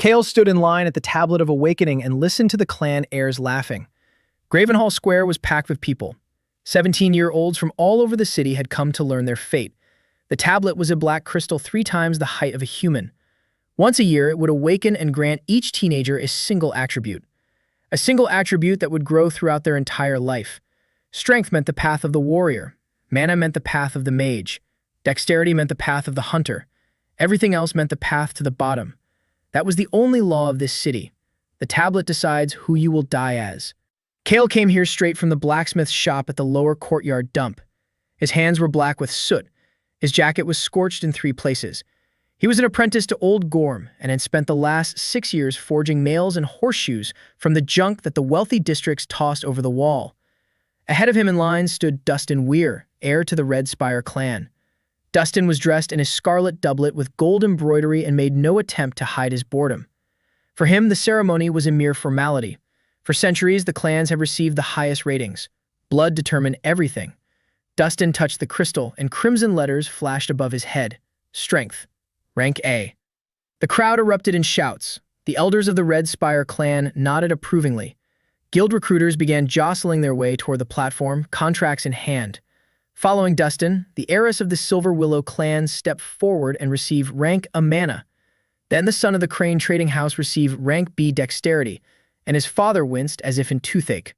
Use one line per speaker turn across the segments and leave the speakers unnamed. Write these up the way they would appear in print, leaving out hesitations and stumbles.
Kale stood in line at the Tablet of Awakening and listened to the clan heirs laughing. Gravenhall Square was packed with people. 17-year-olds from all over the city had come to learn their fate. The tablet was a black crystal 3 times the height of a human. Once a year, it would awaken and grant each teenager a single attribute that would grow throughout their entire life. Strength meant the path of the warrior. Mana meant the path of the mage. Dexterity meant the path of the hunter. Everything else meant the path to the bottom. That was the only law of this city. The tablet decides who you will die as. Kale came here straight from the blacksmith's shop at the lower courtyard dump. His hands were black with soot. His jacket was scorched in 3 places. He was an apprentice to Old Gorm and had spent the last 6 years forging nails and horseshoes from the junk that the wealthy districts tossed over the wall. Ahead of him in line stood Dustin Weir, heir to the Red Spire clan. Dustin was dressed in his scarlet doublet with gold embroidery and made no attempt to hide his boredom. For him, the ceremony was a mere formality. For centuries, the clans have received the highest ratings. Blood determined everything. Dustin touched the crystal, and crimson letters flashed above his head. Strength. Rank A. The crowd erupted in shouts. The elders of the Red Spire clan nodded approvingly. Guild recruiters began jostling their way toward the platform, contracts in hand. Following Dustin, the heiress of the Silver Willow clan stepped forward and received rank A mana. Then the son of the Crane Trading House received rank B dexterity, and his father winced as if in toothache.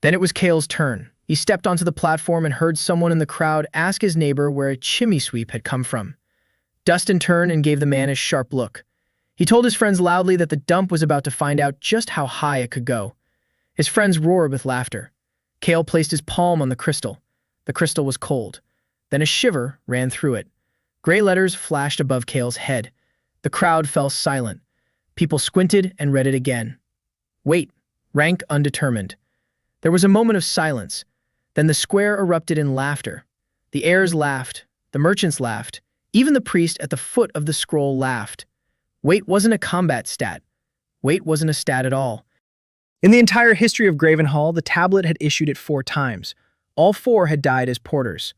Then it was Kale's turn. He stepped onto the platform and heard someone in the crowd ask his neighbor where a chimney sweep had come from. Dustin turned and gave the man a sharp look. He told his friends loudly that the dump was about to find out just how high it could go. His friends roared with laughter. Kale placed his palm on the crystal. The crystal was cold. Then a shiver ran through it. Gray letters flashed above Kale's head. The crowd fell silent. People squinted and read it again. Wait. Rank undetermined. There was a moment of silence. Then the square erupted in laughter. The heirs laughed. The merchants laughed. Even the priest at the foot of the scroll laughed. Weight wasn't a combat stat. Weight wasn't a stat at all. In the entire history of Gravenhall, the tablet had issued it 4 times. All 4 had died as porters.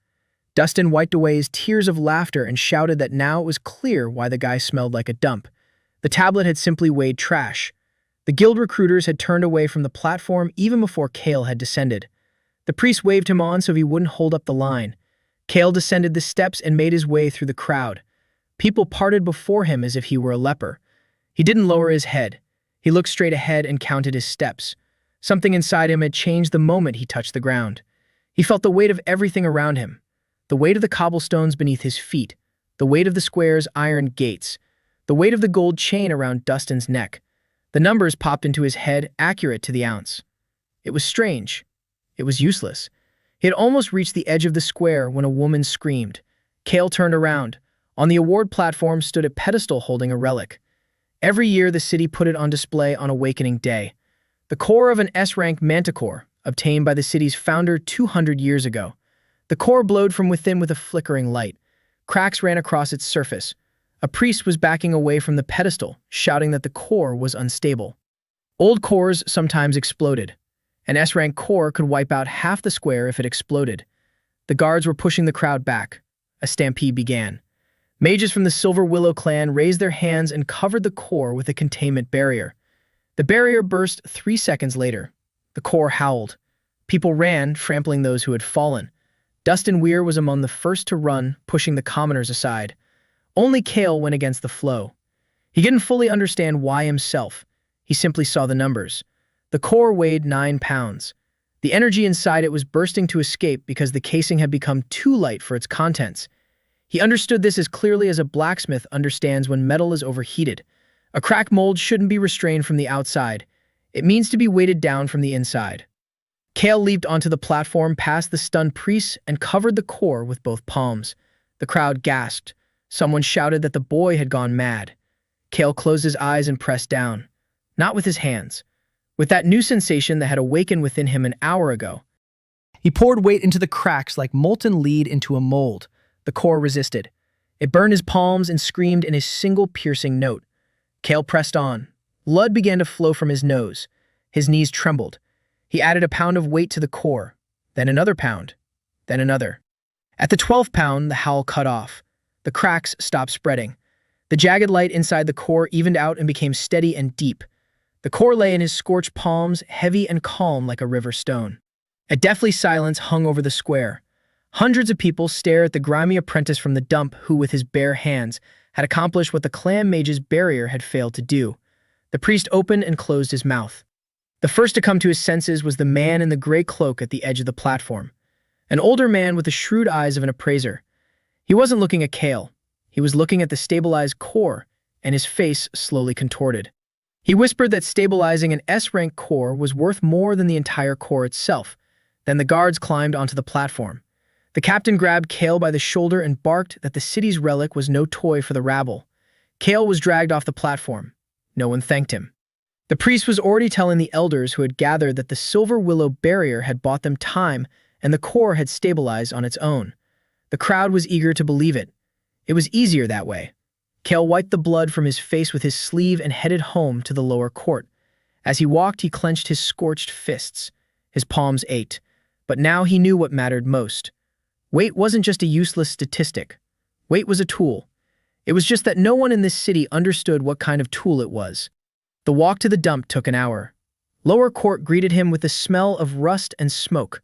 Dustin wiped away his tears of laughter and shouted that now it was clear why the guy smelled like a dump. The tablet had simply weighed trash. The guild recruiters had turned away from the platform even before Kale had descended. The priest waved him on so he wouldn't hold up the line. Kale descended the steps and made his way through the crowd. People parted before him as if he were a leper. He didn't lower his head. He looked straight ahead and counted his steps. Something inside him had changed the moment he touched the ground. He felt the weight of everything around him. The weight of the cobblestones beneath his feet. The weight of the square's iron gates. The weight of the gold chain around Dustin's neck. The numbers popped into his head, accurate to the ounce. It was strange. It was useless. He had almost reached the edge of the square when a woman screamed. Kale turned around. On the award platform stood a pedestal holding a relic. Every year the city put it on display on Awakening Day. The core of an S-rank manticore, obtained by the city's founder 200 years ago. The core glowed from within with a flickering light. Cracks ran across its surface. A priest was backing away from the pedestal, shouting that the core was unstable. Old cores sometimes exploded. An S-rank core could wipe out half the square if it exploded. The guards were pushing the crowd back. A stampede began. Mages from the Silver Willow clan raised their hands and covered the core with a containment barrier. The barrier burst 3 seconds later. The core howled. People ran, trampling those who had fallen. Dustin Weir was among the first to run, pushing the commoners aside. Only Kale went against the flow. He didn't fully understand why himself. He simply saw the numbers. The core weighed 9 pounds. The energy inside it was bursting to escape because the casing had become too light for its contents. He understood this as clearly as a blacksmith understands when metal is overheated. A cracked mold shouldn't be restrained from the outside. It means to be weighted down from the inside. Kale leaped onto the platform past the stunned priests and covered the core with both palms. The crowd gasped. Someone shouted that the boy had gone mad. Kale closed his eyes and pressed down. Not with his hands. With that new sensation that had awakened within him an hour ago. He poured weight into the cracks like molten lead into a mold. The core resisted. It burned his palms and screamed in a single piercing note. Kale pressed on. Blood began to flow from his nose. His knees trembled. He added a pound of weight to the core. Then another pound. Then another. At the 12th pound, the howl cut off. The cracks stopped spreading. The jagged light inside the core evened out and became steady and deep. The core lay in his scorched palms, heavy and calm like a river stone. A deathly silence hung over the square. Hundreds of people stared at the grimy apprentice from the dump who, with his bare hands, had accomplished what the clan mage's barrier had failed to do. The priest opened and closed his mouth. The first to come to his senses was the man in the gray cloak at the edge of the platform. An older man with the shrewd eyes of an appraiser. He wasn't looking at Kale. He was looking at the stabilized core, and his face slowly contorted. He whispered that stabilizing an S-rank core was worth more than the entire core itself. Then the guards climbed onto the platform. The captain grabbed Kale by the shoulder and barked that the city's relic was no toy for the rabble. Kale was dragged off the platform. No one thanked him. The priest was already telling the elders who had gathered that the Silver Willow barrier had bought them time and the core had stabilized on its own. The crowd was eager to believe it. It was easier that way. Kale wiped the blood from his face with his sleeve and headed home to the lower court. As he walked, he clenched his scorched fists. His palms ached. But now he knew what mattered most. Weight wasn't just a useless statistic. Weight was a tool. It was just that no one in this city understood what kind of tool it was. The walk to the dump took an hour. Lower court greeted him with the smell of rust and smoke.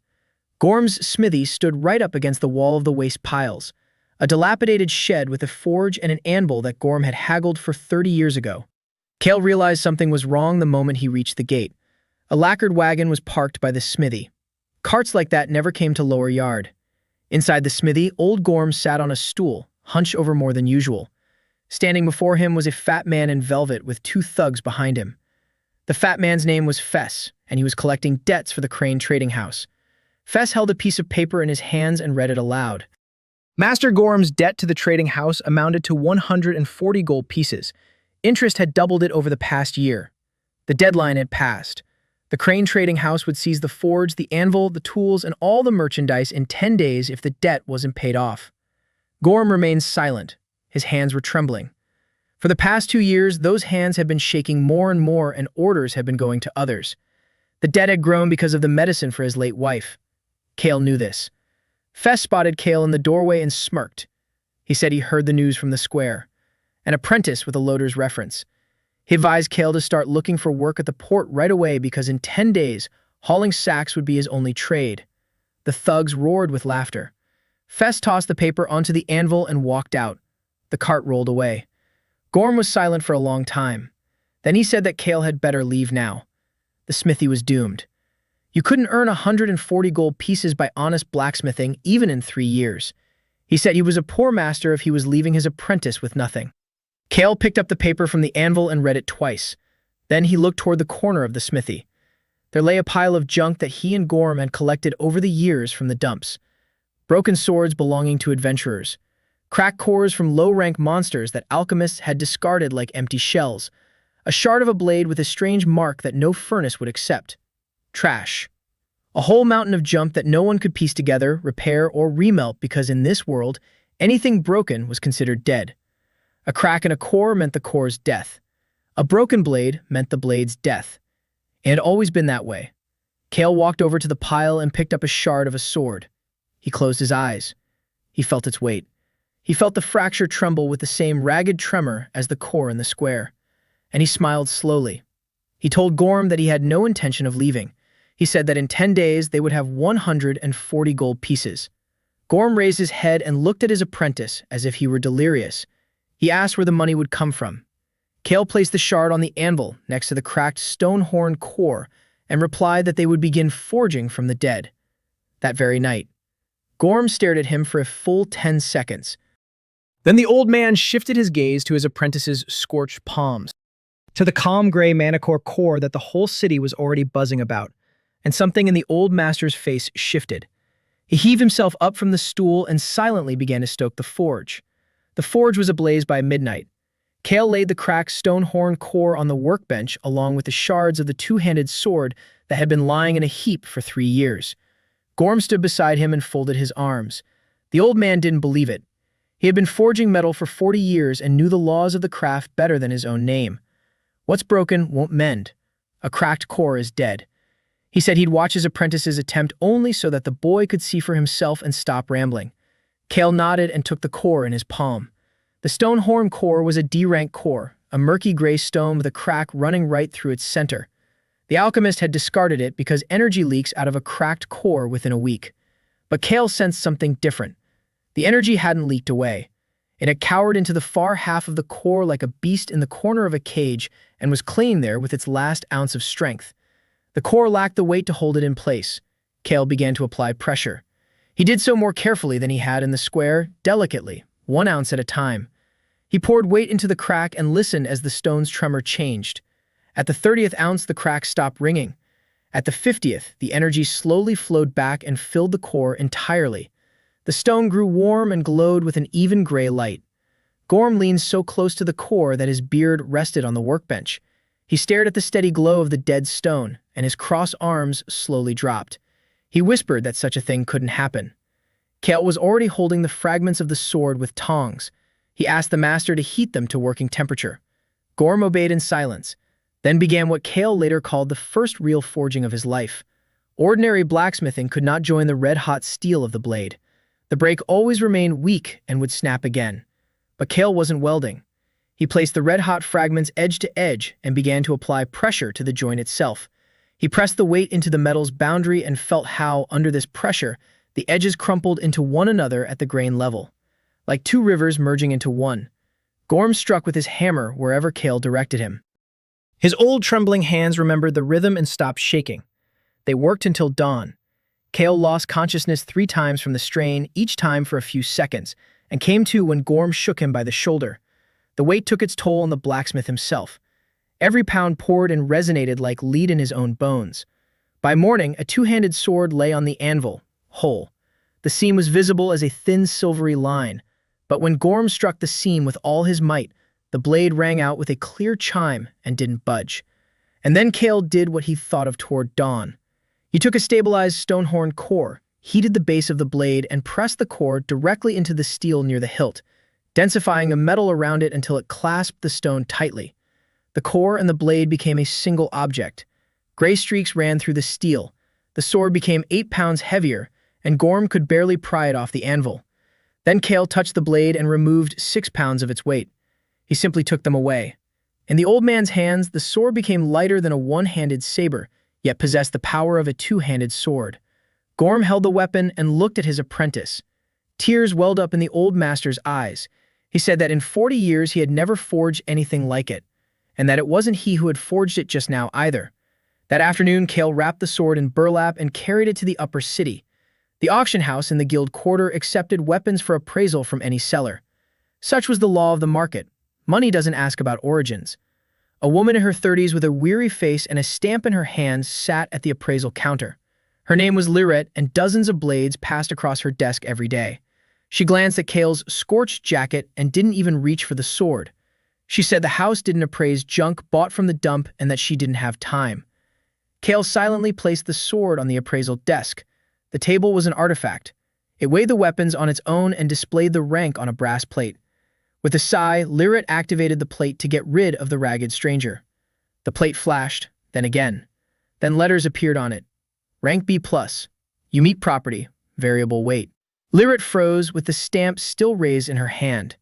Gorm's smithy stood right up against the wall of the waste piles, a dilapidated shed with a forge and an anvil that Gorm had haggled for 30 years ago. Kale realized something was wrong the moment he reached the gate. A lacquered wagon was parked by the smithy. Carts like that never came to Lower Yard. Inside the smithy, old Gorm sat on a stool, hunched over more than usual. Standing before him was a fat man in velvet with two thugs behind him. The fat man's name was Fess, and he was collecting debts for the Crane Trading House. Fess held a piece of paper in his hands and read it aloud. Master Gorm's debt to the trading house amounted to 140 gold pieces. Interest had doubled it over the past year. The deadline had passed. The Crane Trading House would seize the forge, the anvil, the tools, and all the merchandise in 10 days if the debt wasn't paid off. Gorm remained silent. His hands were trembling. For the past 2 years, those hands had been shaking more and more, and orders had been going to others. The debt had grown because of the medicine for his late wife. Kale knew this. Fess spotted Kale in the doorway and smirked. He said he heard the news from the square. An apprentice with a loader's reference. He advised Kale to start looking for work at the port right away because in 10 days, hauling sacks would be his only trade. The thugs roared with laughter. Fess tossed the paper onto the anvil and walked out. The cart rolled away. Gorm was silent for a long time. Then he said that Kale had better leave now. The smithy was doomed. You couldn't earn 140 gold pieces by honest blacksmithing even in 3 years. He said he was a poor master if he was leaving his apprentice with nothing. Kale picked up the paper from the anvil and read it twice. Then he looked toward the corner of the smithy. There lay a pile of junk that he and Gorm had collected over the years from the dumps. Broken swords belonging to adventurers. Cracked cores from low-rank monsters that alchemists had discarded like empty shells. A shard of a blade with a strange mark that no furnace would accept. Trash. A whole mountain of junk that no one could piece together, repair, or remelt because in this world, anything broken was considered dead. A crack in a core meant the core's death. A broken blade meant the blade's death. It had always been that way. Kale walked over to the pile and picked up a shard of a sword. He closed his eyes. He felt its weight. He felt the fracture tremble with the same ragged tremor as the core in the square. And he smiled slowly. He told Gorm that he had no intention of leaving. He said that in 10 days they would have 140 gold pieces. Gorm raised his head and looked at his apprentice as if he were delirious. He asked where the money would come from. Kale placed the shard on the anvil next to the cracked stone-horn core and replied that they would begin forging from the dead. That very night. Gorm stared at him for a full 10 seconds. Then the old man shifted his gaze to his apprentice's scorched palms, to the calm gray manicore core that the whole city was already buzzing about, and something in the old master's face shifted. He heaved himself up from the stool and silently began to stoke the forge. The forge was ablaze by midnight. Kale laid the cracked stone-horn core on the workbench along with the shards of the two-handed sword that had been lying in a heap for 3 years. Gorm stood beside him and folded his arms. The old man didn't believe it. He had been forging metal for 40 years and knew the laws of the craft better than his own name. What's broken won't mend. A cracked core is dead. He said he'd watch his apprentice's attempt only so that the boy could see for himself and stop rambling. Kale nodded and took the core in his palm. The stone horn core was a D-rank core, a murky gray stone with a crack running right through its center. The alchemist had discarded it because energy leaks out of a cracked core within a week. But Kale sensed something different. The energy hadn't leaked away. It had cowered into the far half of the core like a beast in the corner of a cage and was clinging there with its last ounce of strength. The core lacked the weight to hold it in place. Kale began to apply pressure. He did so more carefully than he had in the square, delicately, 1 ounce at a time. He poured weight into the crack and listened as the stone's tremor changed. At the 30th ounce, the crack stopped ringing. At the 50th, the energy slowly flowed back and filled the core entirely. The stone grew warm and glowed with an even gray light. Gorm leaned so close to the core that his beard rested on the workbench. He stared at the steady glow of the dead stone, and his crossed arms slowly dropped. He whispered that such a thing couldn't happen. Kale was already holding the fragments of the sword with tongs. He asked the master to heat them to working temperature. Gorm obeyed in silence. Then began what Kale later called the first real forging of his life. Ordinary blacksmithing could not join the red-hot steel of the blade. The break always remained weak and would snap again. But Kale wasn't welding. He placed the red-hot fragments edge to edge and began to apply pressure to the joint itself. He pressed the weight into the metal's boundary and felt how, under this pressure, the edges crumpled into one another at the grain level. Like two rivers merging into one. Gorm struck with his hammer wherever Kale directed him. His old trembling hands remembered the rhythm and stopped shaking. They worked until dawn. Kale lost consciousness 3 times from the strain, each time for a few seconds, and came to when Gorm shook him by the shoulder. The weight took its toll on the blacksmith himself. Every pound poured and resonated like lead in his own bones. By morning, a 2-handed sword lay on the anvil, whole. The seam was visible as a thin silvery line, but when Gorm struck the seam with all his might, the blade rang out with a clear chime and didn't budge. And then Kale did what he thought of toward dawn. He took a stabilized stone horn core, heated the base of the blade, and pressed the core directly into the steel near the hilt, densifying the metal around it until it clasped the stone tightly. The core and the blade became a single object. Gray streaks ran through the steel. The sword became 8 pounds heavier, and Gorm could barely pry it off the anvil. Then Kale touched the blade and removed 6 pounds of its weight. He simply took them away. In the old man's hands, the sword became lighter than a one-handed saber, yet possessed the power of a 2-handed sword. Gorm held the weapon and looked at his apprentice. Tears welled up in the old master's eyes. He said that in 40 years he had never forged anything like it, and that it wasn't he who had forged it just now either. That afternoon, Kale wrapped the sword in burlap and carried it to the upper city. The auction house in the guild quarter accepted weapons for appraisal from any seller. Such was the law of the market. Money doesn't ask about origins. A woman in her 30s with a weary face and a stamp in her hand sat at the appraisal counter. Her name was Lirette, and dozens of blades passed across her desk every day. She glanced at Kale's scorched jacket and didn't even reach for the sword. She said the house didn't appraise junk bought from the dump and that she didn't have time. Kale silently placed the sword on the appraisal desk. The table was an artifact. It weighed the weapons on its own and displayed the rank on a brass plate. With a sigh, Lirette activated the plate to get rid of the ragged stranger. The plate flashed, then again. Then letters appeared on it. Rank B+. You meet property. Variable weight. Lirette froze with the stamp still raised in her hand.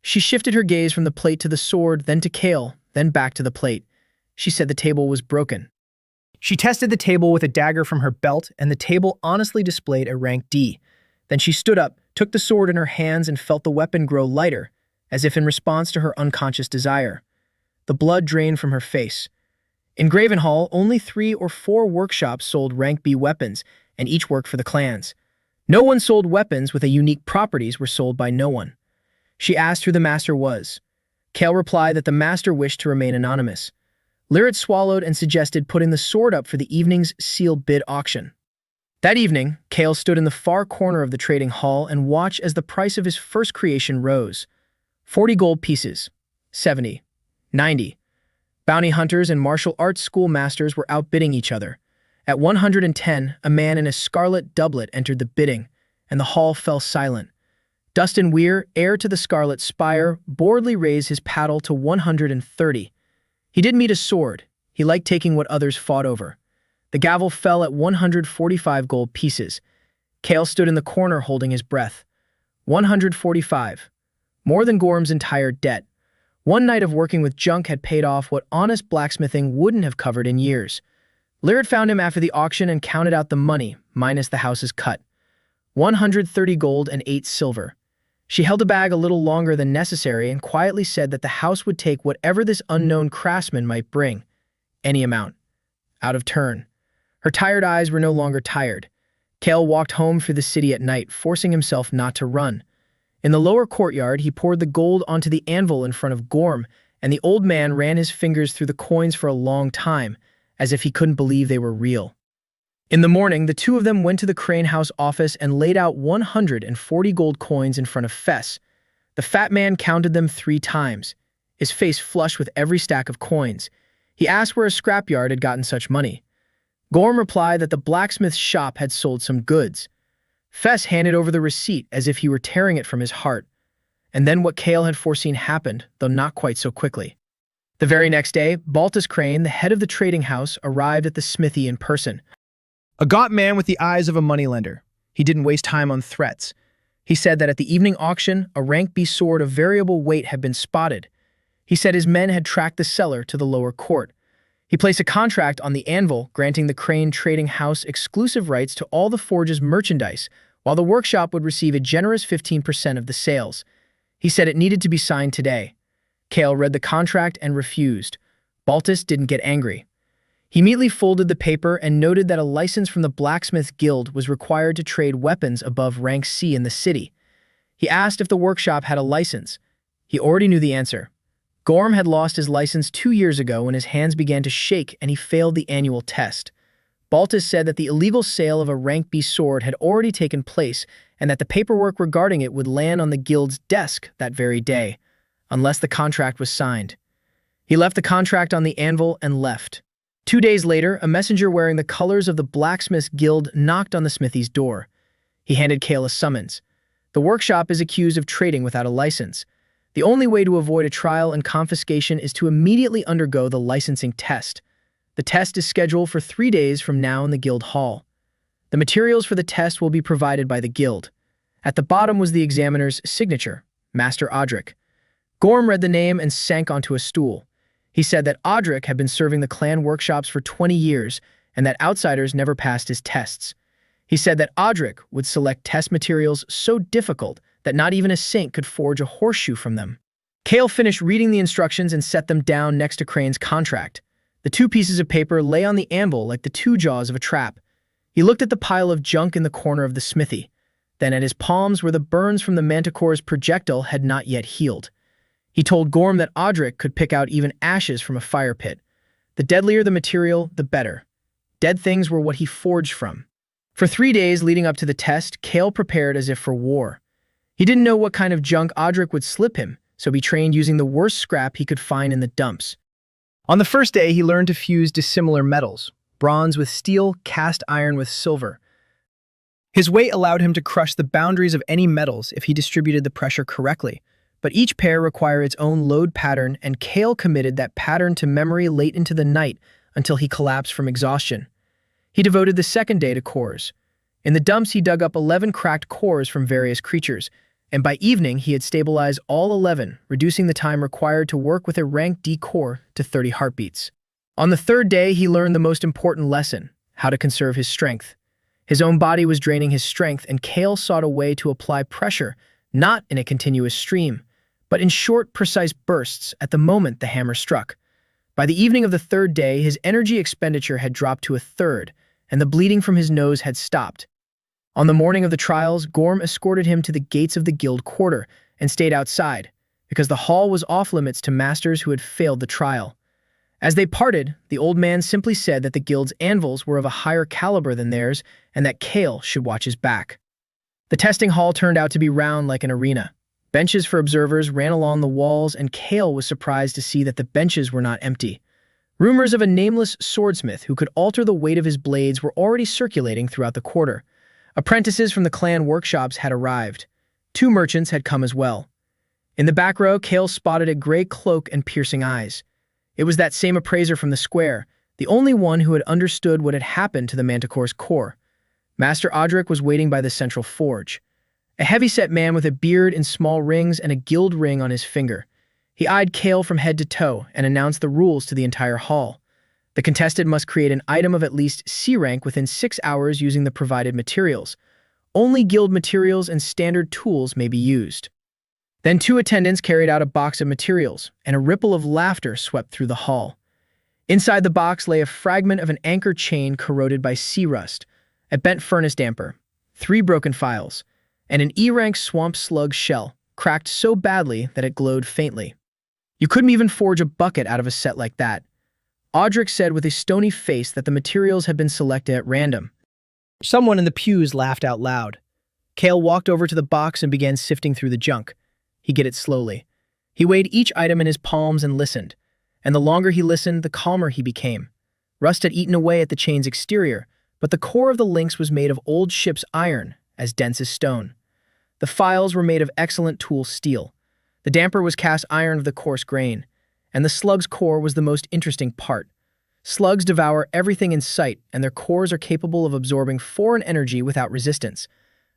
She shifted her gaze from the plate to the sword, then to Kale, then back to the plate. She said the table was broken. She tested the table with a dagger from her belt, and the table honestly displayed a rank D. Then she stood up, took the sword in her hands, and felt the weapon grow lighter, as if in response to her unconscious desire. The blood drained from her face. In Gravenhall, only 3 or 4 workshops sold rank B weapons, and each worked for the clans. No one sold weapons with a unique properties were sold by no one. She asked who the master was. Kale replied that the master wished to remain anonymous. Lirette swallowed and suggested putting the sword up for the evening's sealed bid auction. That evening, Kale stood in the far corner of the trading hall and watched as the price of his first creation rose. 40 gold pieces. 70. 90. Bounty hunters and martial arts school masters were outbidding each other. At 110, a man in a scarlet doublet entered the bidding, and the hall fell silent. Dustin Weir, heir to the Scarlet Spire, boredly raised his paddle to 130. He didn't meet a sword. He liked taking what others fought over. The gavel fell at 145 gold pieces. Kale stood in the corner holding his breath. 145. more than Gorm's entire debt. One night of working with junk had paid off what honest blacksmithing wouldn't have covered in years. Lyrid found him after the auction and counted out the money, minus the house's cut. 130 gold and 8 silver. She held the bag a little longer than necessary and quietly said that the house would take whatever this unknown craftsman might bring. Any amount. Out of turn. Her tired eyes were no longer tired. Cale walked home through the city at night, forcing himself not to run. In the lower courtyard, he poured the gold onto the anvil in front of Gorm, and the old man ran his fingers through the coins for a long time, as if he couldn't believe they were real. In the morning, the two of them went to the Crane House office and laid out 140 gold coins in front of Fess. The fat man counted them 3 times, his face flushed with every stack of coins. He asked where a scrapyard had gotten such money. Gorm replied that the blacksmith's shop had sold some goods. Fess handed over the receipt as if he were tearing it from his heart. And then what Cale had foreseen happened, though not quite so quickly. The very next day, Baltus Crane, the head of the trading house, arrived at the smithy in person. A gaunt man with the eyes of a moneylender. He didn't waste time on threats. He said that at the evening auction, a rank B sword of variable weight had been spotted. He said his men had tracked the seller to the lower court. He placed a contract on the anvil, granting the Crane trading house exclusive rights to all the forge's merchandise, while the workshop would receive a generous 15% of the sales. He said it needed to be signed today. Cale read the contract and refused. Baltus didn't get angry. He immediately folded the paper and noted that a license from the Blacksmith Guild was required to trade weapons above rank C in the city. He asked if the workshop had a license. He already knew the answer. Gorm had lost his license 2 years ago when his hands began to shake and he failed the annual test. Baltus said that the illegal sale of a rank B sword had already taken place and that the paperwork regarding it would land on the guild's desk that very day, unless the contract was signed. He left the contract on the anvil and left. 2 days later, a messenger wearing the colors of the Blacksmiths Guild knocked on the smithy's door. He handed Cale a summons. The workshop is accused of trading without a license. The only way to avoid a trial and confiscation is to immediately undergo the licensing test. The test is scheduled for 3 days from now in the guild hall. The materials for the test will be provided by the guild. At the bottom was the examiner's signature, Master Audric. Gorm read the name and sank onto a stool. He said that Audric had been serving the clan workshops for 20 years and that outsiders never passed his tests. He said that Audric would select test materials so difficult that not even a saint could forge a horseshoe from them. Cale finished reading the instructions and set them down next to Crane's contract. The 2 pieces of paper lay on the anvil like the 2 jaws of a trap. He looked at the pile of junk in the corner of the smithy, then at his palms where the burns from the manticore's projectile had not yet healed. He told Gorm that Audric could pick out even ashes from a fire pit. The deadlier the material, the better. Dead things were what he forged from. For 3 days leading up to the test, Cale prepared as if for war. He didn't know what kind of junk Audric would slip him, so he trained using the worst scrap he could find in the dumps. On the first day, he learned to fuse dissimilar metals, bronze with steel, cast iron with silver. His weight allowed him to crush the boundaries of any metals if he distributed the pressure correctly, but each pair required its own load pattern, and Cale committed that pattern to memory late into the night until he collapsed from exhaustion. He devoted the second day to cores. In the dumps, he dug up 11 cracked cores from various creatures, and by evening he had stabilized all 11, reducing the time required to work with a rank D core to 30 heartbeats. On the third day, he learned the most important lesson, how to conserve his strength. His own body was draining his strength, and Cale sought a way to apply pressure, not in a continuous stream, but in short, precise bursts at the moment the hammer struck. By the evening of the third day, his energy expenditure had dropped to 1/3, and the bleeding from his nose had stopped. On the morning of the trials, Gorm escorted him to the gates of the guild quarter and stayed outside, because the hall was off-limits to masters who had failed the trial. As they parted, the old man simply said that the guild's anvils were of a higher caliber than theirs and that Cale should watch his back. The testing hall turned out to be round like an arena. Benches for observers ran along the walls, and Cale was surprised to see that the benches were not empty. Rumors of a nameless swordsmith who could alter the weight of his blades were already circulating throughout the quarter. Apprentices from the clan workshops had arrived. 2 merchants had come as well. In the back row, Cale spotted a gray cloak and piercing eyes. It was that same appraiser from the square, the only one who had understood what had happened to the Manticore's core. Master Audric was waiting by the central forge. A heavy-set man with a beard and small rings and a gilt ring on his finger. He eyed Kale from head to toe and announced the rules to the entire hall. The contestant must create an item of at least C rank within 6 hours using the provided materials. Only guild materials and standard tools may be used. Then 2 attendants carried out a box of materials, and a ripple of laughter swept through the hall. Inside the box lay a fragment of an anchor chain corroded by sea rust, a bent furnace damper, 3 broken files, and an E-rank swamp slug shell, cracked so badly that it glowed faintly. You couldn't even forge a bucket out of a set like that. Audric said with a stony face that the materials had been selected at random. Someone in the pews laughed out loud. Kale walked over to the box and began sifting through the junk. He did it slowly. He weighed each item in his palms and listened. And the longer he listened, the calmer he became. Rust had eaten away at the chain's exterior, but the core of the links was made of old ship's iron, as dense as stone. The files were made of excellent tool steel. The damper was cast iron of the coarse grain. And the slug's core was the most interesting part. Slugs devour everything in sight, and their cores are capable of absorbing foreign energy without resistance.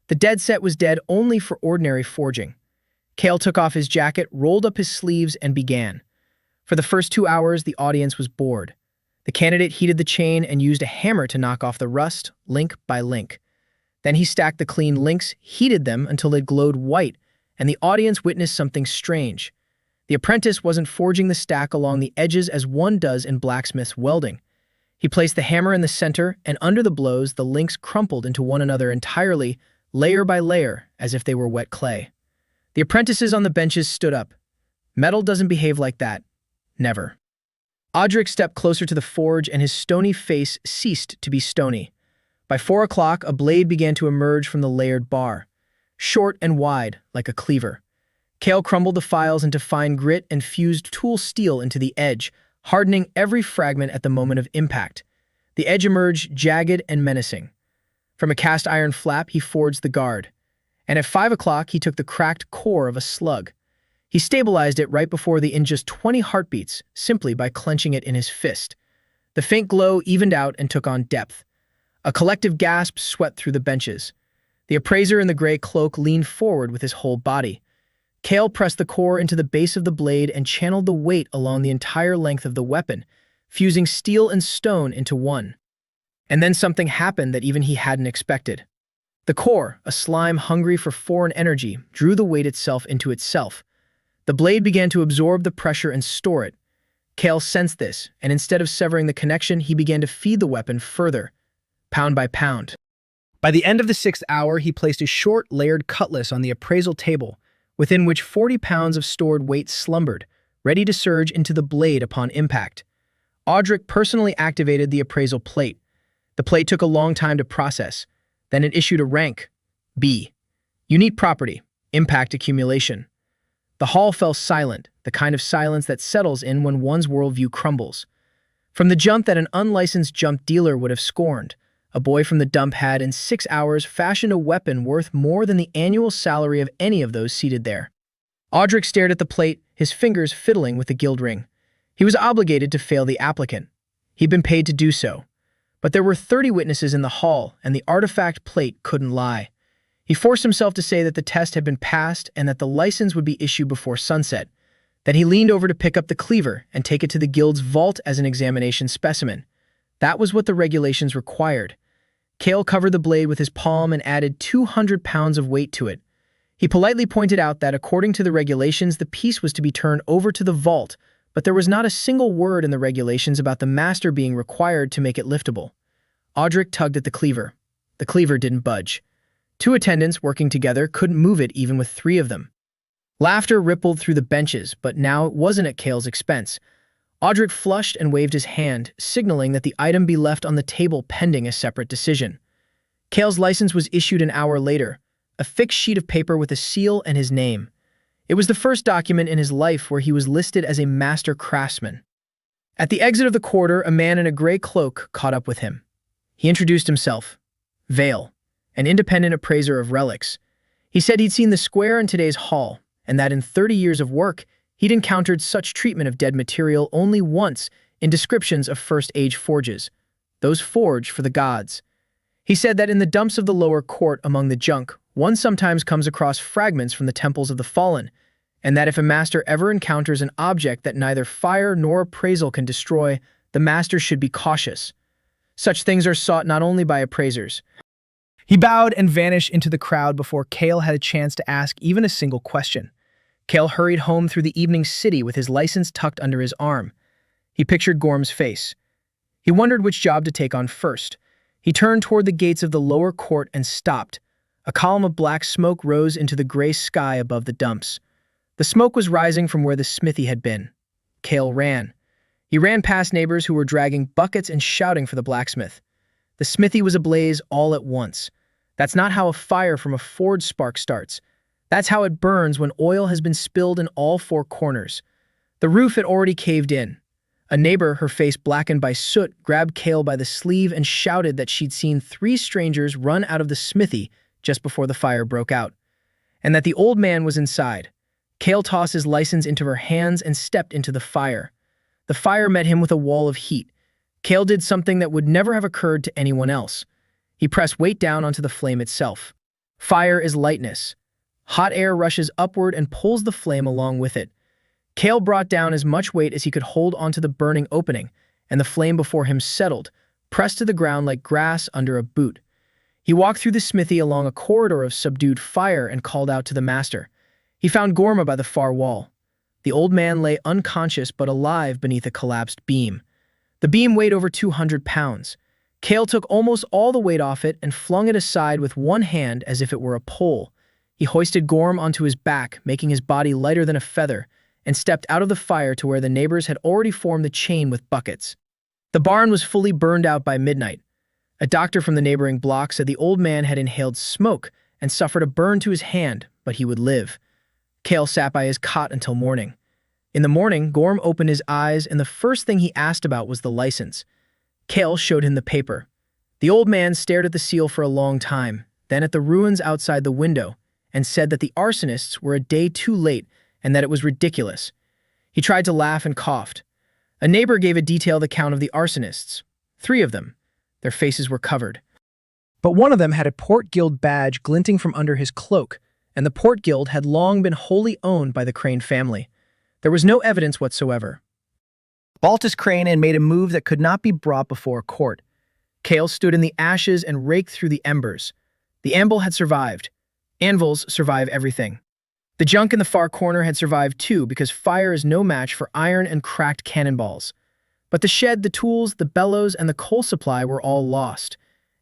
The dead set was dead only for ordinary forging. Kale took off his jacket, rolled up his sleeves, and began. For the first 2 hours, the audience was bored. The candidate heated the chain and used a hammer to knock off the rust, link by link. Then he stacked the clean links, heated them until they glowed white, and the audience witnessed something strange. The apprentice wasn't forging the stack along the edges as one does in blacksmith's welding. He placed the hammer in the center, and under the blows, the links crumpled into one another entirely, layer by layer, as if they were wet clay. The apprentices on the benches stood up. Metal doesn't behave like that. Never. Audric stepped closer to the forge, and his stony face ceased to be stony. By 4 o'clock, a blade began to emerge from the layered bar, short and wide, like a cleaver. Kale crumbled the files into fine grit and fused tool steel into the edge, hardening every fragment at the moment of impact. The edge emerged jagged and menacing. From a cast iron flap, he forged the guard. And at 5 o'clock, he took the cracked core of a slug. He stabilized it right before in just 20 heartbeats, simply by clenching it in his fist. The faint glow evened out and took on depth. A collective gasp swept through the benches. The appraiser in the gray cloak leaned forward with his whole body. Kale pressed the core into the base of the blade and channeled the weight along the entire length of the weapon, fusing steel and stone into one. And then something happened that even he hadn't expected. The core, a slime hungry for foreign energy, drew the weight itself into itself. The blade began to absorb the pressure and store it. Kale sensed this, and instead of severing the connection, he began to feed the weapon further, pound by pound. By the end of the 6th hour, he placed a short, layered cutlass on the appraisal table, within which 40 pounds of stored weight slumbered, ready to surge into the blade upon impact. Audric personally activated the appraisal plate. The plate took a long time to process. Then it issued a rank, B. Unique property, impact accumulation. The hall fell silent, the kind of silence that settles in when one's worldview crumbles. From the jump that an unlicensed jump dealer would have scorned, a boy from the dump had, in 6 hours, fashioned a weapon worth more than the annual salary of any of those seated there. Audric stared at the plate, his fingers fiddling with the guild ring. He was obligated to fail the applicant. He'd been paid to do so. But there were 30 witnesses in the hall, and the artifact plate couldn't lie. He forced himself to say that the test had been passed and that the license would be issued before sunset. Then he leaned over to pick up the cleaver and take it to the guild's vault as an examination specimen. That was what the regulations required. Kale covered the blade with his palm and added 200 pounds of weight to it. He politely pointed out that according to the regulations, the piece was to be turned over to the vault, but there was not a single word in the regulations about the master being required to make it liftable. Audric tugged at the cleaver. The cleaver didn't budge. 2 attendants working together couldn't move it even with 3 of them. Laughter rippled through the benches, but now it wasn't at Kale's expense. Audric flushed and waved his hand, signaling that the item be left on the table pending a separate decision. Kale's license was issued an hour later, a fixed sheet of paper with a seal and his name. It was the first document in his life where he was listed as a master craftsman. At the exit of the quarter, a man in a gray cloak caught up with him. He introduced himself. Vale, an independent appraiser of relics. He said he'd seen the square in today's hall, and that in 30 years of work, he'd encountered such treatment of dead material only once in descriptions of first-age forges, those forged for the gods. He said that in the dumps of the lower court among the junk, one sometimes comes across fragments from the temples of the fallen, and that if a master ever encounters an object that neither fire nor appraisal can destroy, the master should be cautious. Such things are sought not only by appraisers. He bowed and vanished into the crowd before Cale had a chance to ask even a single question. Cale hurried home through the evening city with his license tucked under his arm. He pictured Gorm's face. He wondered which job to take on first. He turned toward the gates of the lower court and stopped. A column of black smoke rose into the gray sky above the dumps. The smoke was rising from where the smithy had been. Cale ran. He ran past neighbors who were dragging buckets and shouting for the blacksmith. The smithy was ablaze all at once. That's not how a fire from a forge spark starts. That's how it burns when oil has been spilled in all four corners. The roof had already caved in. A neighbor, her face blackened by soot, grabbed Cale by the sleeve and shouted that she'd seen 3 strangers run out of the smithy just before the fire broke out, and that the old man was inside. Cale tossed his license into her hands and stepped into the fire. The fire met him with a wall of heat. Cale did something that would never have occurred to anyone else. He pressed weight down onto the flame itself. Fire is lightness. Hot air rushes upward and pulls the flame along with it. Cale brought down as much weight as he could hold onto the burning opening, and the flame before him settled, pressed to the ground like grass under a boot. He walked through the smithy along a corridor of subdued fire and called out to the master. He found Gorma by the far wall. The old man lay unconscious but alive beneath a collapsed beam. The beam weighed over 200 pounds. Cale took almost all the weight off it and flung it aside with one hand as if it were a pole. He hoisted Gorm onto his back, making his body lighter than a feather, and stepped out of the fire to where the neighbors had already formed the chain with buckets. The barn was fully burned out by midnight. A doctor from the neighboring block said the old man had inhaled smoke and suffered a burn to his hand, but he would live. Cale sat by his cot until morning. In the morning, Gorm opened his eyes, and the first thing he asked about was the license. Cale showed him the paper. The old man stared at the seal for a long time, then at the ruins outside the window, and said that the arsonists were a day too late and that it was ridiculous. He tried to laugh and coughed. A neighbor gave a detailed account of the arsonists. 3 of them. Their faces were covered. But one of them had a Port Guild badge glinting from under his cloak, and the Port Guild had long been wholly owned by the Crane family. There was no evidence whatsoever. Baltus Crane made a move that could not be brought before a court. Cale stood in the ashes and raked through the embers. The anvil had survived. Anvils survive everything. The junk in the far corner had survived too, because fire is no match for iron and cracked cannonballs. But the shed, the tools, the bellows, and the coal supply were all lost.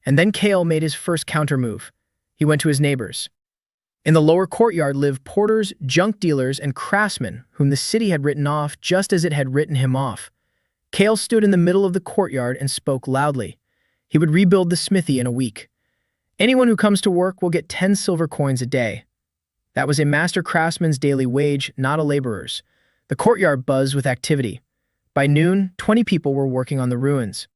And then Cale made his first counter-move. He went to his neighbors. In the lower courtyard lived porters, junk dealers, and craftsmen whom the city had written off just as it had written him off. Cale stood in the middle of the courtyard and spoke loudly. He would rebuild the smithy in a week. Anyone who comes to work will get 10 silver coins a day. That was a master craftsman's daily wage, not a laborer's. The courtyard buzzed with activity. By noon, 20 people were working on the ruins.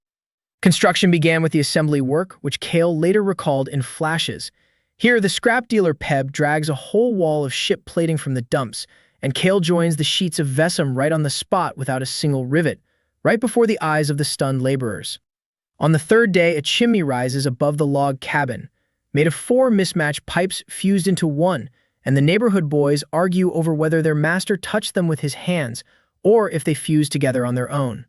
Construction began with the assembly work, which Cale later recalled in flashes. Here, the scrap dealer Peb drags a whole wall of ship plating from the dumps, and Cale joins the sheets of vessum right on the spot without a single rivet, right before the eyes of the stunned laborers. On the 3rd day, a chimney rises above the log cabin, made of 4 mismatched pipes fused into one, and the neighborhood boys argue over whether their master touched them with his hands or if they fused together on their own.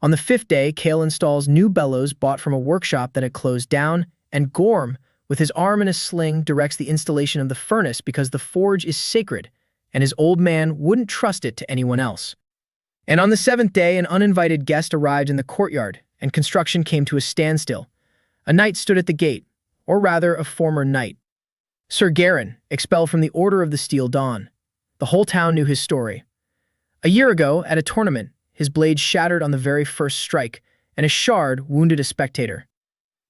On the 5th day, Cale installs new bellows bought from a workshop that had closed down, and Gorm, with his arm in a sling, directs the installation of the furnace because the forge is sacred, and his old man wouldn't trust it to anyone else. And on the 7th day, an uninvited guest arrived in the courtyard, and construction came to a standstill. A knight stood at the gate, or rather, a former knight. Sir Garin, expelled from the Order of the Steel Dawn. The whole town knew his story. A year ago, at a tournament, his blade shattered on the very first strike, and a shard wounded a spectator.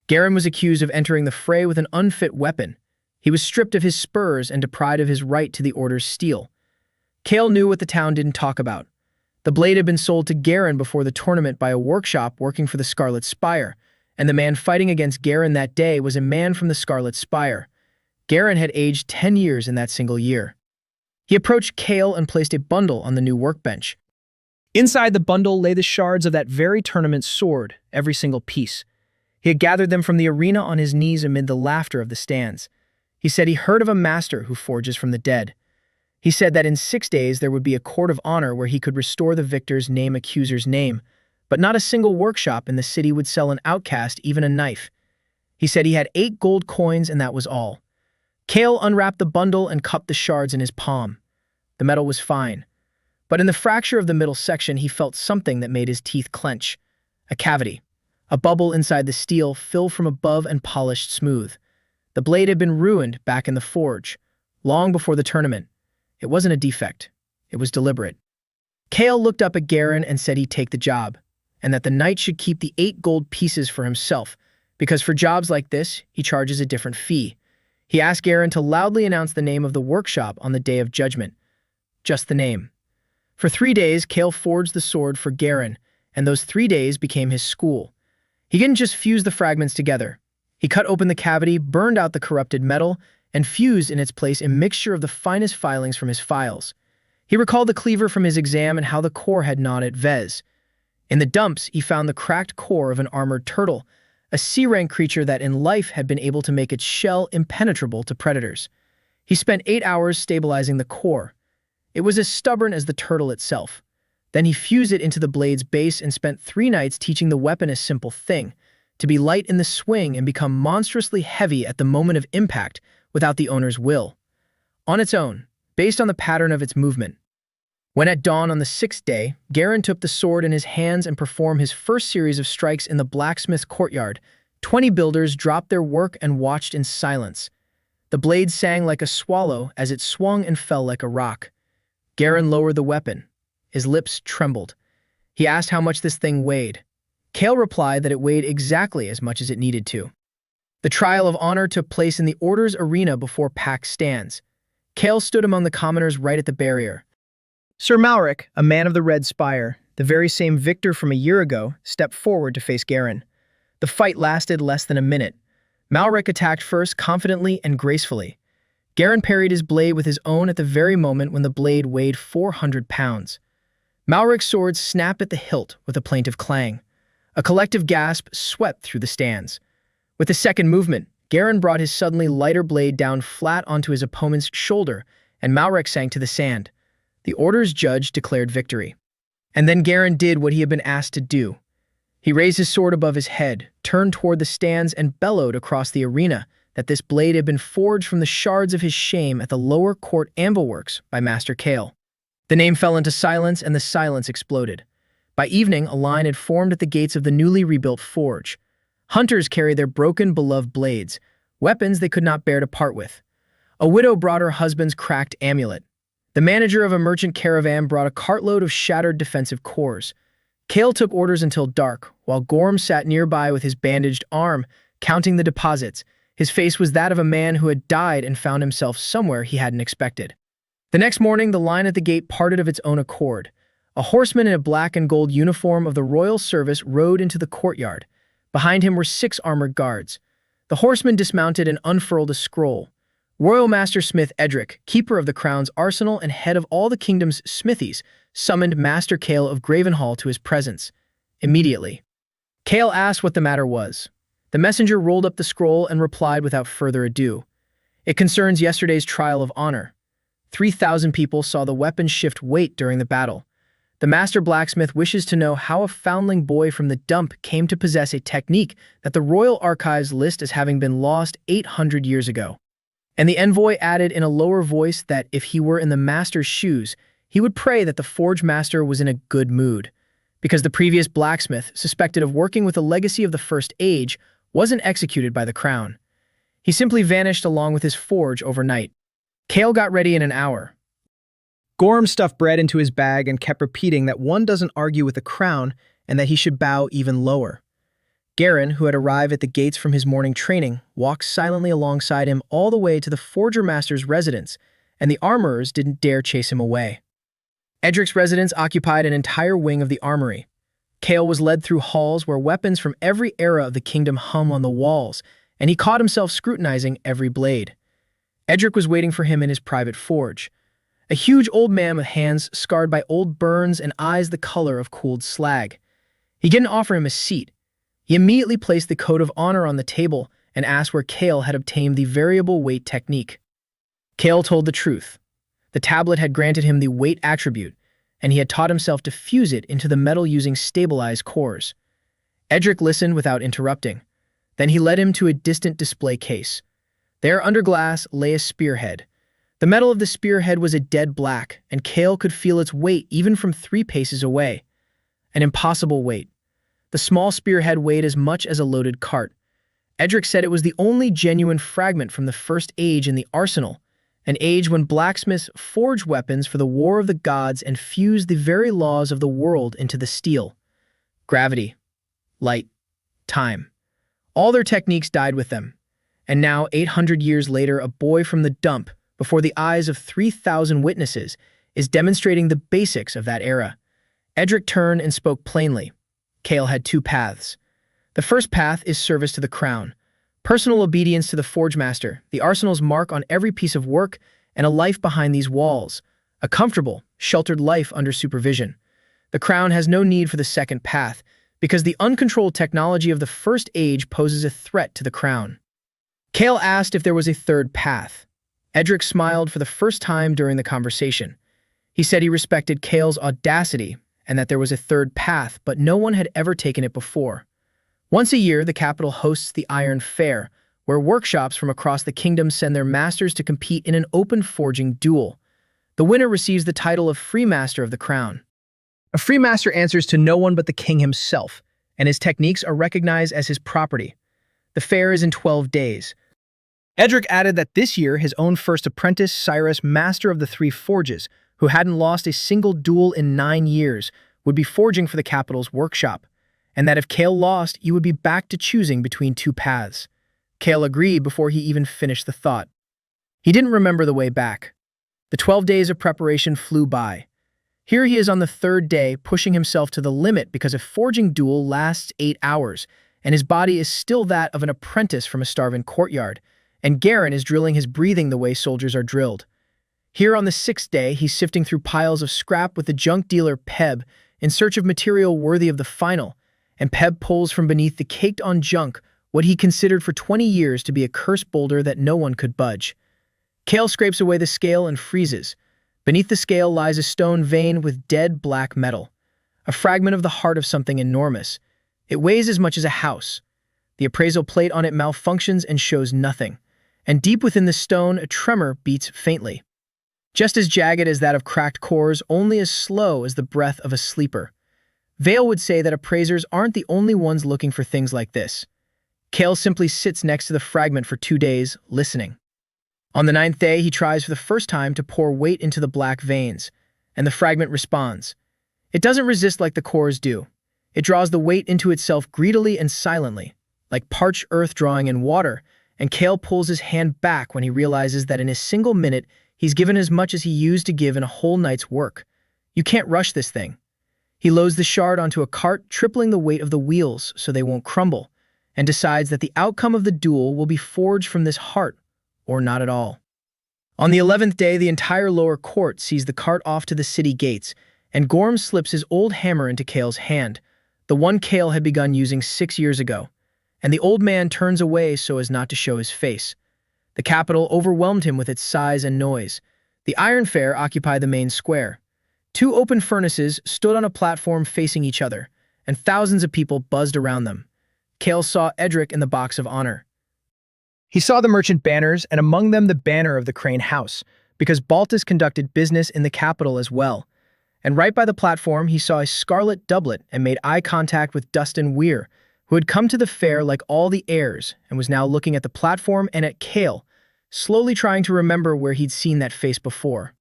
Garin was accused of entering the fray with an unfit weapon. He was stripped of his spurs and deprived of his right to the Order's steel. Cale knew what the town didn't talk about. The blade had been sold to Garin before the tournament by a workshop working for the Scarlet Spire, and the man fighting against Garin that day was a man from the Scarlet Spire. Garin had aged 10 years in that single year. He approached Cale and placed a bundle on the new workbench. Inside the bundle lay the shards of that very tournament's sword, every single piece. He had gathered them from the arena on his knees amid the laughter of the stands. He said he heard of a master who forges from the dead. He said that in 6 days there would be a court of honor where he could restore the victor's name accuser's name, but not a single workshop in the city would sell an outcast even a knife. He said he had 8 gold coins and that was all. Cale unwrapped the bundle and cupped the shards in his palm. The metal was fine, but in the fracture of the middle section he felt something that made his teeth clench. A cavity. A bubble inside the steel filled from above and polished smooth. The blade had been ruined back in the forge, long before the tournament. It wasn't a defect. It was deliberate. Cale looked up at Garen and said he'd take the job, and that the knight should keep the 8 gold pieces for himself, because for jobs like this, he charges a different fee. He asked Garen to loudly announce the name of the workshop on the Day of Judgment. Just the name. For 3 days, Cale forged the sword for Garen, and those 3 days became his school. He didn't just fuse the fragments together. He cut open the cavity, burned out the corrupted metal, and fused in its place a mixture of the finest filings from his files. He recalled the cleaver from his exam and how the core had gnawed at Vez. In the dumps, he found the cracked core of an armored turtle, a sea-rank creature that in life had been able to make its shell impenetrable to predators. He spent 8 hours stabilizing the core. It was as stubborn as the turtle itself. Then he fused it into the blade's base and spent 3 nights teaching the weapon a simple thing: to be light in the swing and become monstrously heavy at the moment of impact without the owner's will. On its own, based on the pattern of its movement. When at dawn on the 6th day, Garen took the sword in his hands and performed his first series of strikes in the blacksmith's courtyard. 20 builders dropped their work and watched in silence. The blade sang like a swallow as it swung and fell like a rock. Garen lowered the weapon. His lips trembled. He asked how much this thing weighed. Cale replied that it weighed exactly as much as it needed to. The trial of honor took place in the Order's arena before packed stands. Cale stood among the commoners right at the barrier. Sir Malric, a man of the Red Spire, the very same victor from a year ago, stepped forward to face Garen. The fight lasted less than a minute. Malric attacked first confidently and gracefully. Garen parried his blade with his own at the very moment when the blade weighed 400 pounds. Malric's sword snapped at the hilt with a plaintive clang. A collective gasp swept through the stands. With the second movement, Garen brought his suddenly lighter blade down flat onto his opponent's shoulder, and Malric sank to the sand. The Order's judge declared victory. And then Garen did what he had been asked to do. He raised his sword above his head, turned toward the stands, and bellowed across the arena that this blade had been forged from the shards of his shame at the lower court anvilworks by Master Cale. The name fell into silence, and the silence exploded. By evening, a line had formed at the gates of the newly rebuilt forge. Hunters carried their broken, beloved blades, weapons they could not bear to part with. A widow brought her husband's cracked amulet. The manager of a merchant caravan brought a cartload of shattered defensive cores. Cale took orders until dark, while Gorm sat nearby with his bandaged arm, counting the deposits. His face was that of a man who had died and found himself somewhere he hadn't expected. The next morning, the line at the gate parted of its own accord. A horseman in a black and gold uniform of the royal service rode into the courtyard. Behind him were 6 armored guards. The horseman dismounted and unfurled a scroll. Royal Master Smith Edric, keeper of the crown's arsenal and head of all the kingdom's smithies, summoned Master Cale of Gravenhall to his presence. Immediately. Cale asked what the matter was. The messenger rolled up the scroll and replied without further ado. It concerns yesterday's trial of honor. 3,000 people saw the weapon shift weight during the battle. The master blacksmith wishes to know how a foundling boy from the dump came to possess a technique that the royal archives list as having been lost 800 years ago. And the envoy added in a lower voice that if he were in the master's shoes, he would pray that the forge master was in a good mood, because the previous blacksmith, suspected of working with the legacy of the First Age, wasn't executed by the crown. He simply vanished along with his forge overnight. Cale got ready in an hour. Gorm stuffed bread into his bag and kept repeating that one doesn't argue with the crown and that he should bow even lower. Garen, who had arrived at the gates from his morning training, walked silently alongside him all the way to the forger master's residence, and the armorers didn't dare chase him away. Edric's residence occupied an entire wing of the armory. Cale was led through halls where weapons from every era of the kingdom hung on the walls, and he caught himself scrutinizing every blade. Edric was waiting for him in his private forge. A huge old man with hands scarred by old burns and eyes the color of cooled slag. He didn't offer him a seat. He immediately placed the code of honor on the table and asked where Kale had obtained the variable weight technique. Kale told the truth. The tablet had granted him the weight attribute, and he had taught himself to fuse it into the metal using stabilized cores. Edric listened without interrupting. Then he led him to a distant display case. There, under glass, lay a spearhead. The metal of the spearhead was a dead black, and Kale could feel its weight even from 3 paces away. An impossible weight. The small spearhead weighed as much as a loaded cart. Edric said it was the only genuine fragment from the first age in the arsenal, an age when blacksmiths forged weapons for the war of the gods and fused the very laws of the world into the steel. Gravity, light, time. All their techniques died with them. And now, 800 years later, a boy from the dump, before the eyes of 3,000 witnesses, is demonstrating the basics of that era. Edric turned and spoke plainly. Kale had 2 paths. The first path is service to the crown, personal obedience to the forge master, the arsenal's mark on every piece of work, and a life behind these walls, a comfortable, sheltered life under supervision. The crown has no need for the second path, because the uncontrolled technology of the first age poses a threat to the crown. Kale asked if there was a third path. Edric smiled for the first time during the conversation. He said he respected Kale's audacity and that there was a third path, but no one had ever taken it before. Once a year, the capital hosts the Iron Fair, where workshops from across the kingdom send their masters to compete in an open forging duel. The winner receives the title of Free Master of the Crown. A free master answers to no one but the king himself, and his techniques are recognized as his property. The fair is in 12 days. Edric added that this year his own first apprentice, Cyrus, master of the 3 forges, who hadn't lost a single duel in 9 years, would be forging for the capital's workshop, and that if Kale lost, he would be back to choosing between 2 paths. Kale agreed before he even finished the thought. He didn't remember the way back. The 12 days of preparation flew by. Here he is on the 3rd day, pushing himself to the limit because a forging duel lasts 8 hours, and his body is still that of an apprentice from a starving courtyard, and Garen is drilling his breathing the way soldiers are drilled. Here on the 6th day, he's sifting through piles of scrap with the junk dealer Peb in search of material worthy of the final, and Peb pulls from beneath the caked-on junk what he considered for 20 years to be a cursed boulder that no one could budge. Kale scrapes away the scale and freezes. Beneath the scale lies a stone vein with dead black metal, a fragment of the heart of something enormous. It weighs as much as a house. The appraisal plate on it malfunctions and shows nothing, and deep within the stone a tremor beats faintly. Just as jagged as that of cracked cores, only as slow as the breath of a sleeper. Vale would say that appraisers aren't the only ones looking for things like this. Kale simply sits next to the fragment for 2 days, listening. On the 9th day, he tries for the first time to pour weight into the black veins, and the fragment responds. It doesn't resist like the cores do. It draws the weight into itself greedily and silently, like parched earth drawing in water, and Kale pulls his hand back when he realizes that in a single minute, he's given as much as he used to give in a whole night's work. You can't rush this thing. He loads the shard onto a cart, tripling the weight of the wheels so they won't crumble, and decides that the outcome of the duel will be forged from this heart, or not at all. On the 11th day, the entire lower court sees the cart off to the city gates, and Gorm slips his old hammer into Kale's hand, the one Kale had begun using 6 years ago, and the old man turns away so as not to show his face. The capital overwhelmed him with its size and noise. The Iron Fair occupied the main square. 2 open furnaces stood on a platform facing each other, and thousands of people buzzed around them. Kale saw Edric in the box of honor. He saw the merchant banners, and among them the banner of the Crane House, because Baltus conducted business in the capital as well. And right by the platform, he saw a scarlet doublet and made eye contact with Dustin Weir, who had come to the fair like all the heirs and was now looking at the platform and at Kale, slowly trying to remember where he'd seen that face before.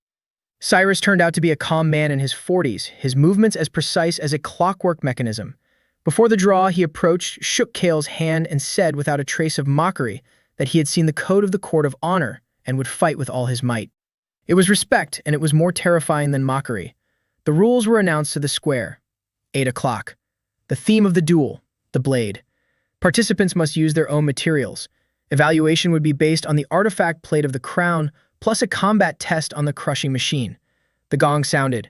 Cyrus turned out to be a calm man in his 40s, his movements as precise as a clockwork mechanism. Before the draw, he approached, shook Kale's hand, and said without a trace of mockery that he had seen the code of the Court of Honor and would fight with all his might. It was respect, and it was more terrifying than mockery. The rules were announced to the square. 8 o'clock. The theme of the duel, the blade. Participants must use their own materials. Evaluation would be based on the artifact plate of the crown, plus a combat test on the crushing machine. The gong sounded.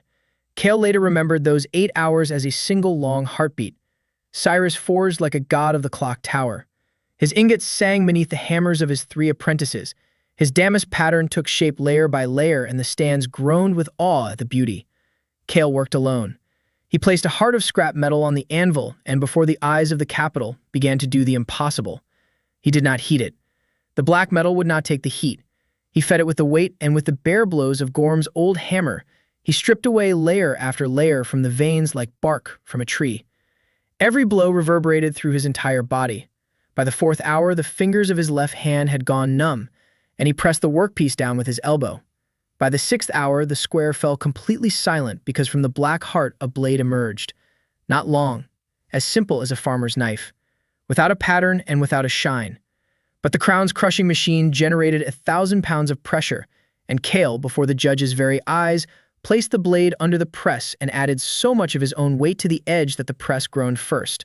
Kale later remembered those 8 hours as a single long heartbeat. Cyrus forged like a god of the clock tower. His ingots sang beneath the hammers of his 3 apprentices. His damask pattern took shape layer by layer, and the stands groaned with awe at the beauty. Cale worked alone. He placed a heart of scrap metal on the anvil, and before the eyes of the capital, began to do the impossible. He did not heat it. The black metal would not take the heat. He fed it with the weight, and with the bare blows of Gorm's old hammer, he stripped away layer after layer from the veins like bark from a tree. Every blow reverberated through his entire body. By the 4th hour, the fingers of his left hand had gone numb, and he pressed the workpiece down with his elbow. By the 6th hour, the square fell completely silent because from the black heart a blade emerged. Not long, as simple as a farmer's knife, without a pattern and without a shine. But the crown's crushing machine generated 1,000 pounds of pressure, and Cale, before the judge's very eyes, placed the blade under the press and added so much of his own weight to the edge that the press groaned first.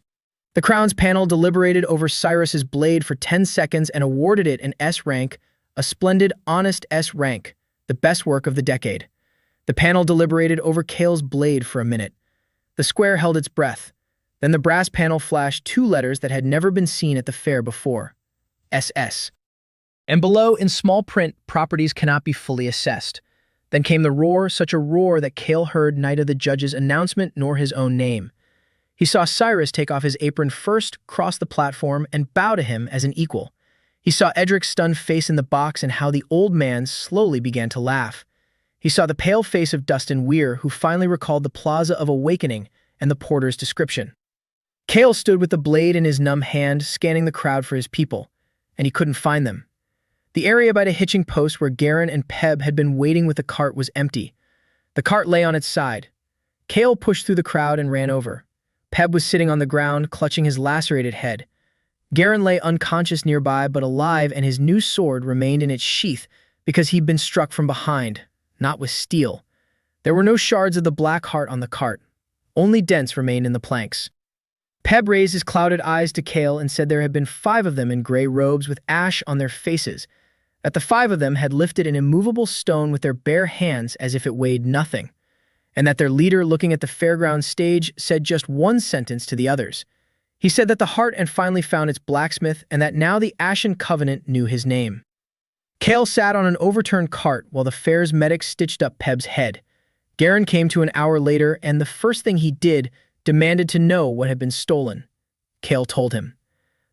The Crown's panel deliberated over Cyrus's blade for 10 seconds and awarded it an S rank, a splendid, honest S rank, the best work of the decade. The panel deliberated over Cale's blade for a minute. The square held its breath. Then the brass panel flashed 2 letters that had never been seen at the fair before. SS. And below, in small print, properties cannot be fully assessed. Then came the roar, such a roar that Cale heard neither the judge's announcement nor his own name. He saw Cyrus take off his apron first, cross the platform, and bow to him as an equal. He saw Edric's stunned face in the box and how the old man slowly began to laugh. He saw the pale face of Dustin Weir, who finally recalled the Plaza of Awakening and the porter's description. Cale stood with the blade in his numb hand, scanning the crowd for his people, and he couldn't find them. The area by the hitching post where Garen and Peb had been waiting with the cart was empty. The cart lay on its side. Cale pushed through the crowd and ran over. Peb was sitting on the ground, clutching his lacerated head. Garen lay unconscious nearby, but alive, and his new sword remained in its sheath because he'd been struck from behind, not with steel. There were no shards of the black heart on the cart. Only dents remained in the planks. Peb raised his clouded eyes to Cale and said there had been 5 of them in gray robes with ash on their faces, that the 5 of them had lifted an immovable stone with their bare hands as if it weighed nothing, and that their leader, looking at the fairground stage, said just one sentence to the others. He said that the heart had finally found its blacksmith and that now the Ashen Covenant knew his name. Cale sat on an overturned cart while the fair's medic stitched up Peb's head. Garen came to an hour later, and the first thing he did, demanded to know what had been stolen. Cale told him.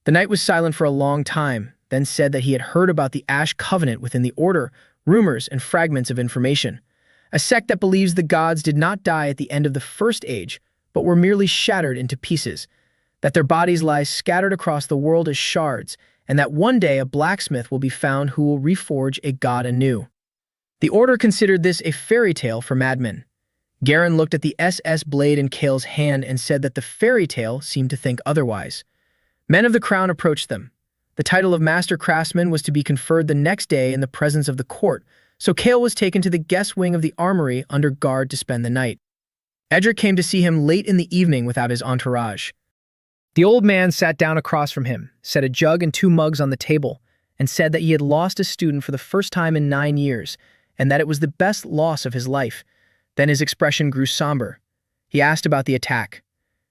The knight was silent for a long time, then said that he had heard about the Ash Covenant within the Order, rumors and fragments of information. A sect that believes the gods did not die at the end of the First Age, but were merely shattered into pieces, that their bodies lie scattered across the world as shards, and that one day a blacksmith will be found who will reforge a god anew. The Order considered this a fairy tale for madmen. Garen looked at the SS blade in Cale's hand and said that the fairy tale seemed to think otherwise. Men of the Crown approached them. The title of Master Craftsman was to be conferred the next day in the presence of the court, so Cale was taken to the guest wing of the armory under guard to spend the night. Edric came to see him late in the evening without his entourage. The old man sat down across from him, set a jug and 2 mugs on the table, and said that he had lost a student for the first time in 9 years, and that it was the best loss of his life. Then his expression grew somber. He asked about the attack.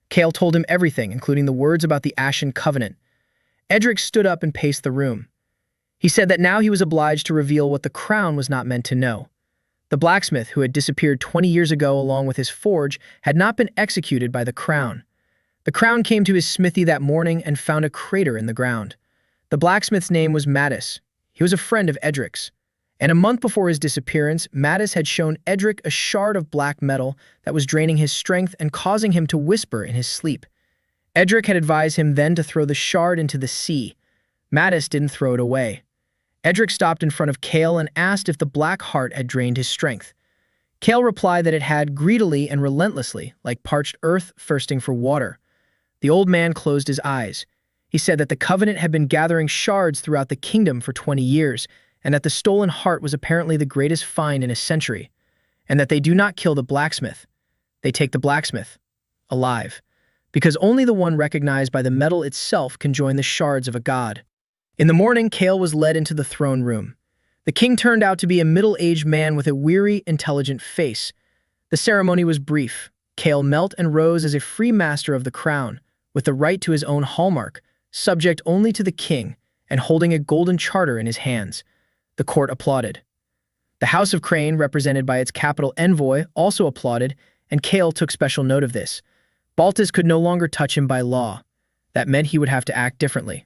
Cale told him everything, including the words about the Ashen Covenant. Edric stood up and paced the room. He said that now he was obliged to reveal what the Crown was not meant to know. The blacksmith, who had disappeared 20 years ago along with his forge, had not been executed by the Crown. The Crown came to his smithy that morning and found a crater in the ground. The blacksmith's name was Mattis. He was a friend of Edric's. And a month before his disappearance, Mattis had shown Edric a shard of black metal that was draining his strength and causing him to whisper in his sleep. Edric had advised him then to throw the shard into the sea. Mattis didn't throw it away. Edric stopped in front of Cale and asked if the black heart had drained his strength. Cale replied that it had greedily and relentlessly, like parched earth thirsting for water. The old man closed his eyes. He said that the Covenant had been gathering shards throughout the kingdom for 20 years, and that the stolen heart was apparently the greatest find in a century, and that they do not kill the blacksmith. They take the blacksmith, alive, because only the one recognized by the metal itself can join the shards of a god. In the morning, Cale was led into the throne room. The king turned out to be a middle-aged man with a weary, intelligent face. The ceremony was brief. Cale knelt and rose as a free master of the crown, with the right to his own hallmark, subject only to the king and holding a golden charter in his hands. The court applauded. The House of Crane, represented by its capital envoy, also applauded, and Cale took special note of this. Baltus could no longer touch him by law. That meant he would have to act differently.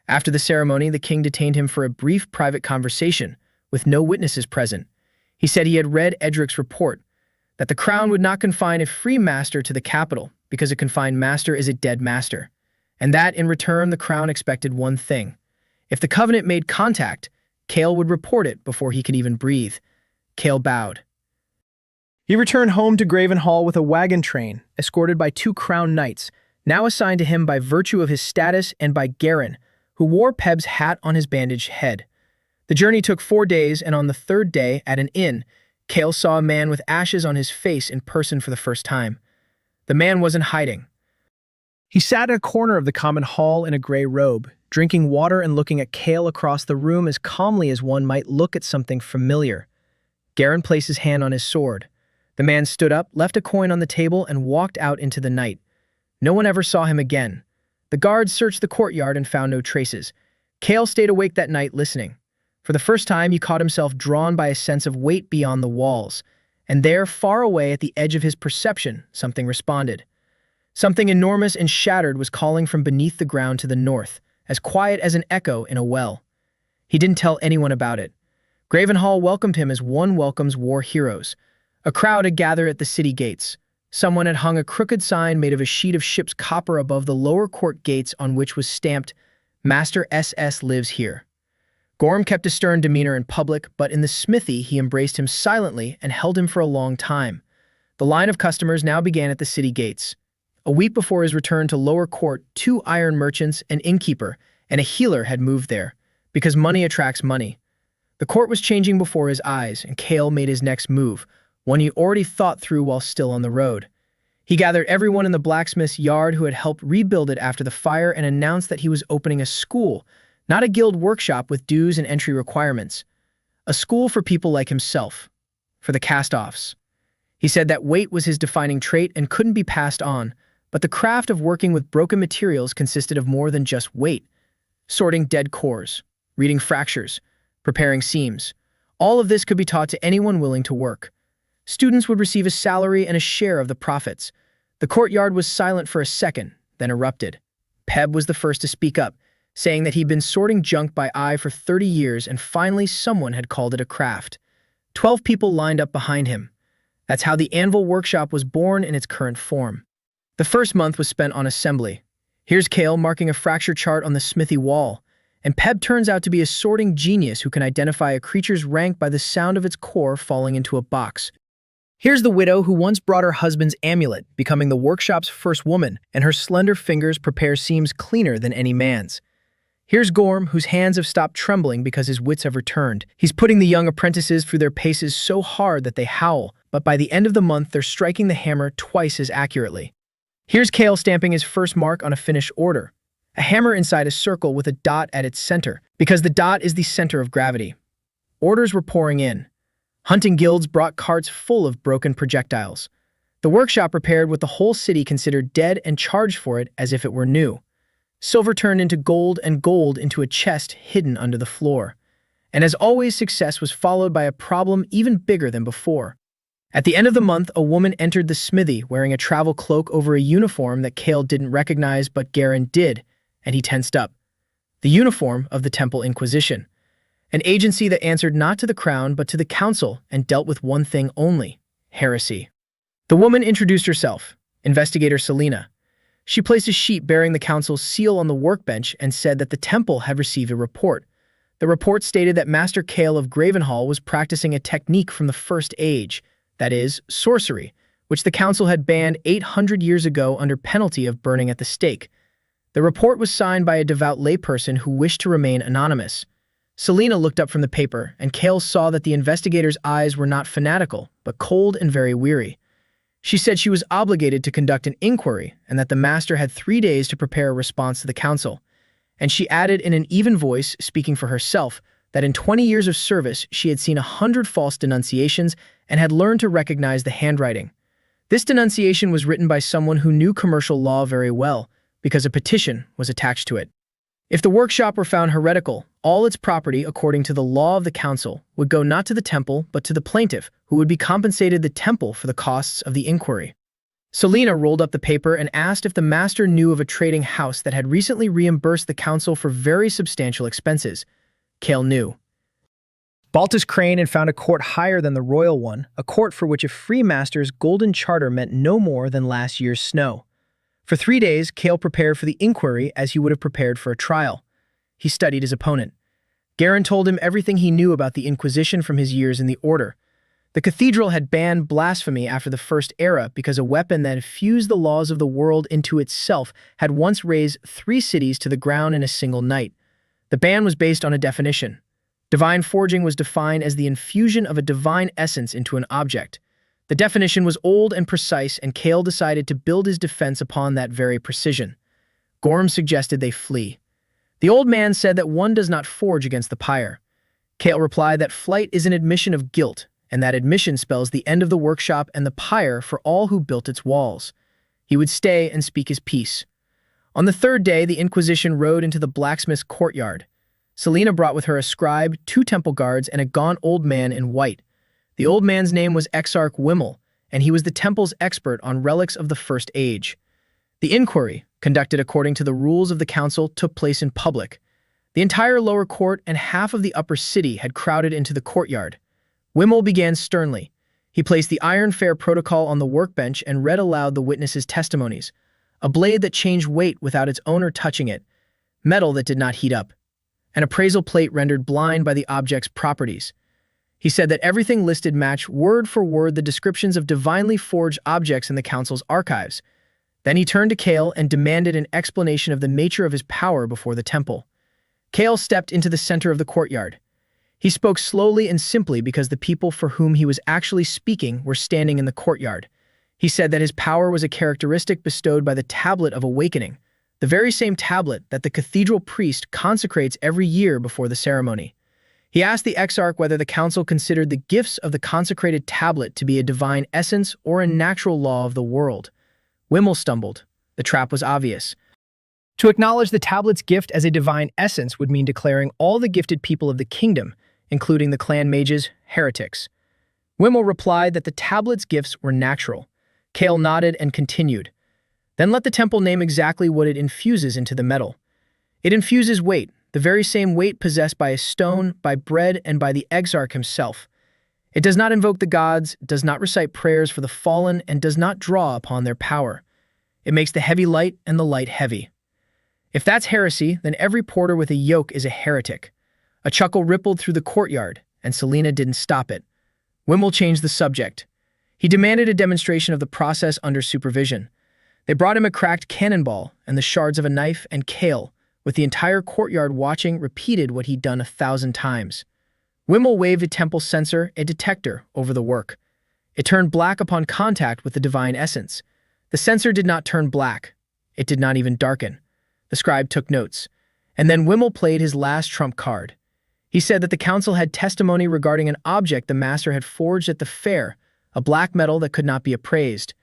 After the ceremony, the king detained him for a brief private conversation, with no witnesses present. He said he had read Edric's report, that the crown would not confine a free master to the capital, because a confined master is a dead master, and that, in return, the crown expected one thing. If the Covenant made contact, Cale would report it before he could even breathe. Cale bowed. He returned home to Gravenhall with a wagon train, escorted by 2 crown knights, now assigned to him by virtue of his status and by Garin, who wore Peb's hat on his bandaged head. The journey took 4 days, and on the 3rd day, at an inn, Cale saw a man with ashes on his face in person for the first time. The man wasn't hiding. He sat in a corner of the common hall in a gray robe, drinking water and looking at Cale across the room as calmly as one might look at something familiar. Garin placed his hand on his sword. The man stood up, left a coin on the table, and walked out into the night. No one ever saw him again. The guards searched the courtyard and found no traces. Cale stayed awake that night listening. For the first time, he caught himself drawn by a sense of weight beyond the walls. And there, far away at the edge of his perception, something responded. Something enormous and shattered was calling from beneath the ground to the north, as quiet as an echo in a well. He didn't tell anyone about it. Gravenhall welcomed him as one welcomes war heroes. A crowd had gathered at the city gates. Someone had hung a crooked sign made of a sheet of ship's copper above the lower court gates on which was stamped, "Master SS lives here." Gorm kept a stern demeanor in public, but in the smithy he embraced him silently and held him for a long time. The line of customers now began at the city gates. A week before his return to lower court, 2 iron merchants, an innkeeper, and a healer had moved there, because money attracts money. The court was changing before his eyes, and Cale made his next move, one he already thought through while still on the road. He gathered everyone in the blacksmith's yard who had helped rebuild it after the fire and announced that he was opening a school, not a guild workshop with dues and entry requirements. A school for people like himself, for the cast-offs. He said that weight was his defining trait and couldn't be passed on, but the craft of working with broken materials consisted of more than just weight. Sorting dead cores, reading fractures, preparing seams. All of this could be taught to anyone willing to work. Students would receive a salary and a share of the profits. The courtyard was silent for a second, then erupted. Peb was the first to speak up, saying that he'd been sorting junk by eye for 30 years and finally someone had called it a craft. 12 people lined up behind him. That's how the Anvil Workshop was born in its current form. The first month was spent on assembly. Here's Cale marking a fracture chart on the smithy wall, and Peb turns out to be a sorting genius who can identify a creature's rank by the sound of its core falling into a box. Here's the widow who once brought her husband's amulet, becoming the workshop's first woman, and her slender fingers prepare seams cleaner than any man's. Here's Gorm, whose hands have stopped trembling because his wits have returned. He's putting the young apprentices through their paces so hard that they howl, but by the end of the month they're striking the hammer twice as accurately. Here's Cale stamping his first mark on a finished order. A hammer inside a circle with a dot at its center, because the dot is the center of gravity. Orders were pouring in. Hunting guilds brought carts full of broken projectiles. The workshop repaired what the whole city considered dead and charged for it as if it were new. Silver turned into gold and gold into a chest hidden under the floor. And as always, success was followed by a problem even bigger than before. At the end of the month, a woman entered the smithy wearing a travel cloak over a uniform that Cale didn't recognize but Garin did, and he tensed up. The uniform of the Temple Inquisition. An agency that answered not to the crown but to the council and dealt with one thing only: heresy. The woman introduced herself, Investigator Selena. She placed a sheet bearing the council's seal on the workbench and said that the temple had received a report. The report stated that Master Cale of Gravenhall was practicing a technique from the First Age, that is, sorcery, which the council had banned 800 years ago under penalty of burning at the stake. The report was signed by a devout layperson who wished to remain anonymous. Selena looked up from the paper, and Cale saw that the investigator's eyes were not fanatical, but cold and very weary. She said she was obligated to conduct an inquiry and that the master had 3 days to prepare a response to the council. And she added in an even voice, speaking for herself, that in 20 years of service she had seen 100 false denunciations and had learned to recognize the handwriting. This denunciation was written by someone who knew commercial law very well, because a petition was attached to it. If the workshop were found heretical, all its property, according to the law of the council, would go not to the temple but to the plaintiff, who would be compensated the temple for the costs of the inquiry. Selena rolled up the paper and asked if the master knew of a trading house that had recently reimbursed the council for very substantial expenses. Cale knew. Baltus Crane had found a court higher than the royal one, a court for which a free master's golden charter meant no more than last year's snow. For 3 days, Cale prepared for the inquiry as he would have prepared for a trial. He studied his opponent. Garin told him everything he knew about the Inquisition from his years in the Order. The cathedral had banned blasphemy after the First Era because a weapon that fused the laws of the world into itself had once razed 3 cities to the ground in a single night. The ban was based on a definition. Divine forging was defined as the infusion of a divine essence into an object. The definition was old and precise, and Cale decided to build his defense upon that very precision. Gorm suggested they flee. The old man said that one does not forge against the pyre. Cale replied that flight is an admission of guilt, and that admission spells the end of the workshop and the pyre for all who built its walls. He would stay and speak his piece. On the 3rd day, the Inquisition rode into the blacksmith's courtyard. Selena brought with her a scribe, 2 temple guards, and a gaunt old man in white. The old man's name was Exarch Wimmel, and he was the temple's expert on relics of the First Age. The inquiry, conducted according to the rules of the council, took place in public. The entire lower court and half of the upper city had crowded into the courtyard. Wimmel began sternly. He placed the Iron Fair Protocol on the workbench and read aloud the witnesses' testimonies. A blade that changed weight without its owner touching it. Metal that did not heat up. An appraisal plate rendered blind by the object's properties. He said that everything listed matched word for word the descriptions of divinely forged objects in the council's archives. Then he turned to Cale and demanded an explanation of the nature of his power before the temple. Cale stepped into the center of the courtyard. He spoke slowly and simply because the people for whom he was actually speaking were standing in the courtyard. He said that his power was a characteristic bestowed by the Tablet of Awakening, the very same tablet that the cathedral priest consecrates every year before the ceremony. He asked the exarch whether the council considered the gifts of the consecrated tablet to be a divine essence or a natural law of the world. Wimmel stumbled. The trap was obvious. To acknowledge the tablet's gift as a divine essence would mean declaring all the gifted people of the kingdom, including the clan mages, heretics. Wimmel replied that the tablet's gifts were natural. Cale nodded and continued. Then let the temple name exactly what it infuses into the metal. It infuses weight, the very same weight possessed by a stone, by bread, and by the exarch himself. It does not invoke the gods, does not recite prayers for the fallen, and does not draw upon their power. It makes the heavy light and the light heavy. If that's heresy, then every porter with a yoke is a heretic. A chuckle rippled through the courtyard, and Selena didn't stop it. Wimmel changed the subject. He demanded a demonstration of the process under supervision. They brought him a cracked cannonball and the shards of a knife, and Cale, with the entire courtyard watching, repeated what he'd done 1,000 times. Wimmel waved a temple sensor, a detector, over the work. It turned black upon contact with the divine essence. The sensor did not turn black. It did not even darken. The scribe took notes. And then Wimmel played his last trump card. He said that the council had testimony regarding an object the master had forged at the fair, a black metal that could not be appraised.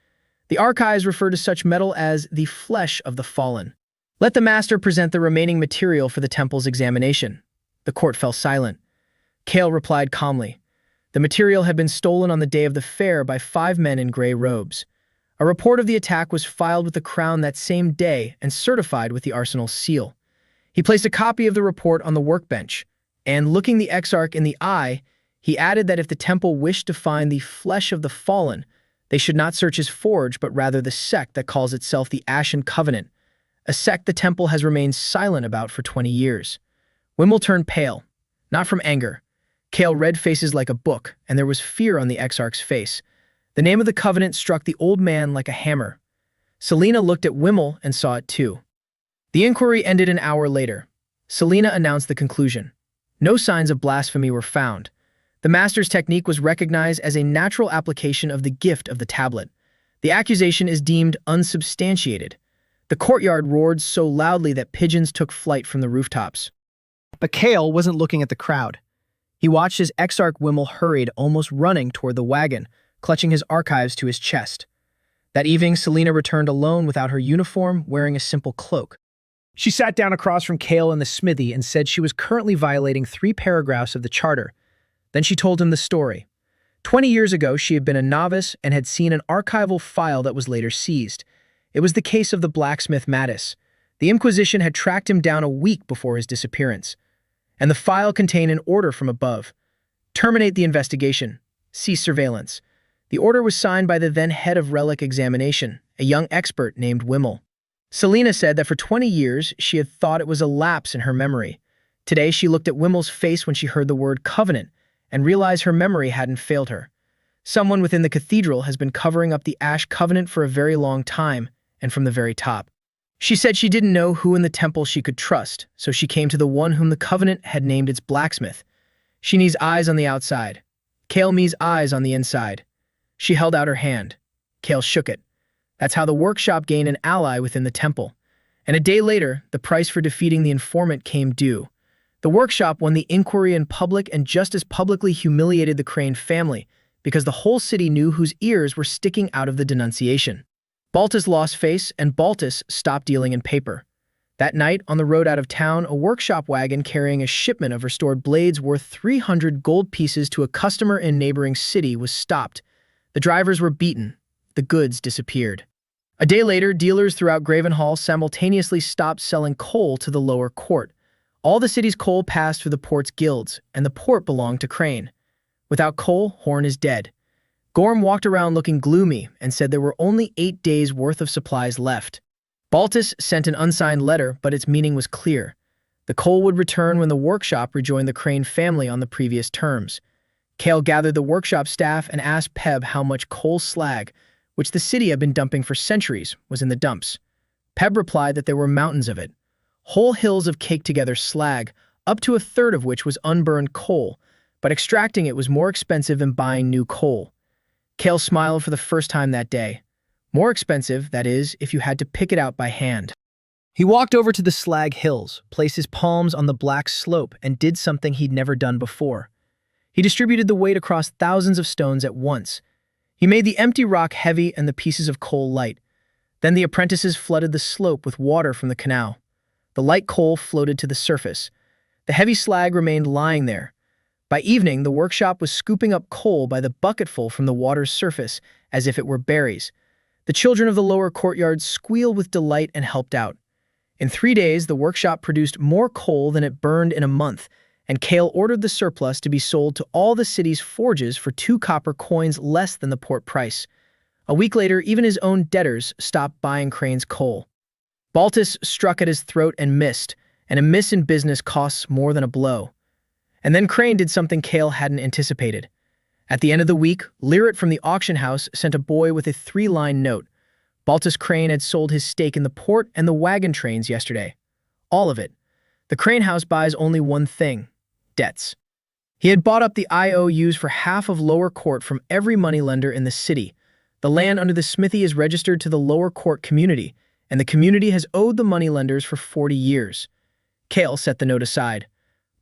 The archives refer to such metal as the flesh of the fallen. Let the master present the remaining material for the temple's examination. The court fell silent. Cale replied calmly. The material had been stolen on the day of the fair by 5 men in gray robes. A report of the attack was filed with the crown that same day and certified with the arsenal's seal. He placed a copy of the report on the workbench, and looking the exarch in the eye, he added that if the temple wished to find the flesh of the fallen, they should not search his forge, but rather the sect that calls itself the Ashen Covenant, a sect the temple has remained silent about for 20 years. Wimmel turned pale, not from anger. Cale read faces like a book, and there was fear on the exarch's face. The name of the covenant struck the old man like a hammer. Selena looked at Wimmel and saw it too. The inquiry ended an hour later. Selena announced the conclusion. No signs of blasphemy were found. The master's technique was recognized as a natural application of the gift of the tablet. The accusation is deemed unsubstantiated. The courtyard roared so loudly that pigeons took flight from the rooftops. But Cale wasn't looking at the crowd. He watched as Exarch Wimmel hurried, almost running toward the wagon, clutching his archives to his chest. That evening, Selena returned alone without her uniform, wearing a simple cloak. She sat down across from Cale in the smithy and said she was currently violating 3 paragraphs of the charter. Then she told him the story. 20 years ago, she had been a novice and had seen an archival file that was later seized. It was the case of the blacksmith Mattis. The Inquisition had tracked him down a week before his disappearance. And the file contained an order from above. Terminate the investigation. Cease surveillance. The order was signed by the then head of relic examination, a young expert named Wimmel. Selena said that for 20 years, she had thought it was a lapse in her memory. Today, she looked at Wimmel's face when she heard the word covenant and realized her memory hadn't failed her. Someone within the cathedral has been covering up the Ash Covenant for a very long time, and from the very top. She said she didn't know who in the temple she could trust, so she came to the one whom the covenant had named its blacksmith. She needs eyes on the outside. Cale me's eyes on the inside. She held out her hand. Cale shook it. That's how the workshop gained an ally within the temple. And a day later, the price for defeating the informant came due. The workshop won the inquiry in public and just as publicly humiliated the Crane family because the whole city knew whose ears were sticking out of the denunciation. Baltus lost face and Baltus stopped dealing in paper. That night, on the road out of town, a workshop wagon carrying a shipment of restored blades worth 300 gold pieces to a customer in a neighboring city was stopped. The drivers were beaten. The goods disappeared. A day later, dealers throughout Gravenhall simultaneously stopped selling coal to the lower court. All the city's coal passed through the port's guilds, and the port belonged to Crane. Without coal, Horn is dead. Gorm walked around looking gloomy and said there were only 8 days' worth of supplies left. Baltus sent an unsigned letter, but its meaning was clear. The coal would return when the workshop rejoined the Crane family on the previous terms. Cale gathered the workshop staff and asked Peb how much coal slag, which the city had been dumping for centuries, was in the dumps. Peb replied that there were mountains of it. Whole hills of caked-together slag, up to a third of which was unburned coal, but extracting it was more expensive than buying new coal. Cale smiled for the first time that day. More expensive, that is, if you had to pick it out by hand. He walked over to the slag hills, placed his palms on the black slope, and did something he'd never done before. He distributed the weight across thousands of stones at once. He made the empty rock heavy and the pieces of coal light. Then the apprentices flooded the slope with water from the canal. The light coal floated to the surface. The heavy slag remained lying there. By evening, the workshop was scooping up coal by the bucketful from the water's surface, as if it were berries. The children of the lower courtyard squealed with delight and helped out. In 3 days, the workshop produced more coal than it burned in a month, and Cale ordered the surplus to be sold to all the city's forges for 2 copper coins less than the port price. A week later, even his own debtors stopped buying Crane's coal. Baltus struck at his throat and missed, and a miss in business costs more than a blow. And then Crane did something Cale hadn't anticipated. At the end of the week, Lyrit from the auction house sent a boy with a 3-line note. Baltus Crane had sold his stake in the port and the wagon trains yesterday. All of it. The Crane house buys only one thing: debts. He had bought up the IOUs for half of lower court from every moneylender in the city. The land under the smithy is registered to the lower court community, and the community has owed the moneylenders for 40 years. Cale set the note aside.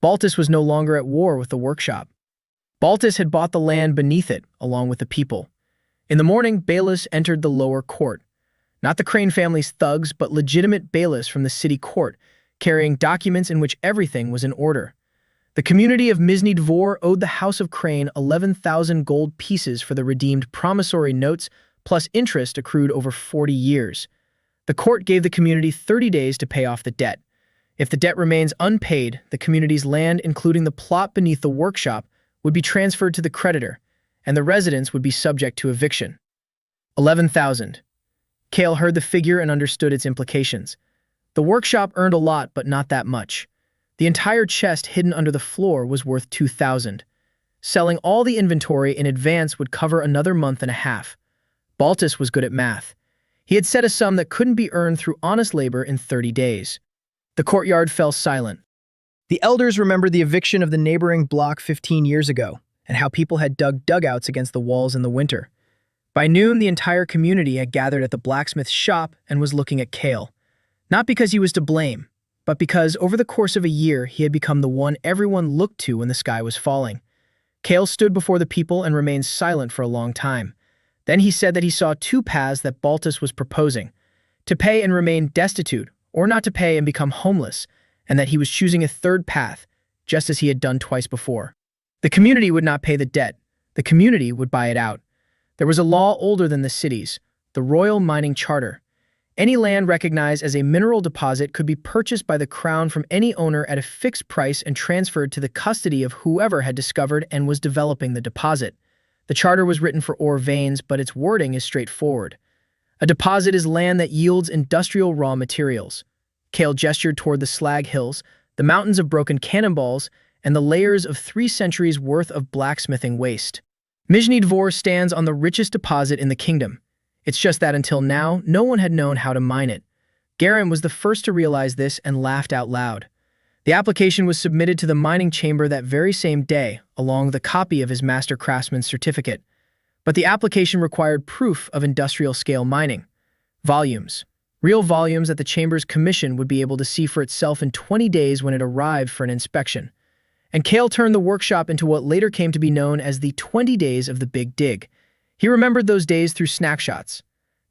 Baltus was no longer at war with the workshop. Baltus had bought the land beneath it, along with the people. In the morning, bailiffs entered the lower court. Not the Crane family's thugs, but legitimate bailiffs from the city court, carrying documents in which everything was in order. The community of Mizny Dvor owed the House of Crane 11,000 gold pieces for the redeemed promissory notes, plus interest accrued over 40 years. The court gave the community 30 days to pay off the debt. If the debt remains unpaid, the community's land, including the plot beneath the workshop, would be transferred to the creditor, and the residents would be subject to eviction. 11,000. Cale heard the figure and understood its implications. The workshop earned a lot, but not that much. The entire chest hidden under the floor was worth 2,000. Selling all the inventory in advance would cover another month and a half. Baltus was good at math. He had set a sum that couldn't be earned through honest labor in 30 days. The courtyard fell silent. The elders remembered the eviction of the neighboring block 15 years ago, and how people had dug dugouts against the walls in the winter. By noon, the entire community had gathered at the blacksmith's shop and was looking at Cale. Not because he was to blame, but because over the course of a year, he had become the one everyone looked to when the sky was falling. Cale stood before the people and remained silent for a long time. Then he said that he saw two paths that Baltus was proposing: to pay and remain destitute, or not to pay and become homeless, and that he was choosing a third path, just as he had done twice before. The community would not pay the debt. The community would buy it out. There was a law older than the cities, the Royal Mining Charter. Any land recognized as a mineral deposit could be purchased by the crown from any owner at a fixed price and transferred to the custody of whoever had discovered and was developing the deposit. The charter was written for ore veins, but its wording is straightforward. A deposit is land that yields industrial raw materials. Kale gestured toward the slag hills, the mountains of broken cannonballs, and the layers of 3 centuries' worth of blacksmithing waste. Nizhny Dvor stands on the richest deposit in the kingdom. It's just that until now, no one had known how to mine it. Garin was the first to realize this and laughed out loud. The application was submitted to the mining chamber that very same day, along with a copy of his master craftsman's certificate. But the application required proof of industrial-scale mining. Volumes. Real volumes that the chamber's commission would be able to see for itself in 20 days when it arrived for an inspection. And Kale turned the workshop into what later came to be known as the 20 Days of the Big Dig. He remembered those days through snapshots.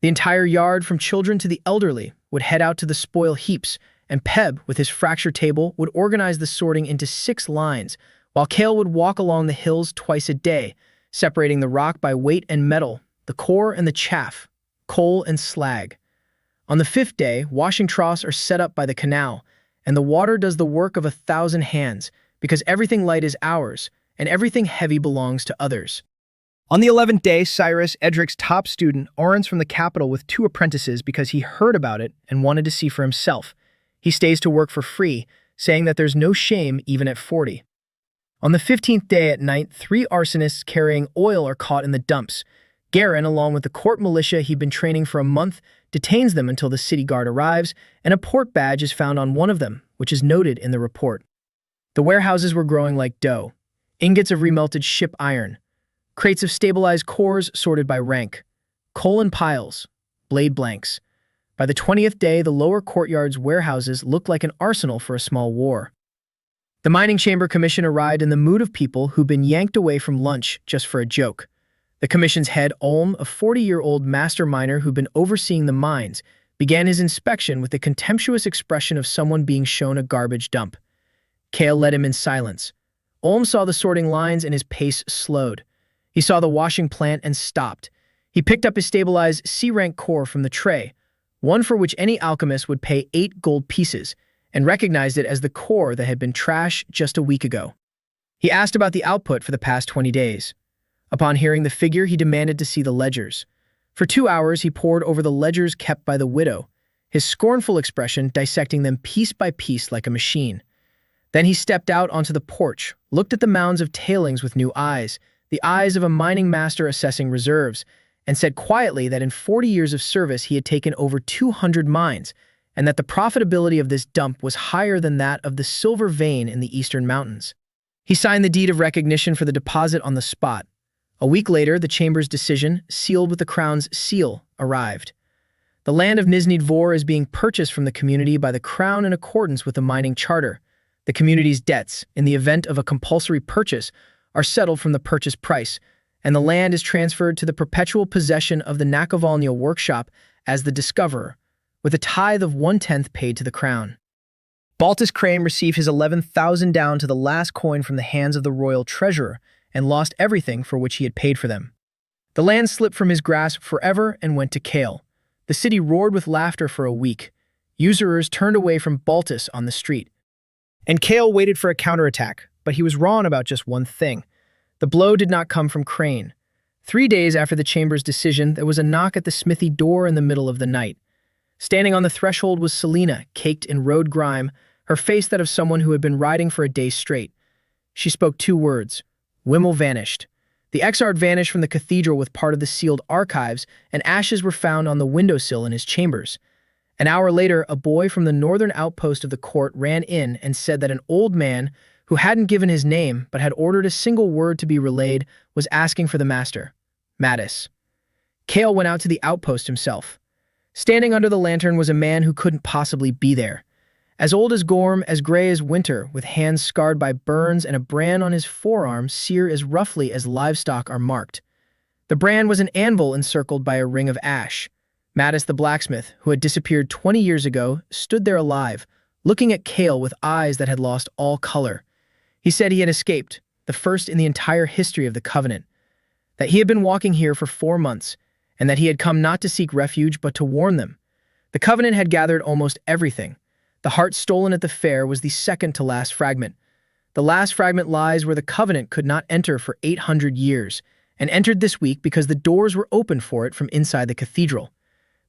The entire yard, from children to the elderly, would head out to the spoil heaps, and Peb, with his fracture table, would organize the sorting into 6 lines, while Kale would walk along the hills twice a day, separating the rock by weight and metal, the core and the chaff, coal and slag. On the 5th day, washing troughs are set up by the canal, and the water does the work of 1,000 hands, because everything light is ours, and everything heavy belongs to others. On the 11th day, Cyrus, Edric's top student, orders from the capital with 2 apprentices because he heard about it and wanted to see for himself. He stays to work for free, saying that there's no shame even at 40. On the 15th day at night, 3 arsonists carrying oil are caught in the dumps. Garin, along with the court militia he'd been training for a month, detains them until the city guard arrives, and a port badge is found on one of them, which is noted in the report. The warehouses were growing like dough. Ingots of remelted ship iron, crates of stabilized cores sorted by rank, coal in piles, blade blanks. By the 20th day, the lower courtyard's warehouses looked like an arsenal for a small war. The mining chamber commission arrived in the mood of people who'd been yanked away from lunch just for a joke. The commission's head, Olm, a 40-year-old master miner who'd been overseeing the mines, began his inspection with the contemptuous expression of someone being shown a garbage dump. Kale led him in silence. Olm saw the sorting lines and his pace slowed. He saw the washing plant and stopped. He picked up his stabilized C-rank core from the tray, one for which any alchemist would pay 8 gold pieces, and recognized it as the core that had been trash just a week ago. He asked about the output for the past 20 days. Upon hearing the figure, he demanded to see the ledgers. For 2 hours, he pored over the ledgers kept by the widow, his scornful expression dissecting them piece by piece like a machine. Then he stepped out onto the porch, looked at the mounds of tailings with new eyes, the eyes of a mining master assessing reserves, and said quietly that in 40 years of service he had taken over 200 mines, and that the profitability of this dump was higher than that of the silver vein in the eastern mountains. He signed the deed of recognition for the deposit on the spot. A week later, the chamber's decision, sealed with the crown's seal, arrived. The land of Nizhny Dvor is being purchased from the community by the crown in accordance with the mining charter. The community's debts, in the event of a compulsory purchase, are settled from the purchase price, and the land is transferred to the perpetual possession of the Nakovalnya workshop as the discoverer, with a tithe of 1/10 paid to the crown. Baltus Crane received his 11,000 down to the last coin from the hands of the royal treasurer and lost everything for which he had paid for them. The land slipped from his grasp forever and went to Kale. The city roared with laughter for a week. Usurers turned away from Baltus on the street. And Kale waited for a counterattack, but he was wrong about just one thing. The blow did not come from Crane. 3 days after the chamber's decision, there was a knock at the smithy door in the middle of the night. Standing on the threshold was Selina, caked in road grime, her face that of someone who had been riding for a day straight. She spoke 2 words. Wimmel vanished. The exarch vanished from the cathedral with part of the sealed archives, and ashes were found on the windowsill in his chambers. An hour later, a boy from the northern outpost of the court ran in and said that an old man, who hadn't given his name but had ordered a single word to be relayed, was asking for the master, Mattis. Kale went out to the outpost himself. Standing under the lantern was a man who couldn't possibly be there. As old as Gorm, as gray as winter, with hands scarred by burns and a brand on his forearm sear as roughly as livestock are marked. The brand was an anvil encircled by a ring of ash. Mattis the blacksmith, who had disappeared 20 years ago, stood there alive, looking at Cale with eyes that had lost all color. He said he had escaped, the first in the entire history of the Covenant, that he had been walking here for 4 months, and that he had come not to seek refuge but to warn them. The Covenant had gathered almost everything. The heart stolen at the fair was the second to last fragment. The last fragment lies where the Covenant could not enter for 800 years, and entered this week because the doors were open for it from inside the cathedral.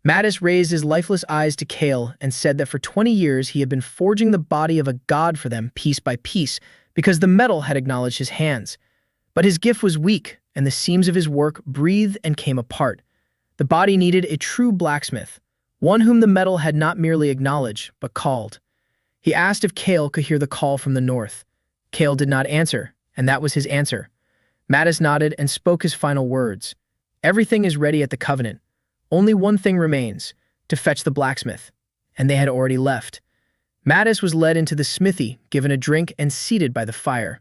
Mattis raised his lifeless eyes to Cale and said that for 20 years he had been forging the body of a god for them piece by piece because the metal had acknowledged his hands. But his gift was weak, and the seams of his work breathed and came apart. The body needed a true blacksmith, one whom the metal had not merely acknowledged, but called. He asked if Cale could hear the call from the north. Cale did not answer, and that was his answer. Mattis nodded and spoke his final words. Everything is ready at the Covenant. Only one thing remains, to fetch the blacksmith. And they had already left. Mattis was led into the smithy, given a drink, and seated by the fire.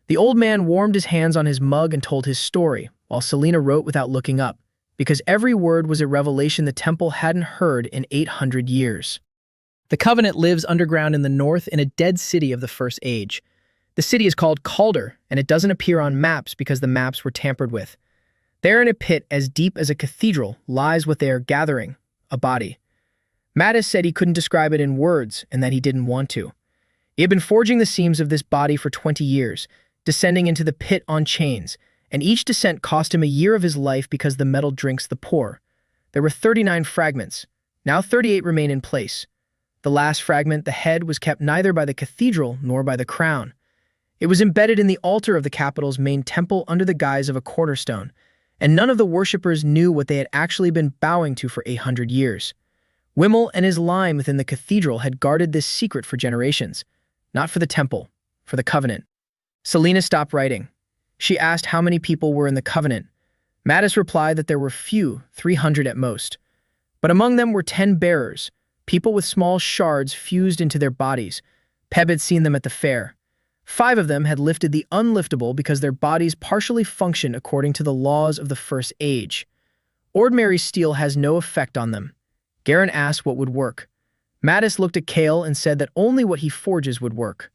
The old man warmed his hands on his mug and told his story, while Selena wrote without looking up, because every word was a revelation the temple hadn't heard in 800 years. The Covenant lives underground in the north in a dead city of the First Age. The city is called Calder, and it doesn't appear on maps because the maps were tampered with. There in a pit as deep as a cathedral lies what they are gathering, a body. Mattis said he couldn't describe it in words and that he didn't want to. He had been forging the seams of this body for 20 years, descending into the pit on chains, and each descent cost him a year of his life because the metal drinks the poor. There were 39 fragments. Now 38 remain in place. The last fragment, the head, was kept neither by the cathedral nor by the crown. It was embedded in the altar of the capital's main temple under the guise of a cornerstone, and none of the worshippers knew what they had actually been bowing to for 800 years. Wimmel and his line within the cathedral had guarded this secret for generations, not for the temple, for the Covenant. Selena stopped writing. She asked how many people were in the Covenant. Mattis replied that there were few, 300 at most. But among them were 10 bearers, people with small shards fused into their bodies. Peb had seen them at the fair. 5 of them had lifted the unliftable because their bodies partially functioned according to the laws of the First Age. Ordinary steel has no effect on them. Garen asked what would work. Mattis looked at Cale and said that only what he forges would work.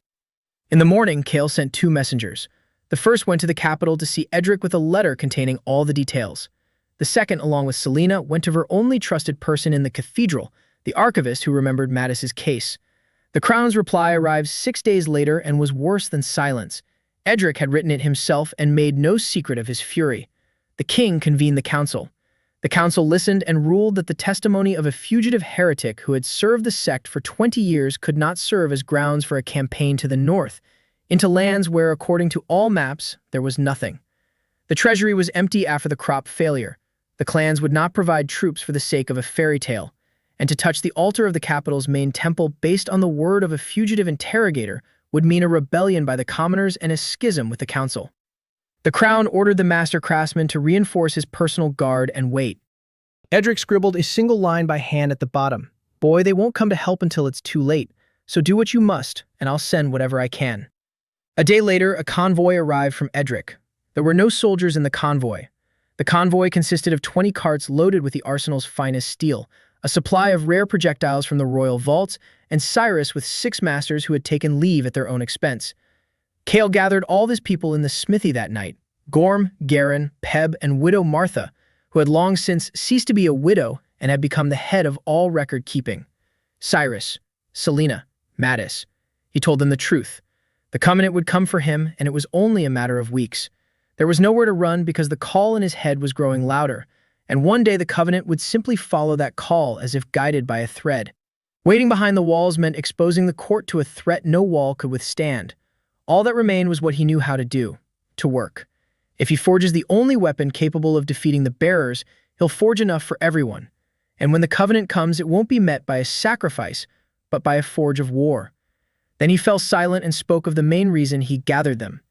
In the morning, Cale sent 2 messengers. The first went to the capital to see Edric with a letter containing all the details. The second, along with Selena, went to her only trusted person in the cathedral, the archivist who remembered Mattis's case. The Crown's reply arrived 6 days later and was worse than silence. Edric had written it himself and made no secret of his fury. The king convened the council. The council listened and ruled that the testimony of a fugitive heretic who had served the sect for 20 years could not serve as grounds for a campaign to the north, into lands where, according to all maps, there was nothing. The treasury was empty after the crop failure. The clans would not provide troops for the sake of a fairy tale, and to touch the altar of the capital's main temple based on the word of a fugitive interrogator would mean a rebellion by the commoners and a schism with the council. The Crown ordered the master craftsman to reinforce his personal guard and wait. Edric scribbled a single line by hand at the bottom. "Boy, they won't come to help until it's too late, so do what you must, and I'll send whatever I can." A day later, a convoy arrived from Edric. There were no soldiers in the convoy. The convoy consisted of 20 carts loaded with the arsenal's finest steel, a supply of rare projectiles from the royal vaults, and Cyrus with 6 masters who had taken leave at their own expense. Cale gathered all his people in the smithy that night: Gorm, Garen, Peb, and widow Martha, who had long since ceased to be a widow and had become the head of all record-keeping. Cyrus, Selena, Mattis. He told them the truth. The Covenant would come for him, and it was only a matter of weeks. There was nowhere to run because the call in his head was growing louder, and one day the Covenant would simply follow that call as if guided by a thread. Waiting behind the walls meant exposing the court to a threat no wall could withstand. All that remained was what he knew how to do: to work. If he forges the only weapon capable of defeating the bearers, he'll forge enough for everyone. And when the Covenant comes, it won't be met by a sacrifice, but by a forge of war. Then he fell silent and spoke of the main reason he gathered them.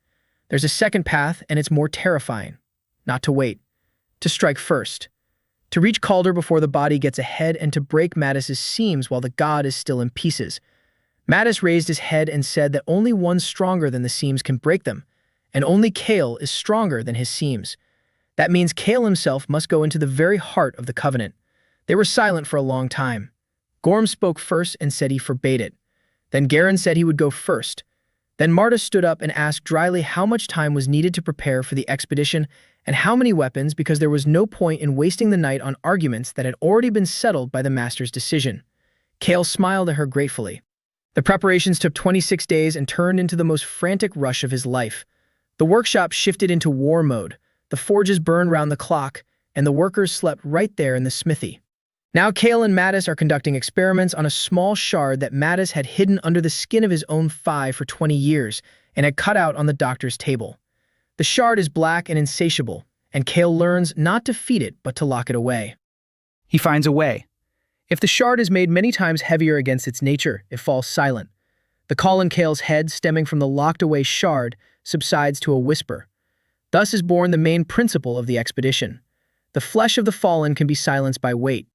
There's a second path, and it's more terrifying. Not to wait. To strike first. To reach Calder before the body gets ahead, and to break Mattis's seams while the god is still in pieces. Mattis raised his head and said that only one stronger than the seams can break them, and only Cale is stronger than his seams. That means Kale himself must go into the very heart of the Covenant. They were silent for a long time. Gorm spoke first and said he forbade it. Then Garen said he would go first. Then Marta stood up and asked dryly how much time was needed to prepare for the expedition and how many weapons, because there was no point in wasting the night on arguments that had already been settled by the master's decision. Kale smiled at her gratefully. The preparations took 26 days and turned into the most frantic rush of his life. The workshop shifted into war mode, the forges burned round the clock, and the workers slept right there in the smithy. Now Kale and Mattis are conducting experiments on a small shard that Mattis had hidden under the skin of his own thigh for 20 years and had cut out on the doctor's table. The shard is black and insatiable, and Kale learns not to feed it but to lock it away. He finds a way. If the shard is made many times heavier against its nature, it falls silent. The call in Kale's head, stemming from the locked-away shard, subsides to a whisper. Thus is born the main principle of the expedition. The flesh of the fallen can be silenced by weight.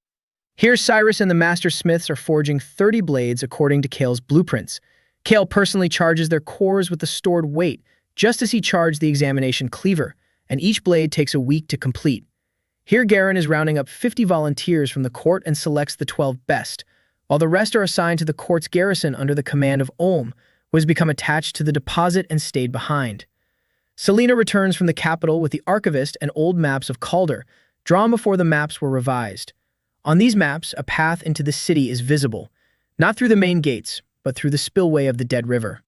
Here Cyrus and the master smiths are forging 30 blades according to Kale's blueprints. Kale personally charges their cores with the stored weight, just as he charged the examination cleaver, and each blade takes a week to complete. Here Garen is rounding up 50 volunteers from the court and selects the 12 best, while the rest are assigned to the court's garrison under the command of Olm, who has become attached to the deposit and stayed behind. Selena returns from the capital with the archivist and old maps of Calder, drawn before the maps were revised. On these maps, a path into the city is visible, not through the main gates, but through the spillway of the Dead River.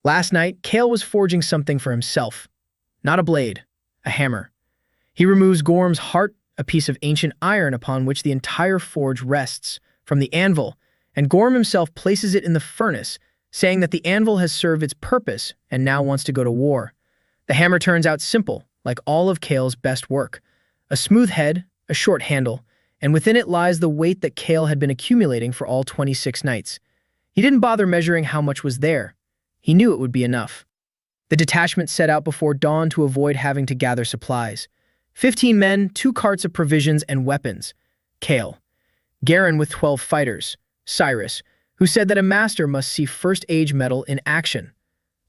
Last night, Kale was forging something for himself. Not a blade, a hammer. He removes Gorm's heart, a piece of ancient iron upon which the entire forge rests, from the anvil, and Gorm himself places it in the furnace, saying that the anvil has served its purpose and now wants to go to war. The hammer turns out simple, like all of Kale's best work. A smooth head, a short handle, and within it lies the weight that Kale had been accumulating for all 26 nights. He didn't bother measuring how much was there. He knew it would be enough. The detachment set out before dawn to avoid having to gather supplies. 15 men, 2 carts of provisions and weapons. Kale. Garen with 12 fighters. Cyrus, who said that a master must see first age metal in action.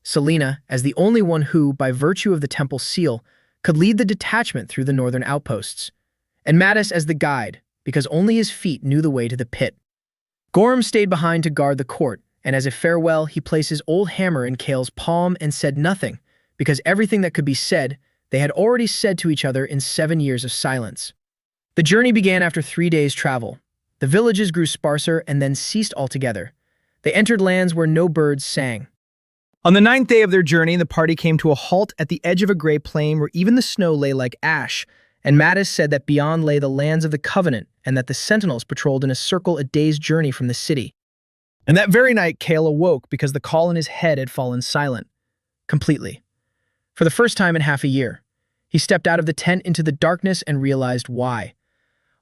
Selena, as the only one who, by virtue of the temple seal, could lead the detachment through the northern outposts. And Mattis as the guide, because only his feet knew the way to the pit. Gorm stayed behind to guard the court, and as a farewell, he placed his old hammer in Kale's palm and said nothing, because everything that could be said, they had already said to each other in 7 years of silence. The journey began after 3 days' travel. The villages grew sparser and then ceased altogether. They entered lands where no birds sang. On the 9th day of their journey, the party came to a halt at the edge of a gray plain where even the snow lay like ash, and Mattis said that beyond lay the lands of the Covenant and that the sentinels patrolled in a circle a day's journey from the city. And that very night, Kale awoke because the call in his head had fallen silent. Completely. For the first time in half a year, he stepped out of the tent into the darkness and realized why.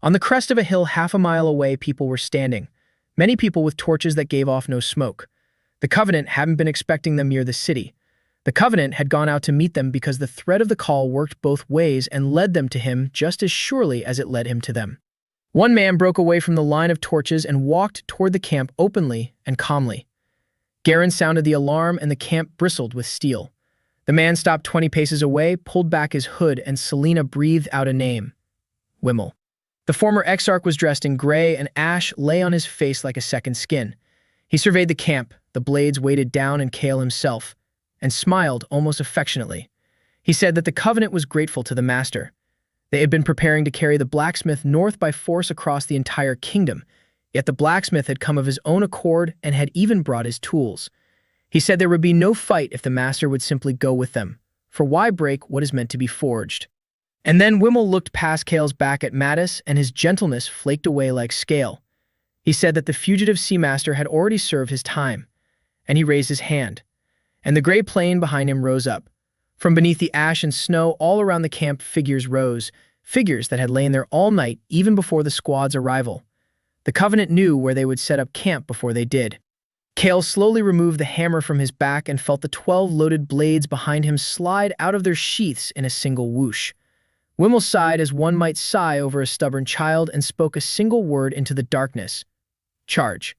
On the crest of a hill half a mile away, people were standing, many people with torches that gave off no smoke. The Covenant hadn't been expecting them near the city. The Covenant had gone out to meet them because the thread of the call worked both ways and led them to him just as surely as it led him to them. One man broke away from the line of torches and walked toward the camp openly and calmly. Garen sounded the alarm and the camp bristled with steel. The man stopped 20 paces away, pulled back his hood, and Selena breathed out a name. Wimmel. The former exarch was dressed in gray, and ash lay on his face like a second skin. He surveyed the camp, the blades weighted down, and Kale himself, and smiled almost affectionately. He said that the Covenant was grateful to the master. They had been preparing to carry the blacksmith north by force across the entire kingdom, yet the blacksmith had come of his own accord and had even brought his tools. He said there would be no fight if the master would simply go with them, for why break what is meant to be forged? And then Wimmel looked past Kale's back at Mattis, and his gentleness flaked away like scale. He said that the fugitive sea master had already served his time, and he raised his hand. And the gray plain behind him rose up. From beneath the ash and snow all around the camp, figures rose, figures that had lain there all night even before the squad's arrival. The Covenant knew where they would set up camp before they did. Kale slowly removed the hammer from his back and felt the 12 loaded blades behind him slide out of their sheaths in a single whoosh. Wimmel sighed as one might sigh over a stubborn child and spoke a single word into the darkness. Charge.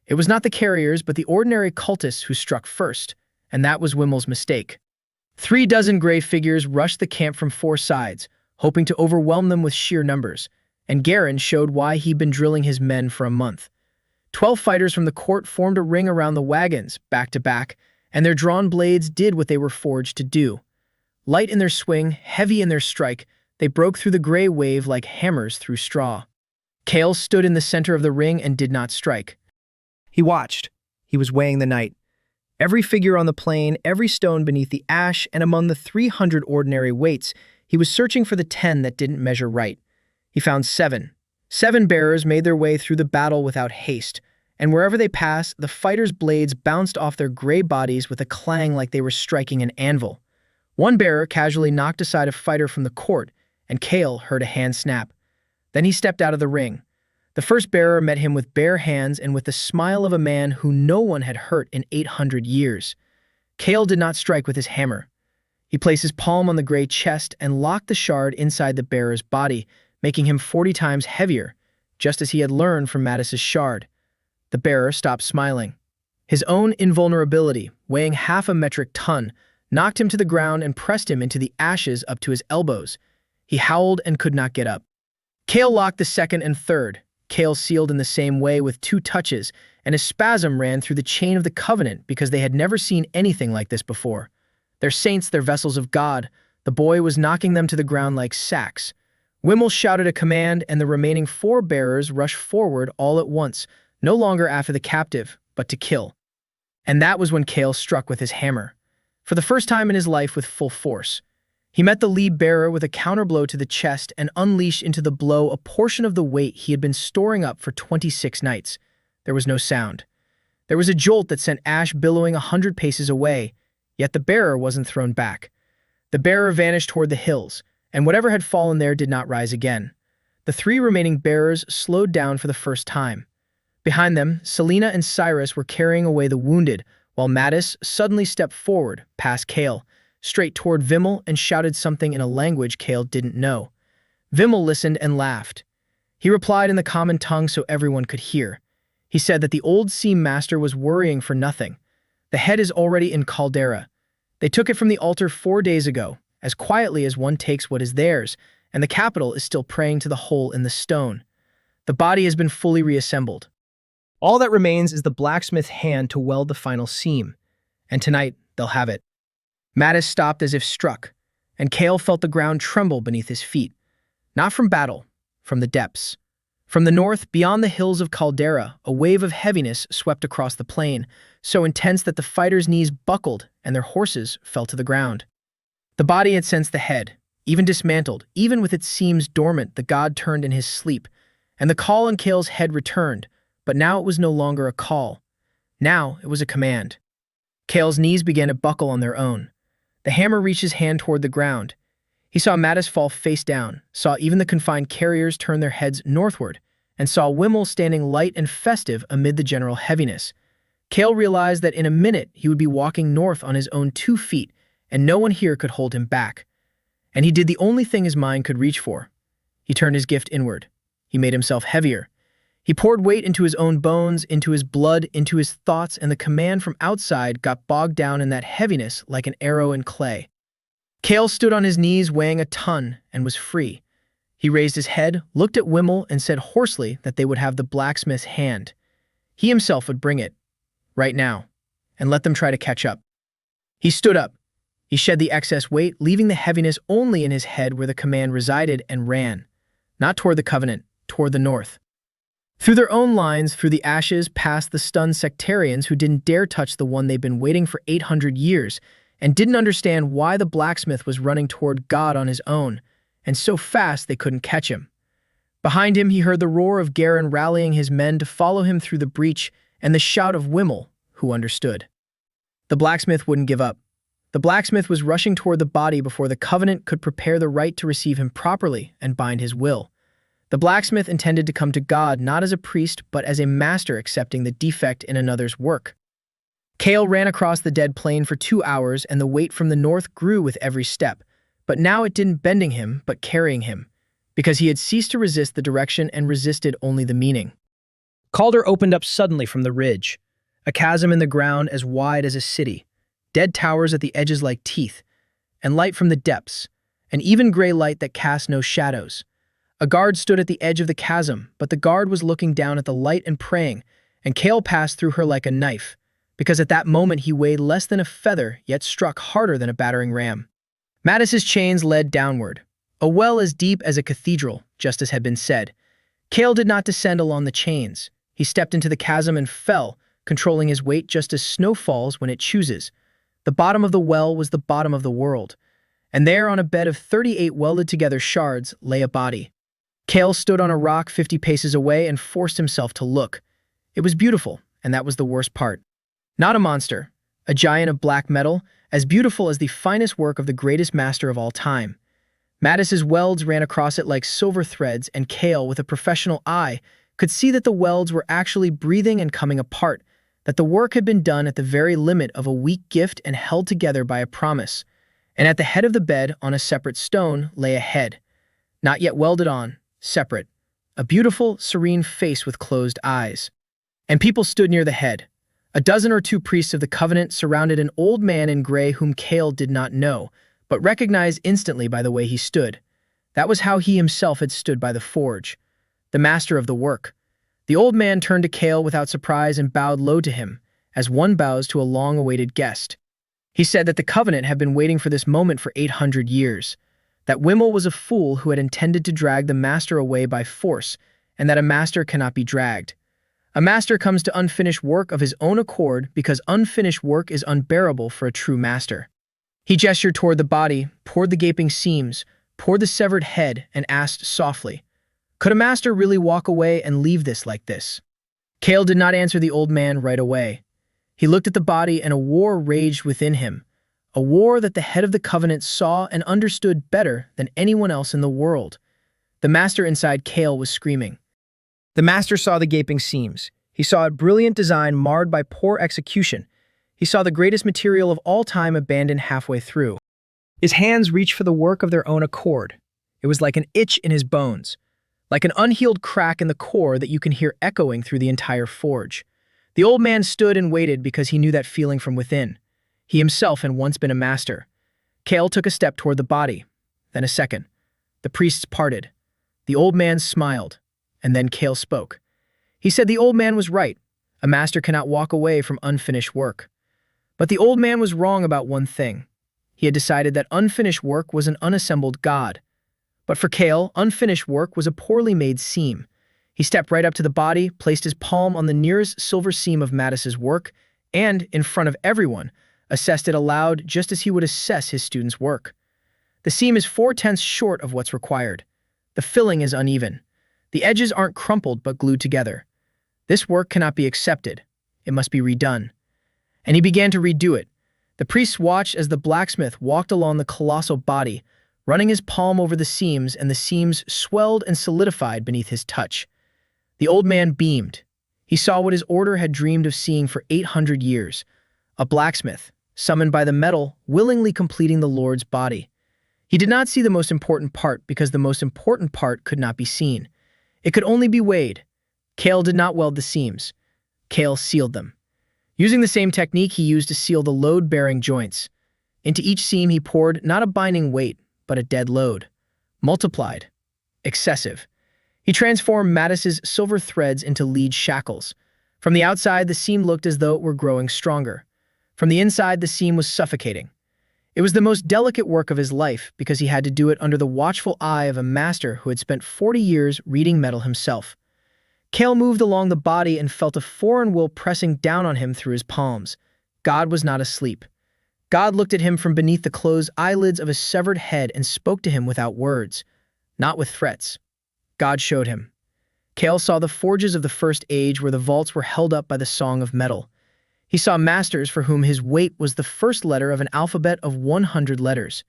It was not the carriers but the ordinary cultists who struck first, and that was Wimmel's mistake. 3 dozen gray figures rushed the camp from 4 sides, hoping to overwhelm them with sheer numbers, and Garen showed why he'd been drilling his men for a month. 12 fighters from the court formed a ring around the wagons, back to back, and their drawn blades did what they were forged to do. Light in their swing, heavy in their strike, they broke through the gray wave like hammers through straw. Kale stood in the center of the ring and did not strike. He watched. He was weighing the night. Every figure on the plain, every stone beneath the ash, and among the 300 ordinary weights, he was searching for the 10 that didn't measure right. He found 7. 7 bearers made their way through the battle without haste, and wherever they passed, the fighters' blades bounced off their gray bodies with a clang like they were striking an anvil. One bearer casually knocked aside a fighter from the court, and Kale heard a hand snap. Then he stepped out of the ring. The first bearer met him with bare hands and with the smile of a man who no one had hurt in 800 years. Kale did not strike with his hammer. He placed his palm on the gray chest and locked the shard inside the bearer's body, making him 40 times heavier, just as he had learned from Mattis's shard. The bearer stopped smiling. His own invulnerability, weighing half a metric ton, knocked him to the ground and pressed him into the ashes up to his elbows. He howled and could not get up. Kale locked the second and third. Kale sealed in the same way with 2 touches, and a spasm ran through the chain of the covenant because they had never seen anything like this before. Their saints, their vessels of God, the boy was knocking them to the ground like sacks. Wimmel shouted a command, and the remaining 4 bearers rushed forward all at once, no longer after the captive, but to kill. And that was when Kale struck with his hammer, for the first time in his life with full force. He met the lead bearer with a counterblow to the chest and unleashed into the blow a portion of the weight he had been storing up for 26 nights. There was no sound. There was a jolt that sent ash billowing 100 paces away, yet the bearer wasn't thrown back. The bearer vanished toward the hills, and whatever had fallen there did not rise again. The 3 remaining bearers slowed down for the first time. Behind them, Selena and Cyrus were carrying away the wounded, while Mattis suddenly stepped forward, past Kale, straight toward Vimmel and shouted something in a language Kale didn't know. Vimmel listened and laughed. He replied in the common tongue so everyone could hear. He said that the old sea master was worrying for nothing. The head is already in Caldera. They took it from the altar 4 days ago, as quietly as one takes what is theirs, and the capital is still praying to the hole in the stone. The body has been fully reassembled. All that remains is the blacksmith's hand to weld the final seam, and tonight they'll have it. Mattis stopped as if struck, and Kale felt the ground tremble beneath his feet. Not from battle, from the depths. From the north, beyond the hills of Caldera, a wave of heaviness swept across the plain, so intense that the fighters' knees buckled and their horses fell to the ground. The body had sensed the head, even dismantled, even with its seams dormant, the god turned in his sleep, and the call on Kale's head returned, but now it was no longer a call. Now it was a command. Kale's knees began to buckle on their own. The hammer reached his hand toward the ground. He saw Mattis fall face down, saw even the confined carriers turn their heads northward, and saw Wimmel standing light and festive amid the general heaviness. Kale realized that in a minute he would be walking north on his own 2 feet, and no one here could hold him back. And he did the only thing his mind could reach for. He turned his gift inward. He made himself heavier. He poured weight into his own bones, into his blood, into his thoughts, and the command from outside got bogged down in that heaviness like an arrow in clay. Kale stood on his knees weighing a ton and was free. He raised his head, looked at Wimmel, and said hoarsely that they would have the blacksmith's hand. He himself would bring it, right now, and let them try to catch up. He stood up. He shed the excess weight, leaving the heaviness only in his head where the command resided, and ran. Not toward the Covenant, toward the north. Through their own lines, through the ashes, past the stunned sectarians who didn't dare touch the one they'd been waiting for 800 years, and didn't understand why the blacksmith was running toward God on his own, and so fast they couldn't catch him. Behind him he heard the roar of Garen rallying his men to follow him through the breach, and the shout of Wimmel, who understood. The blacksmith wouldn't give up. The blacksmith was rushing toward the body before the Covenant could prepare the right to receive him properly and bind his will. The blacksmith intended to come to God not as a priest, but as a master accepting the defect in another's work. Kale ran across the dead plain for 2 hours, and the weight from the north grew with every step. But now it didn't bending him, but carrying him, because he had ceased to resist the direction and resisted only the meaning. Calder opened up suddenly from the ridge, a chasm in the ground as wide as a city, dead towers at the edges like teeth, and light from the depths, an even gray light that cast no shadows. A guard stood at the edge of the chasm, but the guard was looking down at the light and praying, and Kale passed through her like a knife, because at that moment he weighed less than a feather, yet struck harder than a battering ram. Mattis's chains led downward, a well as deep as a cathedral, just as had been said. Kale did not descend along the chains. He stepped into the chasm and fell, controlling his weight just as snow falls when it chooses. The bottom of the well was the bottom of the world, and there on a bed of 38 welded-together shards lay a body. Kale stood on a rock 50 paces away and forced himself to look. It was beautiful, and that was the worst part. Not a monster, a giant of black metal, as beautiful as the finest work of the greatest master of all time. Mattis's welds ran across it like silver threads, and Kale, with a professional eye, could see that the welds were actually breathing and coming apart, that the work had been done at the very limit of a weak gift and held together by a promise. And at the head of the bed, on a separate stone, lay a head, not yet welded on, separate, a beautiful, serene face with closed eyes. And people stood near the head. A dozen or two priests of the covenant surrounded an old man in gray whom Kale did not know, but recognized instantly by the way he stood. That was how he himself had stood by the forge, the master of the work. The old man turned to Kale without surprise and bowed low to him, as one bows to a long-awaited guest. He said that the covenant had been waiting for this moment for 800 years, that Wimmel was a fool who had intended to drag the master away by force, and that a master cannot be dragged. A master comes to unfinished work of his own accord because unfinished work is unbearable for a true master. He gestured toward the body, poured the gaping seams, poured the severed head, and asked softly, "Could a master really walk away and leave this like this?" Kale did not answer the old man right away. He looked at the body, and a war raged within him, a war that the head of the covenant saw and understood better than anyone else in the world. The master inside Kale was screaming. The master saw the gaping seams. He saw a brilliant design marred by poor execution. He saw the greatest material of all time abandoned halfway through. His hands reached for the work of their own accord. It was like an itch in his bones, like an unhealed crack in the core that you can hear echoing through the entire forge. The old man stood and waited because he knew that feeling from within. He himself had once been a master. Kale took a step toward the body, then a second. The priests parted. The old man smiled, and then Kale spoke. He said the old man was right. A master cannot walk away from unfinished work. But the old man was wrong about one thing. He had decided that unfinished work was an unassembled god. But for Kale, unfinished work was a poorly made seam. He stepped right up to the body, placed his palm on the nearest silver seam of Mattis's work, and, in front of everyone, assessed it aloud just as he would assess his student's work. The seam is 4/10 short of what's required. The filling is uneven. The edges aren't crumpled but glued together. This work cannot be accepted. It must be redone. And he began to redo it. The priests watched as the blacksmith walked along the colossal body, running his palm over the seams, and the seams swelled and solidified beneath his touch. The old man beamed. He saw what his order had dreamed of seeing for 800 years, a blacksmith, summoned by the metal, willingly completing the Lord's body. He did not see the most important part because the most important part could not be seen. It could only be weighed. Kale did not weld the seams. Kale sealed them. Using the same technique he used to seal the load-bearing joints. Into each seam he poured not a binding weight, but a dead load. Multiplied. Excessive. He transformed Mattis's silver threads into lead shackles. From the outside, the seam looked as though it were growing stronger. From the inside, the seam was suffocating. It was the most delicate work of his life because he had to do it under the watchful eye of a master who had spent 40 years reading metal himself. Kale moved along the body and felt a foreign will pressing down on him through his palms. God was not asleep. God looked at him from beneath the closed eyelids of his severed head and spoke to him without words, not with threats. God showed him. Kale saw the forges of the first age where the vaults were held up by the song of metal. He saw masters for whom his weight was the first letter of an alphabet of 100 letters.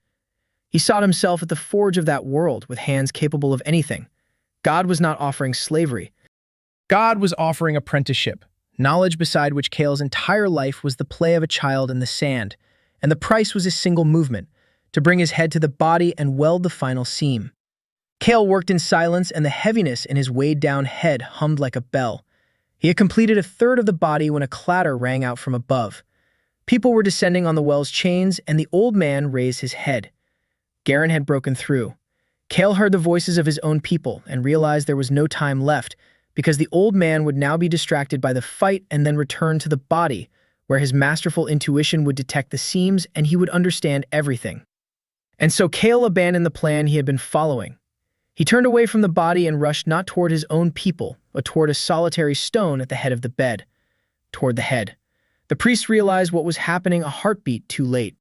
He saw himself at the forge of that world with hands capable of anything. God was not offering slavery. God was offering apprenticeship, knowledge beside which Kale's entire life was the play of a child in the sand, and the price was a single movement, to bring his head to the body and weld the final seam. Kale worked in silence, and the heaviness in his weighed-down head hummed like a bell. He had completed a third of the body when a clatter rang out from above. People were descending on the well's chains, and the old man raised his head. Garen had broken through. Kale heard the voices of his own people and realized there was no time left because the old man would now be distracted by the fight and then return to the body, where his masterful intuition would detect the seams and he would understand everything. And so Kale abandoned the plan he had been following. He turned away from the body and rushed not toward his own people, but toward a solitary stone at the head of the bed. Toward the head. The priest realized what was happening a heartbeat too late.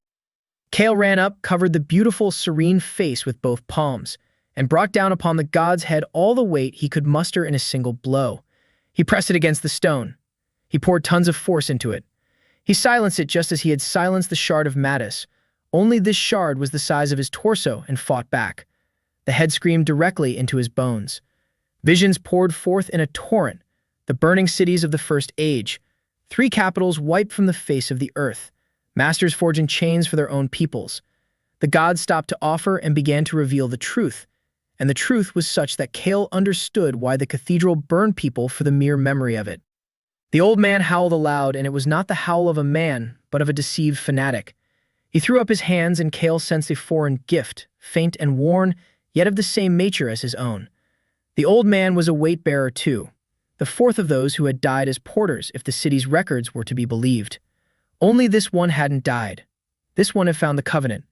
Kale ran up, covered the beautiful, serene face with both palms, and brought down upon the god's head all the weight he could muster in a single blow. He pressed it against the stone. He poured tons of force into it. He silenced it just as he had silenced the shard of Mattis. Only this shard was the size of his torso and fought back. The head screamed directly into his bones. Visions poured forth in a torrent, the burning cities of the First Age, 3 capitals wiped from the face of the earth, masters forging chains for their own peoples. The gods stopped to offer and began to reveal the truth, and the truth was such that Kale understood why the cathedral burned people for the mere memory of it. The old man howled aloud, and it was not the howl of a man, but of a deceived fanatic. He threw up his hands, and Kale sensed a foreign gift, faint and worn, yet of the same nature as his own. The old man was a weight-bearer too, the 4th of those who had died as porters if the city's records were to be believed. Only this one hadn't died. This one had found the covenant.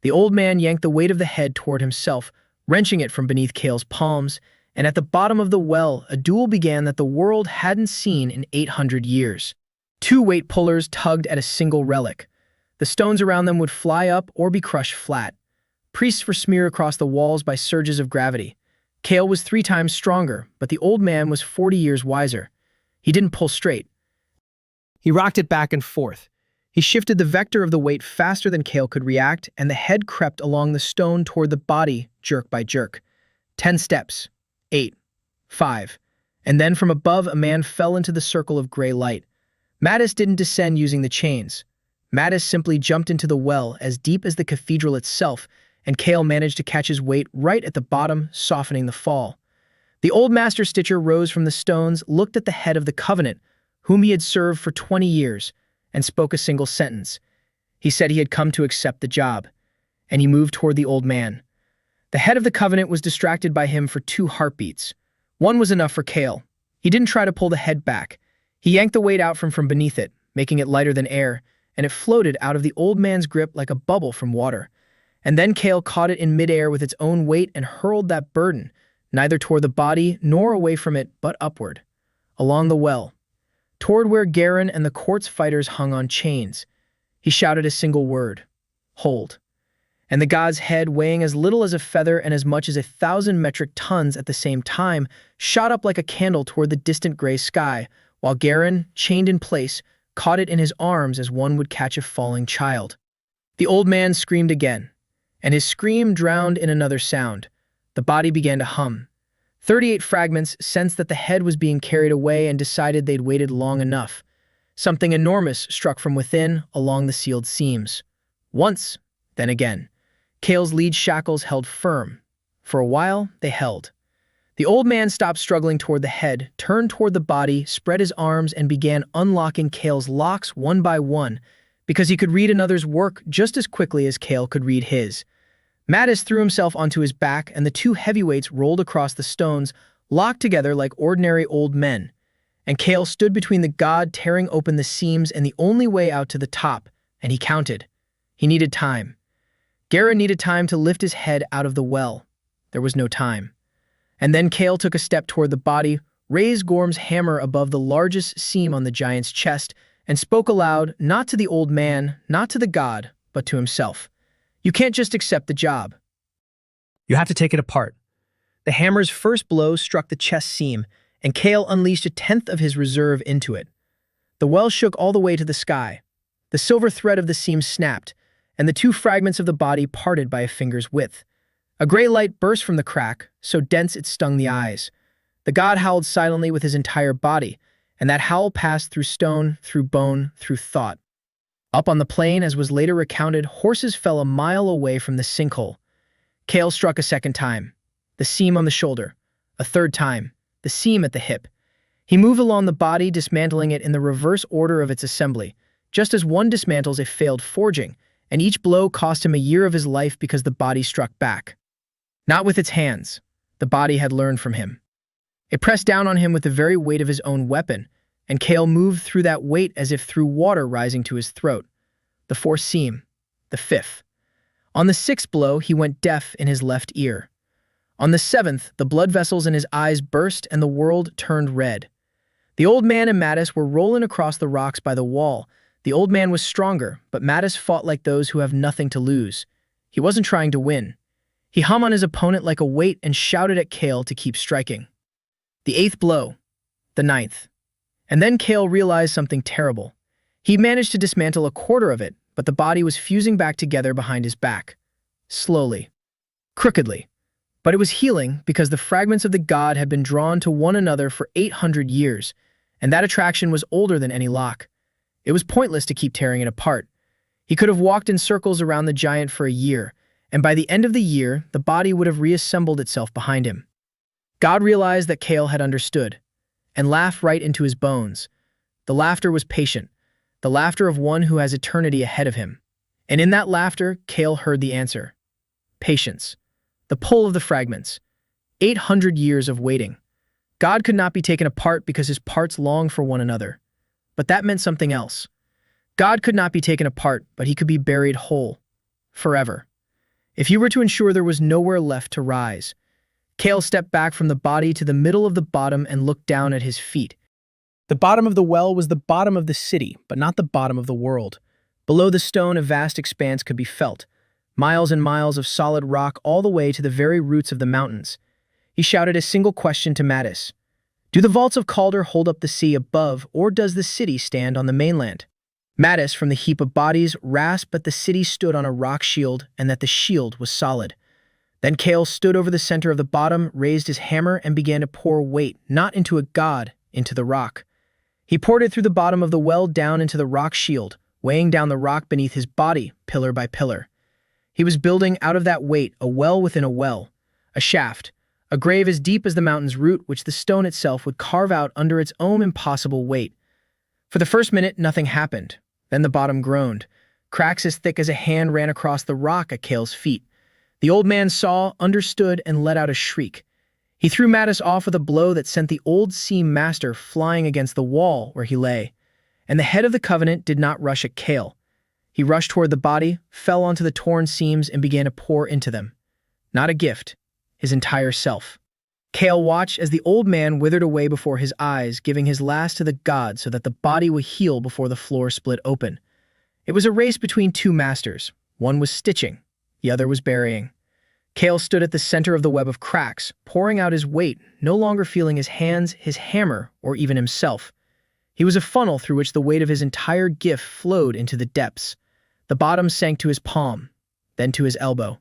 The old man yanked the weight of the head toward himself, wrenching it from beneath Kale's palms, and at the bottom of the well, a duel began that the world hadn't seen in 800 years. 2 weight pullers tugged at a single relic. The stones around them would fly up or be crushed flat. Priests were smeared across the walls by surges of gravity. Kale was 3 times stronger, but the old man was 40 years wiser. He didn't pull straight. He rocked it back and forth. He shifted the vector of the weight faster than Kale could react, and the head crept along the stone toward the body, jerk by jerk. 10 steps. 8. 5. And then from above, a man fell into the circle of gray light. Mattis didn't descend using the chains. Mattis simply jumped into the well as deep as the cathedral itself, and Kale managed to catch his weight right at the bottom, softening the fall. The old master stitcher rose from the stones, looked at the head of the covenant, whom he had served for 20 years, and spoke a single sentence. He said he had come to accept the job, and he moved toward the old man. The head of the covenant was distracted by him for 2 heartbeats. One was enough for Kale. He didn't try to pull the head back. He yanked the weight out from beneath it, making it lighter than air, and it floated out of the old man's grip like a bubble from water. And then Kale caught it in midair with its own weight and hurled that burden, neither toward the body nor away from it, but upward, along the well, toward where Garen and the court's fighters hung on chains. He shouted a single word, "Hold." And the god's head, weighing as little as a feather and as much as 1,000 metric tons at the same time, shot up like a candle toward the distant gray sky, while Garen, chained in place, caught it in his arms as one would catch a falling child. The old man screamed again, and his scream drowned in another sound. The body began to hum. 38 fragments sensed that the head was being carried away and decided they'd waited long enough. Something enormous struck from within, along the sealed seams. Once, then again. Kale's lead shackles held firm. For a while, they held. The old man stopped struggling toward the head, turned toward the body, spread his arms, and began unlocking Kale's locks one by one, because he could read another's work just as quickly as Kale could read his. Mattis threw himself onto his back, and the 2 heavyweights rolled across the stones, locked together like ordinary old men. And Kale stood between the god tearing open the seams and the only way out to the top, and he counted. He needed time. Garen needed time to lift his head out of the well. There was no time. And then Kale took a step toward the body, raised Gorm's hammer above the largest seam on the giant's chest, and spoke aloud, not to the old man, not to the god, but to himself. You can't just accept the job. You have to take it apart. The hammer's first blow struck the chest seam, and Kale unleashed 1/10 of his reserve into it. The well shook all the way to the sky. The silver thread of the seam snapped, and the 2 fragments of the body parted by a finger's width. A gray light burst from the crack, so dense it stung the eyes. The god howled silently with his entire body, and that howl passed through stone, through bone, through thought. Up on the plain, as was later recounted, horses fell a mile away from the sinkhole. Kale struck a second time, the seam on the shoulder. A third time, the seam at the hip. He moved along the body, dismantling it in the reverse order of its assembly, just as one dismantles a failed forging, and each blow cost him a year of his life because the body struck back. Not with its hands. The body had learned from him. It pressed down on him with the very weight of his own weapon, and Kale moved through that weight as if through water rising to his throat. The fourth seam. The fifth. On the sixth blow, he went deaf in his left ear. On the seventh, the blood vessels in his eyes burst and the world turned red. The old man and Mattis were rolling across the rocks by the wall. The old man was stronger, but Mattis fought like those who have nothing to lose. He wasn't trying to win. He hung on his opponent like a weight and shouted at Kale to keep striking. The eighth blow. The ninth. And then Kale realized something terrible. He managed to dismantle a quarter of it, but the body was fusing back together behind his back. Slowly. Crookedly. But it was healing because the fragments of the god had been drawn to one another for 800 years, and that attraction was older than any lock. It was pointless to keep tearing it apart. He could have walked in circles around the giant for a year, and by the end of the year, the body would have reassembled itself behind him. God realized that Kale had understood, and laughed right into his bones. The laughter was patient, the laughter of one who has eternity ahead of him. And in that laughter, Kale heard the answer. Patience. The pull of the fragments. 800 years of waiting. God could not be taken apart because his parts long for one another. But that meant something else. God could not be taken apart, but he could be buried whole. Forever. If you were to ensure there was nowhere left to rise. Kale stepped back from the body to the middle of the bottom and looked down at his feet. The bottom of the well was the bottom of the city, but not the bottom of the world. Below the stone, a vast expanse could be felt. Miles and miles of solid rock all the way to the very roots of the mountains. He shouted a single question to Mattis. Do the vaults of Calder hold up the sea above, or does the city stand on the mainland? Mattis, from the heap of bodies, rasped that the city stood on a rock shield and that the shield was solid. Then Kale stood over the center of the bottom, raised his hammer, and began to pour weight, not into a god, into the rock. He poured it through the bottom of the well down into the rock shield, weighing down the rock beneath his body, pillar by pillar. He was building out of that weight a well within a well, a shaft, a grave as deep as the mountain's root, which the stone itself would carve out under its own impossible weight. For the first minute, nothing happened. Then the bottom groaned. Cracks as thick as a hand ran across the rock at Kale's feet. The old man saw, understood, and let out a shriek. He threw Mattis off with a blow that sent the old seam master flying against the wall where he lay. And the head of the covenant did not rush at Kale. He rushed toward the body, fell onto the torn seams, and began to pour into them. Not a gift, his entire self. Kale watched as the old man withered away before his eyes, giving his last to the god so that the body would heal before the floor split open. It was a race between two masters. One was stitching, the other was burying. Kale stood at the center of the web of cracks, pouring out his weight, no longer feeling his hands, his hammer, or even himself. He was a funnel through which the weight of his entire gift flowed into the depths. The bottom sank to his palm, then to his elbow.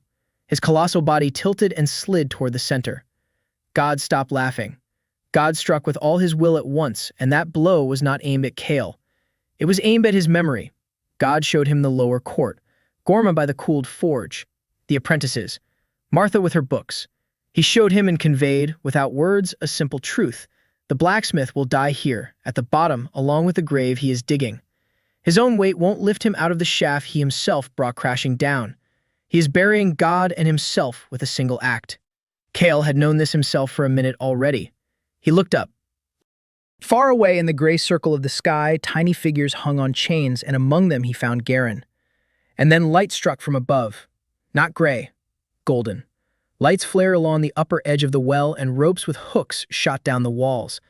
His colossal body tilted and slid toward the center. God stopped laughing. God struck with all his will at once, and that blow was not aimed at Kale. It was aimed at his memory. God showed him the lower court, Gorma by the cooled forge, the apprentices, Martha with her books. He showed him and conveyed, without words, a simple truth. The blacksmith will die here, at the bottom, along with the grave he is digging. His own weight won't lift him out of the shaft he himself brought crashing down. He is burying God and himself with a single act. Kale had known this himself for a minute already. He looked up. Far away in the gray circle of the sky, tiny figures hung on chains, and among them he found Garen. And then light struck from above. Not gray. Golden. Lights flared along the upper edge of the well, and ropes with hooks shot down the walls.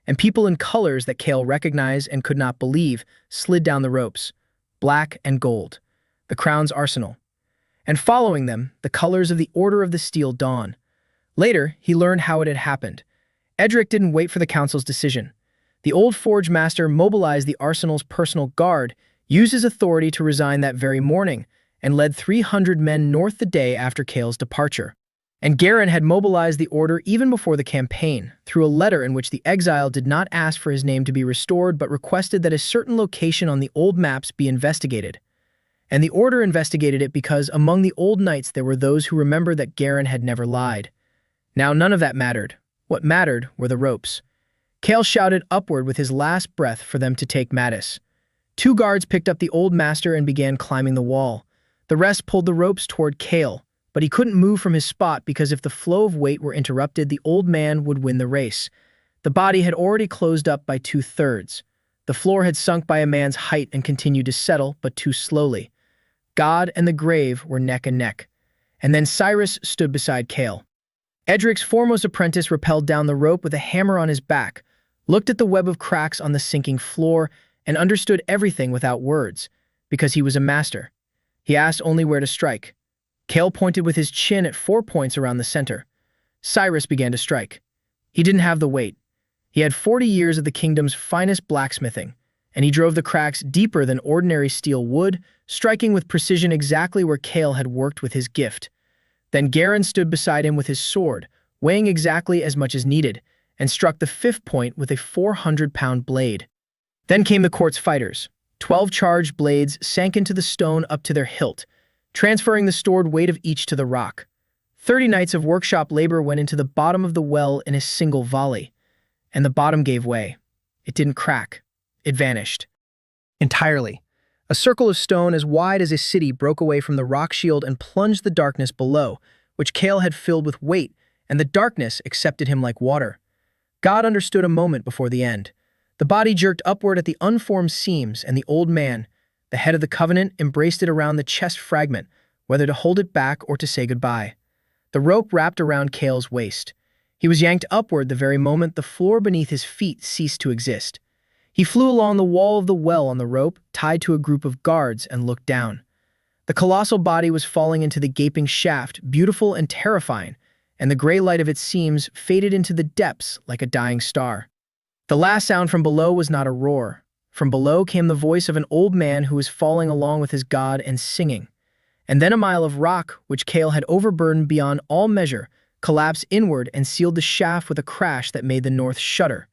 And people in colors that Kale recognized and could not believe slid down the ropes. Black and gold. The crown's arsenal. And following them, the colors of the Order of the Steel Dawn. Later, he learned how it had happened. Edric didn't wait for the council's decision. The old forge master mobilized the arsenal's personal guard, used his authority to resign that very morning, and led 300 men north the day after Kale's departure. And Garen had mobilized the order even before the campaign, through a letter in which the exile did not ask for his name to be restored but requested that a certain location on the old maps be investigated. And the order investigated it because among the old knights there were those who remembered that Garen had never lied. Now none of that mattered. What mattered were the ropes. Kale shouted upward with his last breath for them to take Mattis. 2 guards picked up the old master and began climbing the wall. The rest pulled the ropes toward Kale, but he couldn't move from his spot because if the flow of weight were interrupted, the old man would win the race. The body had already closed up by 2/3. The floor had sunk by a man's height and continued to settle, but too slowly. God and the grave were neck and neck. And then Cyrus stood beside Kale. Edric's foremost apprentice rappelled down the rope with a hammer on his back, looked at the web of cracks on the sinking floor, and understood everything without words, because he was a master. He asked only where to strike. Kale pointed with his chin at 4 points around the center. Cyrus began to strike. He didn't have the weight. He had 40 years of the kingdom's finest blacksmithing, and he drove the cracks deeper than ordinary steel would, striking with precision exactly where Kale had worked with his gift. Then Garin stood beside him with his sword, weighing exactly as much as needed, and struck the 5th point with a 400-pound blade. Then came the court's fighters. 12 charged blades sank into the stone up to their hilt, transferring the stored weight of each to the rock. 30 nights of workshop labor went into the bottom of the well in a single volley, and the bottom gave way. It didn't crack. It vanished. Entirely. A circle of stone as wide as a city broke away from the rock shield and plunged the darkness below, which Kale had filled with weight, and the darkness accepted him like water. God understood a moment before the end. The body jerked upward at the unformed seams, and the old man, the head of the covenant, embraced it around the chest fragment, whether to hold it back or to say goodbye. The rope wrapped around Kale's waist. He was yanked upward the very moment the floor beneath his feet ceased to exist. He flew along the wall of the well on the rope, tied to a group of guards, and looked down. The colossal body was falling into the gaping shaft, beautiful and terrifying, and the gray light of its seams faded into the depths like a dying star. The last sound from below was not a roar. From below came the voice of an old man who was falling along with his god and singing. And then a mile of rock, which Kale had overburdened beyond all measure, collapsed inward and sealed the shaft with a crash that made the north shudder.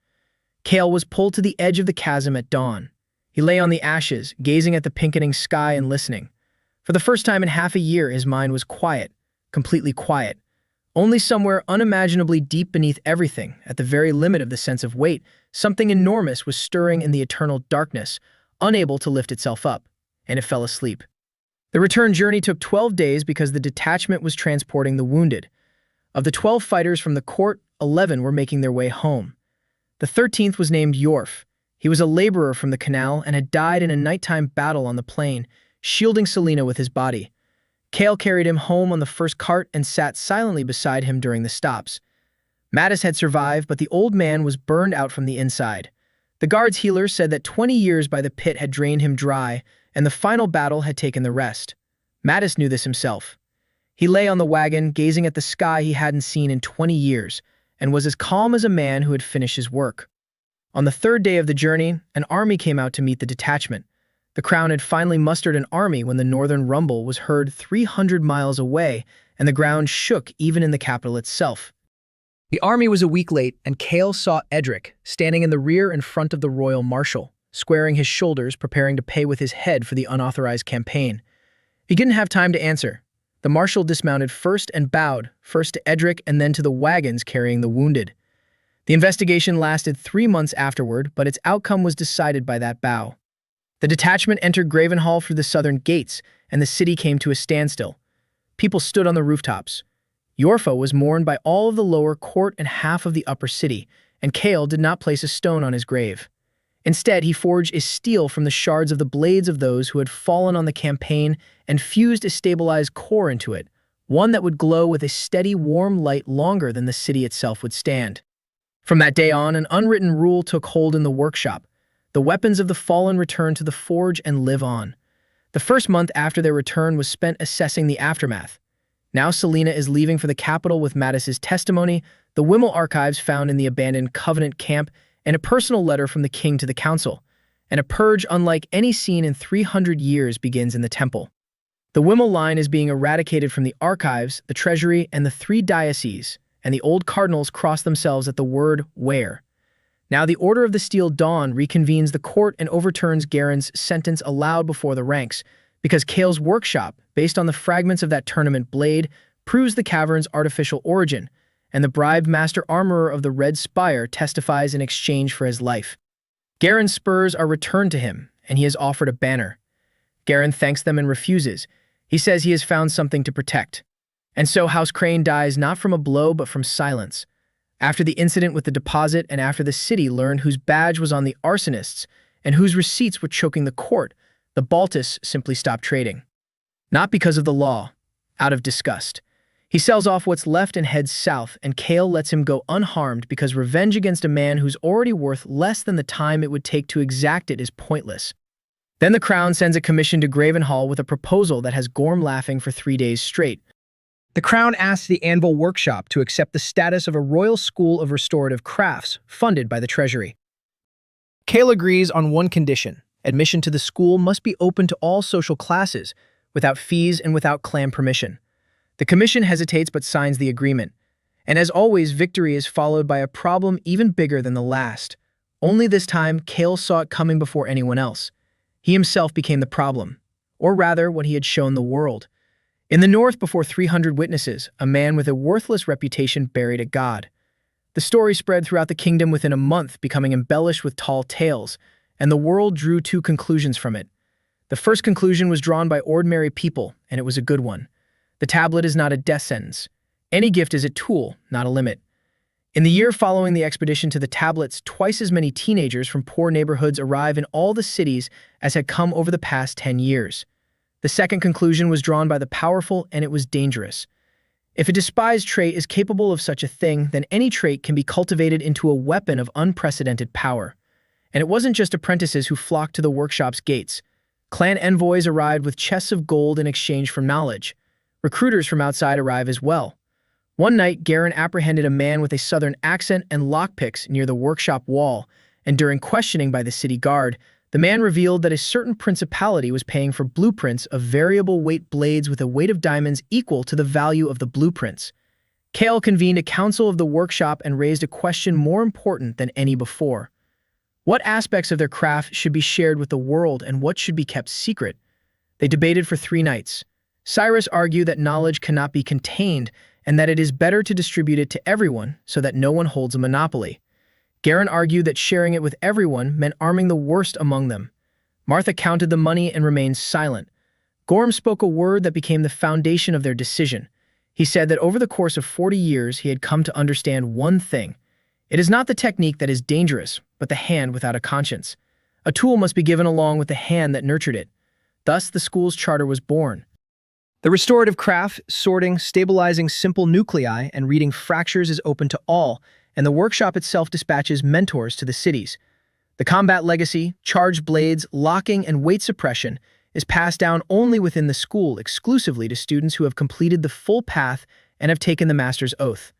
Kale was pulled to the edge of the chasm at dawn. He lay on the ashes, gazing at the pinkening sky and listening. For the first time in half a year, his mind was quiet, completely quiet. Only somewhere unimaginably deep beneath everything, at the very limit of the sense of weight, something enormous was stirring in the eternal darkness, unable to lift itself up, and it fell asleep. The return journey took 12 days because the detachment was transporting the wounded. Of the 12 fighters from the court, 11 were making their way home. The 13th was named Yorf. He was a laborer from the canal and had died in a nighttime battle on the plain, shielding Selena with his body. Kale carried him home on the first cart and sat silently beside him during the stops. Mattis had survived, but the old man was burned out from the inside. The guard's healer said that 20 years by the pit had drained him dry, and the final battle had taken the rest. Mattis knew this himself. He lay on the wagon, gazing at the sky he hadn't seen in 20 years, and was as calm as a man who had finished his work. On the 3rd day of the journey, an army came out to meet the detachment. The crown had finally mustered an army when the northern rumble was heard 300 miles away, and the ground shook even in the capital itself. The army was a week late, and Kale saw Edric standing in the rear in front of the royal marshal, squaring his shoulders, preparing to pay with his head for the unauthorized campaign. He didn't have time to answer. The marshal dismounted first and bowed, first to Edric and then to the wagons carrying the wounded. The investigation lasted 3 months afterward, but its outcome was decided by that bow. The detachment entered Gravenhall through the southern gates, and the city came to a standstill. People stood on the rooftops. Yorfa was mourned by all of the lower court and half of the upper city, and Kale did not place a stone on his grave. Instead, he forged a steel from the shards of the blades of those who had fallen on the campaign and fused a stabilized core into it, one that would glow with a steady, warm light longer than the city itself would stand. From that day on, an unwritten rule took hold in the workshop. The weapons of the fallen returned to the forge and live on. The first month after their return was spent assessing the aftermath. Now Selena is leaving for the capital with Mattis's testimony, the Wimmel archives found in the abandoned Covenant camp, and a personal letter from the king to the council. And a purge unlike any seen in 300 years begins in the temple. The Wimmel line is being eradicated from the archives, the treasury, and the 3 dioceses, and the old cardinals cross themselves at the word where. Now the Order of the Steel Dawn reconvenes the court and overturns Garen's sentence aloud before the ranks, because Kale's workshop, based on the fragments of that tournament blade, proves the cavern's artificial origin, and the bribed master armorer of the Red Spire testifies in exchange for his life. Garen's spurs are returned to him, and he is offered a banner. Garen thanks them and refuses. He says he has found something to protect. And so House Crane dies not from a blow but from silence. After the incident with the deposit and after the city learned whose badge was on the arsonists and whose receipts were choking the court, the Baltus simply stopped trading. Not because of the law, out of disgust. He sells off what's left and heads south, and Kale lets him go unharmed because revenge against a man who's already worth less than the time it would take to exact it is pointless. Then the Crown sends a commission to Gravenhall with a proposal that has Gorm laughing for 3 days straight. The Crown asks the Anvil Workshop to accept the status of a Royal School of Restorative Crafts, funded by the Treasury. Kale agrees on one condition. Admission to the school must be open to all social classes, without fees and without clan permission. The commission hesitates but signs the agreement. And as always, victory is followed by a problem even bigger than the last. Only this time, Kale saw it coming before anyone else. He himself became the problem, or rather, what he had shown the world. In the north, before 300 witnesses, a man with a worthless reputation buried a god. The story spread throughout the kingdom within a month, becoming embellished with tall tales, and the world drew 2 conclusions from it. The first conclusion was drawn by ordinary people, and it was a good one. The tablet is not a death sentence. Any gift is a tool, not a limit. In the year following the expedition to the tablets, twice as many teenagers from poor neighborhoods arrive in all the cities as had come over the past 10 years. The second conclusion was drawn by the powerful, and it was dangerous. If a despised trait is capable of such a thing, then any trait can be cultivated into a weapon of unprecedented power. And it wasn't just apprentices who flocked to the workshop's gates. Clan envoys arrived with chests of gold in exchange for knowledge. Recruiters from outside arrive as well. One night, Garen apprehended a man with a southern accent and lockpicks near the workshop wall, and during questioning by the city guard, the man revealed that a certain principality was paying for blueprints of variable weight blades with a weight of diamonds equal to the value of the blueprints. Kale convened a council of the workshop and raised a question more important than any before. What aspects of their craft should be shared with the world and what should be kept secret? They debated for 3 nights. Cyrus argued that knowledge cannot be contained and that it is better to distribute it to everyone so that no one holds a monopoly. Garen argued that sharing it with everyone meant arming the worst among them. Martha counted the money and remained silent. Gorm spoke a word that became the foundation of their decision. He said that over the course of 40 years he had come to understand one thing. It is not the technique that is dangerous, but the hand without a conscience. A tool must be given along with the hand that nurtured it. Thus the school's charter was born. The restorative craft, sorting, stabilizing simple nuclei, and reading fractures is open to all, and the workshop itself dispatches mentors to the cities. The combat legacy, charged blades, locking, and weight suppression is passed down only within the school exclusively to students who have completed the full path and have taken the master's oath.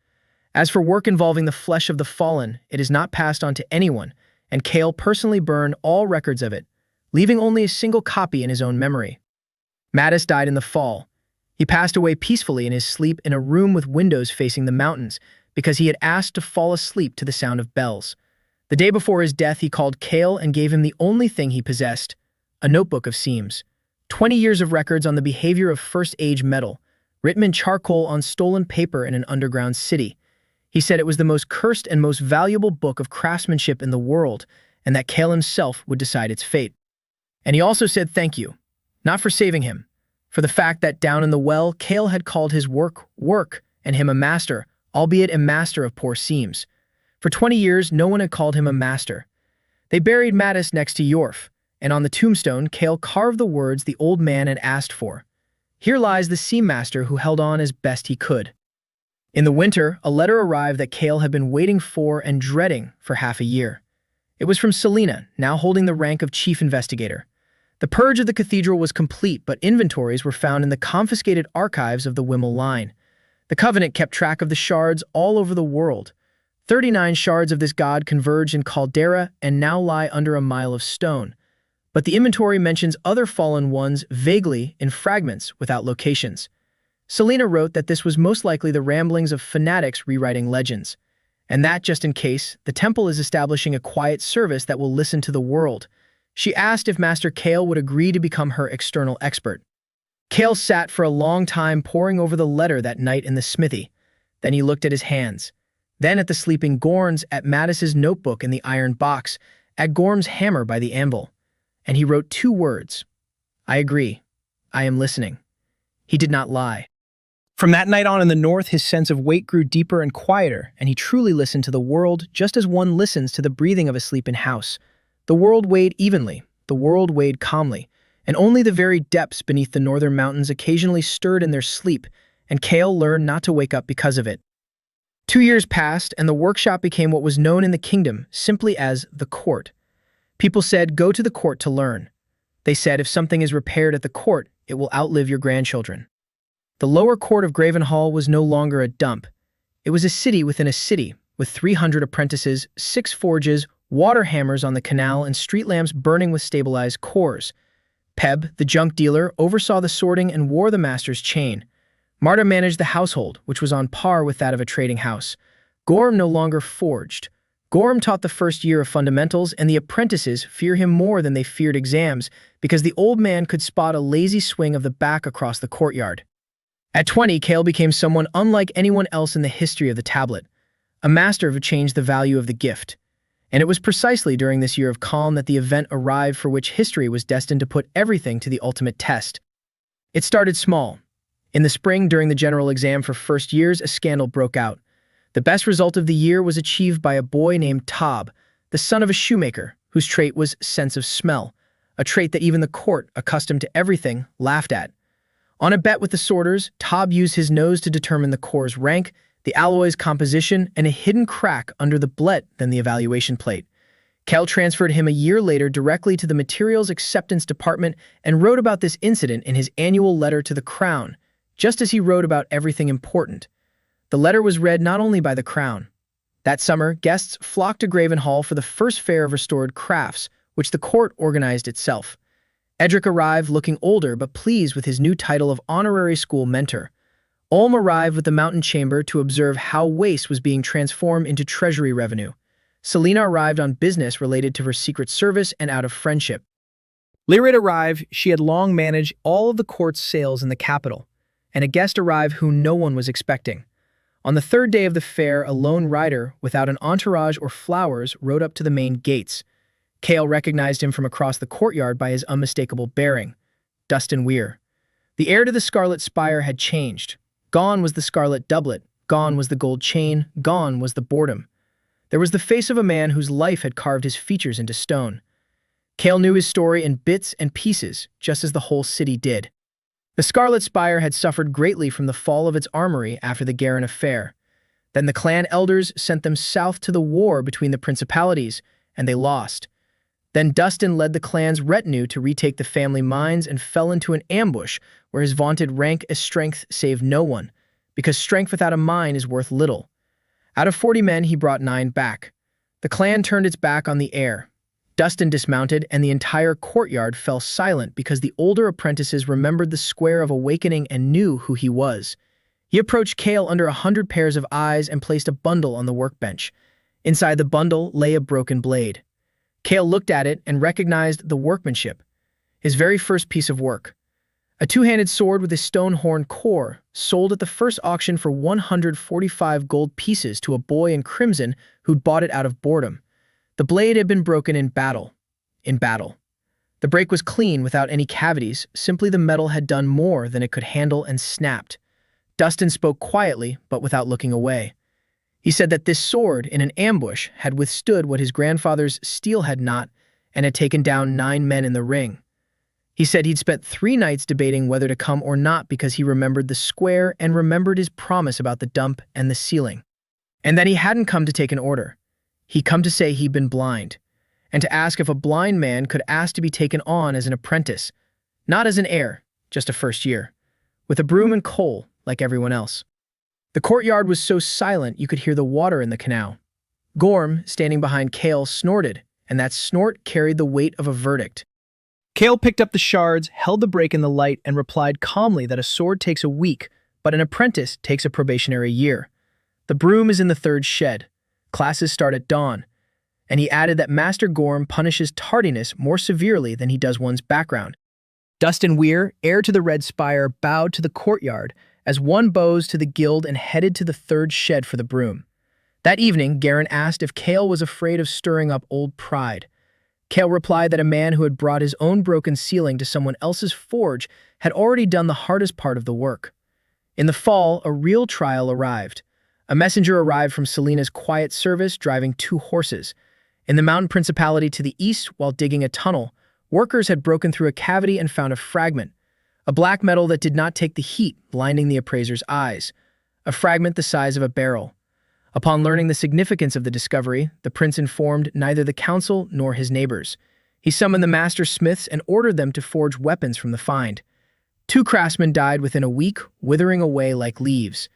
As for work involving the flesh of the fallen, it is not passed on to anyone, and Kale personally burned all records of it, leaving only a single copy in his own memory. Mattis died in the fall. He passed away peacefully in his sleep in a room with windows facing the mountains because he had asked to fall asleep to the sound of bells. The day before his death, he called Kale and gave him the only thing he possessed, a notebook of seams. 20 years of records on the behavior of first-age metal, written in charcoal on stolen paper in an underground city. He said it was the most cursed and most valuable book of craftsmanship in the world, and that Kale himself would decide its fate. And he also said thank you, not for saving him, for the fact that down in the well, Kale had called his work, and him a master, albeit a master of poor seams. For 20 years, no one had called him a master. They buried Mattis next to Yorf, and on the tombstone, Kale carved the words the old man had asked for. Here lies the seam master who held on as best he could. In the winter, a letter arrived that Kale had been waiting for and dreading for half a year. It was from Selena, now holding the rank of chief investigator. The purge of the cathedral was complete, but inventories were found in the confiscated archives of the Wimmel line. The Covenant kept track of the shards all over the world. 39 shards of this god converged in Caldera and now lie under a mile of stone. But the inventory mentions other fallen ones vaguely in fragments without locations. Selena wrote that this was most likely the ramblings of fanatics rewriting legends. And that, just in case, the temple is establishing a quiet service that will listen to the world. She asked if Master Kale would agree to become her external expert. Kale sat for a long time poring over the letter that night in the smithy. Then he looked at his hands. Then at the sleeping Gorns, at Mattis's notebook in the iron box, at Gorm's hammer by the anvil. And he wrote 2 words. I agree. I am listening. He did not lie. From that night on in the north, his sense of weight grew deeper and quieter, and he truly listened to the world just as one listens to the breathing of a sleeping house. The world weighed evenly, the world weighed calmly, and only the very depths beneath the northern mountains occasionally stirred in their sleep, and Kale learned not to wake up because of it. 2 years passed, and the workshop became what was known in the kingdom simply as the court. People said, "Go to the court to learn." They said, "If something is repaired at the court, it will outlive your grandchildren." The lower court of Gravenhall was no longer a dump. It was a city within a city, with 300 apprentices, 6 forges, water hammers on the canal, and street lamps burning with stabilized cores. Peb, the junk dealer, oversaw the sorting and wore the master's chain. Marta managed the household, which was on par with that of a trading house. Gorm no longer forged. Gorm taught the first year of fundamentals, and the apprentices fear him more than they feared exams, because the old man could spot a lazy swing of the back across the courtyard. At 20, Kale became someone unlike anyone else in the history of the tablet, a master who changed the value of the gift. And it was precisely during this year of calm that the event arrived for which history was destined to put everything to the ultimate test. It started small. In the spring, during the general exam for first years, a scandal broke out. The best result of the year was achieved by a boy named Tob, the son of a shoemaker, whose trait was sense of smell, a trait that even the court, accustomed to everything, laughed at. On a bet with the sorters, Tob used his nose to determine the core's rank, the alloy's composition, and a hidden crack under the blet than the evaluation plate. Kel transferred him a year later directly to the Materials Acceptance Department and wrote about this incident in his annual letter to the Crown, just as he wrote about everything important. The letter was read not only by the Crown. That summer, guests flocked to Gravenhall for the first fair of restored crafts, which the court organized itself. Edric arrived looking older but pleased with his new title of honorary school mentor. Ulm arrived with the mountain chamber to observe how waste was being transformed into treasury revenue. Selena arrived on business related to her secret service and out of friendship. Lyrid arrived. She had long managed all of the court's sales in the capital, and a guest arrived who no one was expecting. On the third day of the fair, a lone rider, without an entourage or flowers, rode up to the main gates. Kale recognized him from across the courtyard by his unmistakable bearing. Dustin Weir. The heir to the Scarlet Spire had changed. Gone was the scarlet doublet, gone was the gold chain, gone was the boredom. There was the face of a man whose life had carved his features into stone. Kale knew his story in bits and pieces, just as the whole city did. The Scarlet Spire had suffered greatly from the fall of its armory after the Garen affair. Then the clan elders sent them south to the war between the principalities, and they lost. Then Dustin led the clan's retinue to retake the family mines and fell into an ambush where his vaunted rank as strength saved no one, because strength without a mine is worth little. Out of 40 men, he brought 9 back. The clan turned its back on the heir. Dustin dismounted, and the entire courtyard fell silent because the older apprentices remembered the Square of Awakening and knew who he was. He approached Kale under 100 pairs of eyes and placed a bundle on the workbench. Inside the bundle lay a broken blade. Kale looked at it and recognized the workmanship, his very first piece of work. A 2-handed sword with a stone horn core, sold at the first auction for 145 gold pieces to a boy in crimson who'd bought it out of boredom. The blade had been broken in battle. The break was clean without any cavities, simply the metal had done more than it could handle and snapped. Dustin spoke quietly, but without looking away. He said that this sword, in an ambush, had withstood what his grandfather's steel had not, and had taken down 9 men in the ring. He said he'd spent 3 nights debating whether to come or not because he remembered the square and remembered his promise about the dump and the ceiling. And that he hadn't come to take an order. He'd come to say he'd been blind, and to ask if a blind man could ask to be taken on as an apprentice, not as an heir, just a first year, with a broom and coal like everyone else. The courtyard was so silent you could hear the water in the canal. Gorm, standing behind Kale, snorted, and that snort carried the weight of a verdict. Kale picked up the shards, held the break in the light, and replied calmly that a sword takes a week, but an apprentice takes a probationary year. The broom is in the 3rd shed. Classes start at dawn. And he added that Master Gorm punishes tardiness more severely than he does one's background. Dustin Weir, heir to the Red Spire, bowed to the courtyard as one bows to the guild and headed to the 3rd shed for the broom. That evening, Garen asked if Kale was afraid of stirring up old pride. Kale replied that a man who had brought his own broken ceiling to someone else's forge had already done the hardest part of the work. In the fall, a real trial arrived. A messenger arrived from Selena's quiet service driving 2 horses. In the mountain principality to the east, while digging a tunnel, workers had broken through a cavity and found a fragment, a black metal that did not take the heat, blinding the appraiser's eyes, a fragment the size of a barrel. Upon learning the significance of the discovery, the prince informed neither the council nor his neighbors. He summoned the master smiths and ordered them to forge weapons from the find. 2 craftsmen died within a week, withering away like leaves.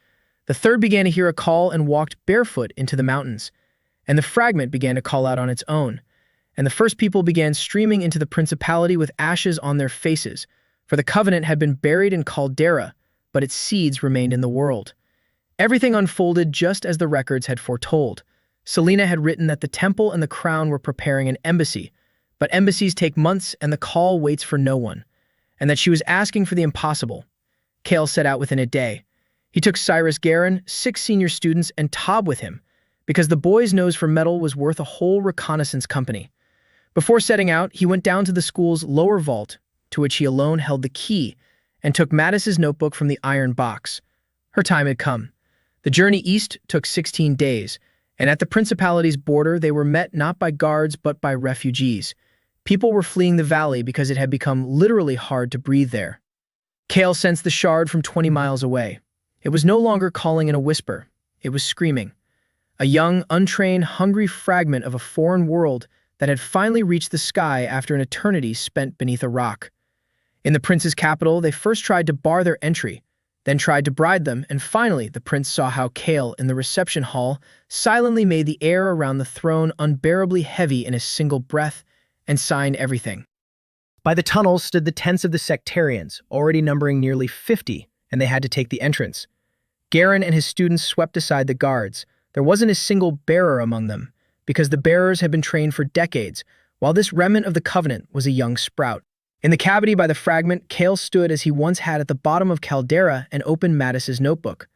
The third began to hear a call and walked barefoot into the mountains, and the fragment began to call out on its own. And the first people began streaming into the principality with ashes on their faces, for the covenant had been buried in caldera, but its seeds remained in the world. Everything unfolded just as the records had foretold. Selena had written that the temple and the crown were preparing an embassy, but embassies take months and the call waits for no one, and that she was asking for the impossible. Kale set out within a day. He took Cyrus Garin, 6 senior students, and Tob with him, because the boy's nose for metal was worth a whole reconnaissance company. Before setting out, he went down to the school's lower vault, to which he alone held the key, and took Mattis's notebook from the iron box. Her time had come. The journey east took 16 days, and at the principality's border they were met not by guards but by refugees. People were fleeing the valley because it had become literally hard to breathe there. Kale sensed the shard from 20 miles away. It was no longer calling in a whisper. It was screaming. A young, untrained, hungry fragment of a foreign world that had finally reached the sky after an eternity spent beneath a rock. In the prince's capital, they first tried to bar their entry, then tried to bribe them, and finally the prince saw how Kale, in the reception hall, silently made the air around the throne unbearably heavy in a single breath and signed everything. By the tunnels stood the tents of the sectarians, already numbering nearly 50, and they had to take the entrance. Garin and his students swept aside the guards. There wasn't a single bearer among them, because the bearers had been trained for decades, while this remnant of the covenant was a young sprout. In the cavity by the fragment, Kale stood as he once had at the bottom of Caldera and opened Mattis's notebook.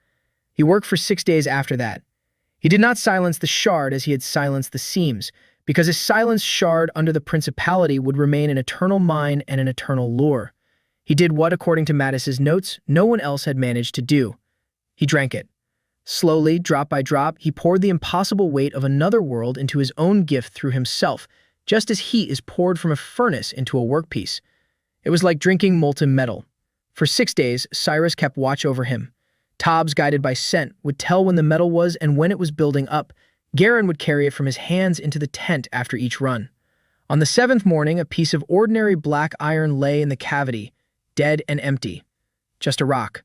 He worked for 6 days after that. He did not silence the shard as he had silenced the seams, because a silenced shard under the principality would remain an eternal mine and an eternal lure. He did what, according to Mattis's notes, no one else had managed to do. He drank it. Slowly, drop by drop, he poured the impossible weight of another world into his own gift through himself, just as heat is poured from a furnace into a workpiece. It was like drinking molten metal. For 6 days, Cyrus kept watch over him. Tobbs, guided by scent, would tell when the metal was and when it was building up. Garin would carry it from his hands into the tent after each run. On the 7th morning, a piece of ordinary black iron lay in the cavity, dead and empty. Just a rock.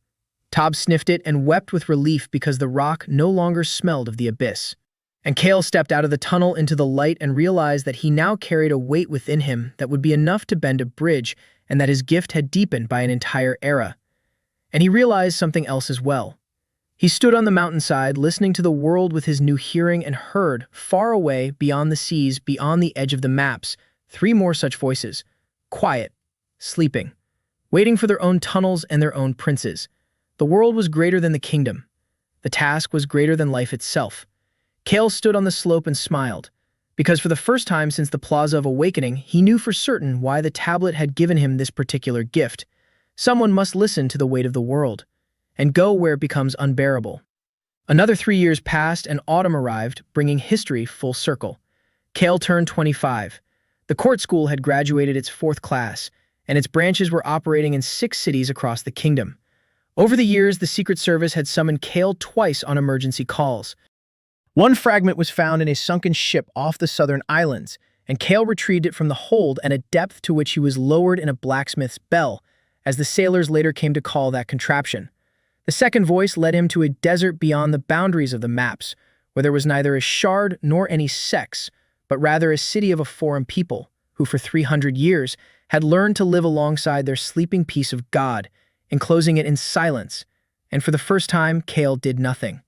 Tobbs sniffed it and wept with relief because the rock no longer smelled of the abyss. And Kale stepped out of the tunnel into the light and realized that he now carried a weight within him that would be enough to bend a bridge, and that his gift had deepened by an entire era. And he realized something else as well. He stood on the mountainside, listening to the world with his new hearing, and heard, far away, beyond the seas, beyond the edge of the maps, 3 more such voices, quiet, sleeping, waiting for their own tunnels and their own princes. The world was greater than the kingdom. The task was greater than life itself. Kale stood on the slope and smiled, because for the first time since the Plaza of Awakening, he knew for certain why the tablet had given him this particular gift. Someone must listen to the weight of the world, and go where it becomes unbearable. Another 3 years passed, and autumn arrived, bringing history full circle. Kale turned 25. The court school had graduated its 4th class, and its branches were operating in 6 cities across the kingdom. Over the years, the Secret Service had summoned Kale twice on emergency calls. One fragment was found in a sunken ship off the southern islands, and Kale retrieved it from the hold at a depth to which he was lowered in a blacksmith's bell, as the sailors later came to call that contraption. The second voice led him to a desert beyond the boundaries of the maps, where there was neither a shard nor any sex, but rather a city of a foreign people, who for 300 years had learned to live alongside their sleeping piece of God, enclosing it in silence, and for the first time, Kale did nothing.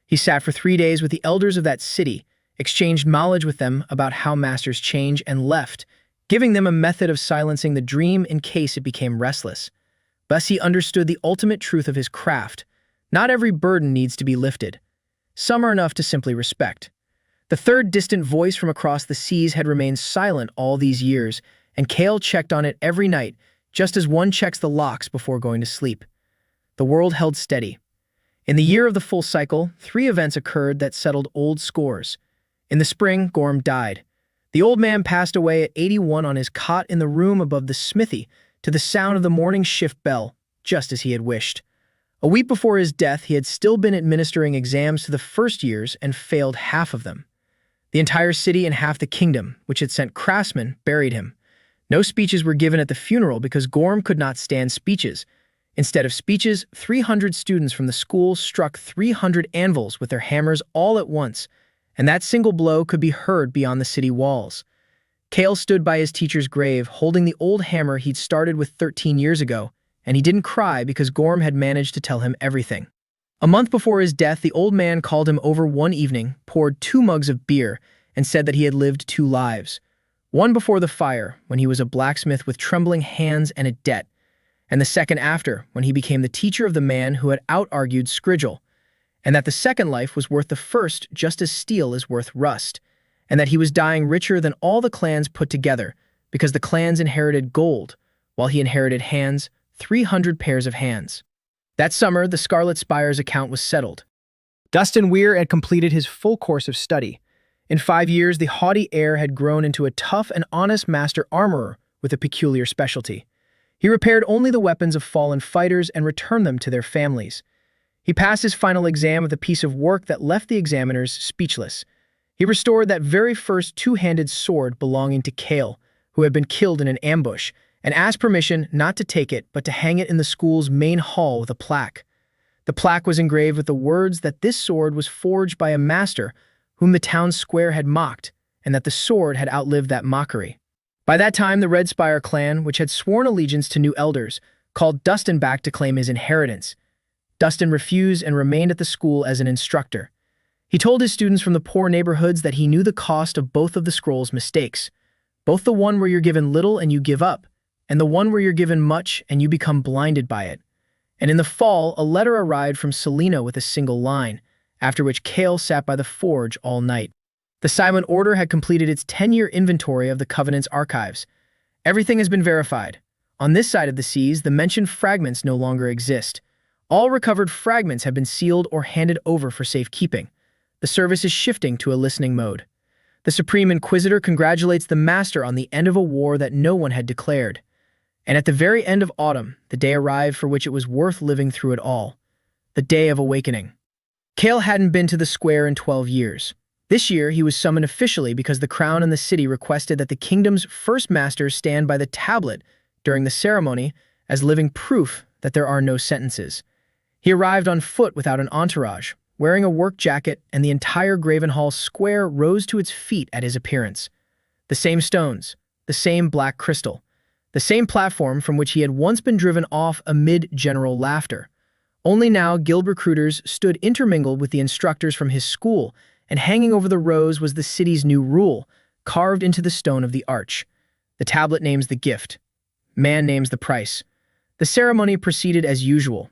He sat for 3 days with the elders of that city, exchanged knowledge with them about how masters change, and left, giving them a method of silencing the dream in case it became restless. Thus he understood the ultimate truth of his craft. Not every burden needs to be lifted. Some are enough to simply respect. The third distant voice from across the seas had remained silent all these years, and Kale checked on it every night, just as one checks the locks before going to sleep. The world held steady. In the year of the full cycle, 3 events occurred that settled old scores. In the spring, Gorm died. The old man passed away at 81 on his cot in the room above the smithy, to the sound of the morning shift bell, just as he had wished. A week before his death, he had still been administering exams to the first years and failed half of them. The entire city and half the kingdom, which had sent craftsmen, buried him. No speeches were given at the funeral because Gorm could not stand speeches. Instead of speeches, 300 students from the school struck 300 anvils with their hammers all at once, and that single blow could be heard beyond the city walls. Kale stood by his teacher's grave, holding the old hammer he'd started with 13 years ago, and he didn't cry because Gorm had managed to tell him everything. A month before his death, the old man called him over one evening, poured 2 mugs of beer, and said that he had lived 2 lives. One before the fire, when he was a blacksmith with trembling hands and a debt, and the second after, when he became the teacher of the man who had out-argued Scrigil, and that the second life was worth the first just as steel is worth rust, and that he was dying richer than all the clans put together, because the clans inherited gold, while he inherited hands, 300 pairs of hands. That summer, the Scarlet Spire's account was settled. Dustin Weir had completed his full course of study. In 5 years, the haughty heir had grown into a tough and honest master armorer with a peculiar specialty. He repaired only the weapons of fallen fighters and returned them to their families. He passed his final exam with a piece of work that left the examiners speechless. He restored that very first 2-handed sword belonging to Kale, who had been killed in an ambush, and asked permission not to take it but to hang it in the school's main hall with a plaque. The plaque was engraved with the words that this sword was forged by a master whom the town square had mocked, and that the sword had outlived that mockery. By that time, the Red Spire clan, which had sworn allegiance to new elders, called Dustin back to claim his inheritance. Dustin refused and remained at the school as an instructor. He told his students from the poor neighborhoods that he knew the cost of both of the scroll's mistakes, both the one where you're given little and you give up, and the one where you're given much and you become blinded by it. And in the fall, a letter arrived from Selena with a single line, after which Kale sat by the forge all night. The Silent Order had completed its 10-year inventory of the Covenant's archives. Everything has been verified. On this side of the seas, the mentioned fragments no longer exist. All recovered fragments have been sealed or handed over for safekeeping. The service is shifting to a listening mode. The Supreme Inquisitor congratulates the Master on the end of a war that no one had declared. And at the very end of autumn, the day arrived for which it was worth living through it all. The Day of Awakening. Kale hadn't been to the square in 12 years. This year, he was summoned officially because the crown and the city requested that the kingdom's first master stand by the tablet during the ceremony as living proof that there are no sentences. He arrived on foot without an entourage, wearing a work jacket, and the entire Gravenhall square rose to its feet at his appearance. The same stones, the same black crystal, the same platform from which he had once been driven off amid general laughter. Only now guild recruiters stood intermingled with the instructors from his school, and hanging over the rows was the city's new rule, carved into the stone of the arch. The tablet names the gift. Man names the price. The ceremony proceeded as usual.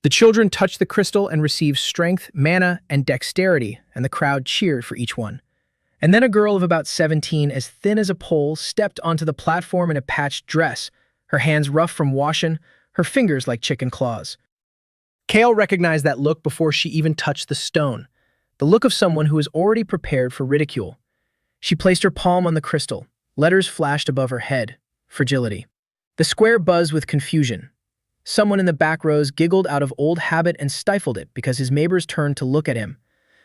The children touched the crystal and received strength, mana, and dexterity, and the crowd cheered for each one. And then a girl of about 17, as thin as a pole, stepped onto the platform in a patched dress, her hands rough from washing, her fingers like chicken claws. Kale recognized that look before she even touched the stone, the look of someone who is already prepared for ridicule. She placed her palm on the crystal. Letters flashed above her head. Fragility. The square buzzed with confusion. Someone in the back rows giggled out of old habit and stifled it because his neighbors turned to look at him.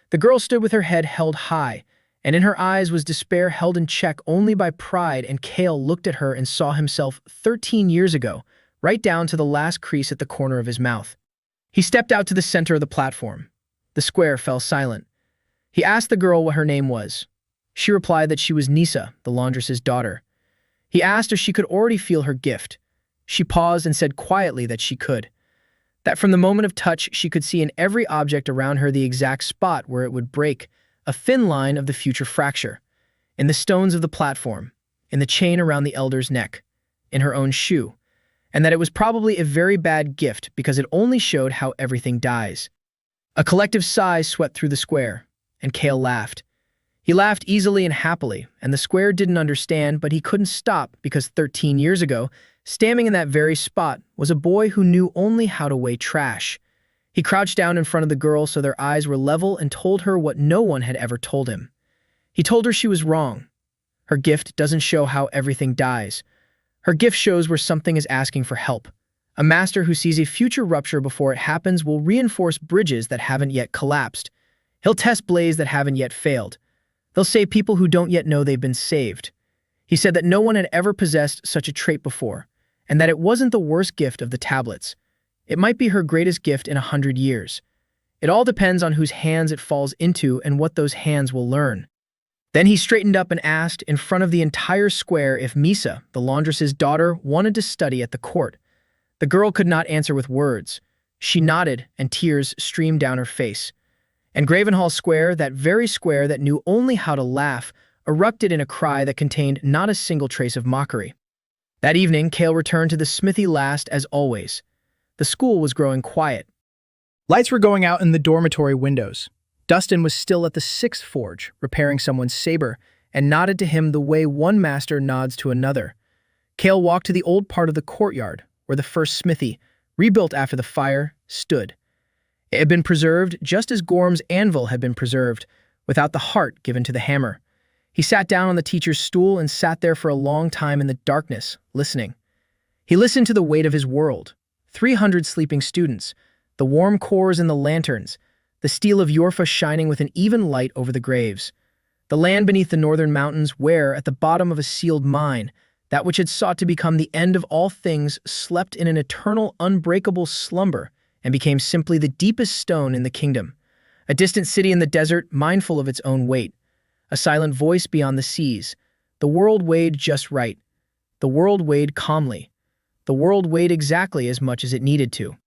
The girl stood with her head held high, and in her eyes was despair held in check only by pride, and Kale looked at her and saw himself 13 years ago, right down to the last crease at the corner of his mouth. He stepped out to the center of the platform. The square fell silent. He asked the girl what her name was. She replied that she was Nisa, the laundress's daughter. He asked if she could already feel her gift. She paused and said quietly that she could. That from the moment of touch, she could see in every object around her the exact spot where it would break, a thin line of the future fracture. In the stones of the platform, in the chain around the elder's neck, in her own shoe, and that it was probably a very bad gift because it only showed how everything dies. A collective sigh swept through the square, and Kale laughed. He laughed easily and happily, and the square didn't understand, but he couldn't stop because 13 years ago, standing in that very spot, was a boy who knew only how to weigh trash. He crouched down in front of the girl so their eyes were level and told her what no one had ever told him. He told her she was wrong. Her gift doesn't show how everything dies. Her gift shows where something is asking for help. A master who sees a future rupture before it happens will reinforce bridges that haven't yet collapsed. He'll test blades that haven't yet failed. They'll save people who don't yet know they've been saved. He said that no one had ever possessed such a trait before, and that it wasn't the worst gift of the tablets. It might be her greatest gift in 100 years. It all depends on whose hands it falls into and what those hands will learn. Then he straightened up and asked in front of the entire square if Misa, the laundress's daughter, wanted to study at the court. The girl could not answer with words. She nodded, and tears streamed down her face. And Gravenhall Square, that very square that knew only how to laugh, erupted in a cry that contained not a single trace of mockery. That evening, Cale returned to the smithy last as always. The school was growing quiet. Lights were going out in the dormitory windows. Dustin was still at the 6th forge, repairing someone's saber, and nodded to him the way one master nods to another. Cale walked to the old part of the courtyard, where the first smithy, rebuilt after the fire, stood. It had been preserved just as Gorm's anvil had been preserved, without the heart given to the hammer. He sat down on the teacher's stool and sat there for a long time in the darkness, listening. He listened to the weight of his world. 300 sleeping students, the warm cores and the lanterns, the steel of Yorfa shining with an even light over the graves. The land beneath the northern mountains where, at the bottom of a sealed mine, that which had sought to become the end of all things slept in an eternal, unbreakable slumber and became simply the deepest stone in the kingdom. A distant city in the desert, mindful of its own weight. A silent voice beyond the seas. The world weighed just right. The world weighed calmly. The world weighed exactly as much as it needed to.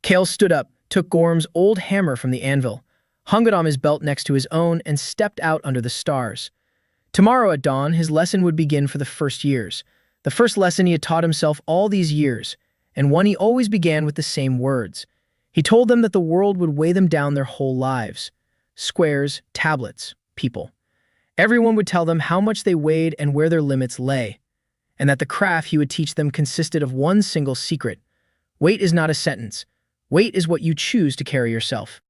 Cale stood up, took Gorm's old hammer from the anvil, hung it on his belt next to his own, and stepped out under the stars. Tomorrow at dawn, his lesson would begin for the first years. The first lesson he had taught himself all these years, and one he always began with the same words. He told them that the world would weigh them down their whole lives. Squares, tablets, people. Everyone would tell them how much they weighed and where their limits lay, and that the craft he would teach them consisted of one single secret. Weight is not a sentence. Weight is what you choose to carry yourself.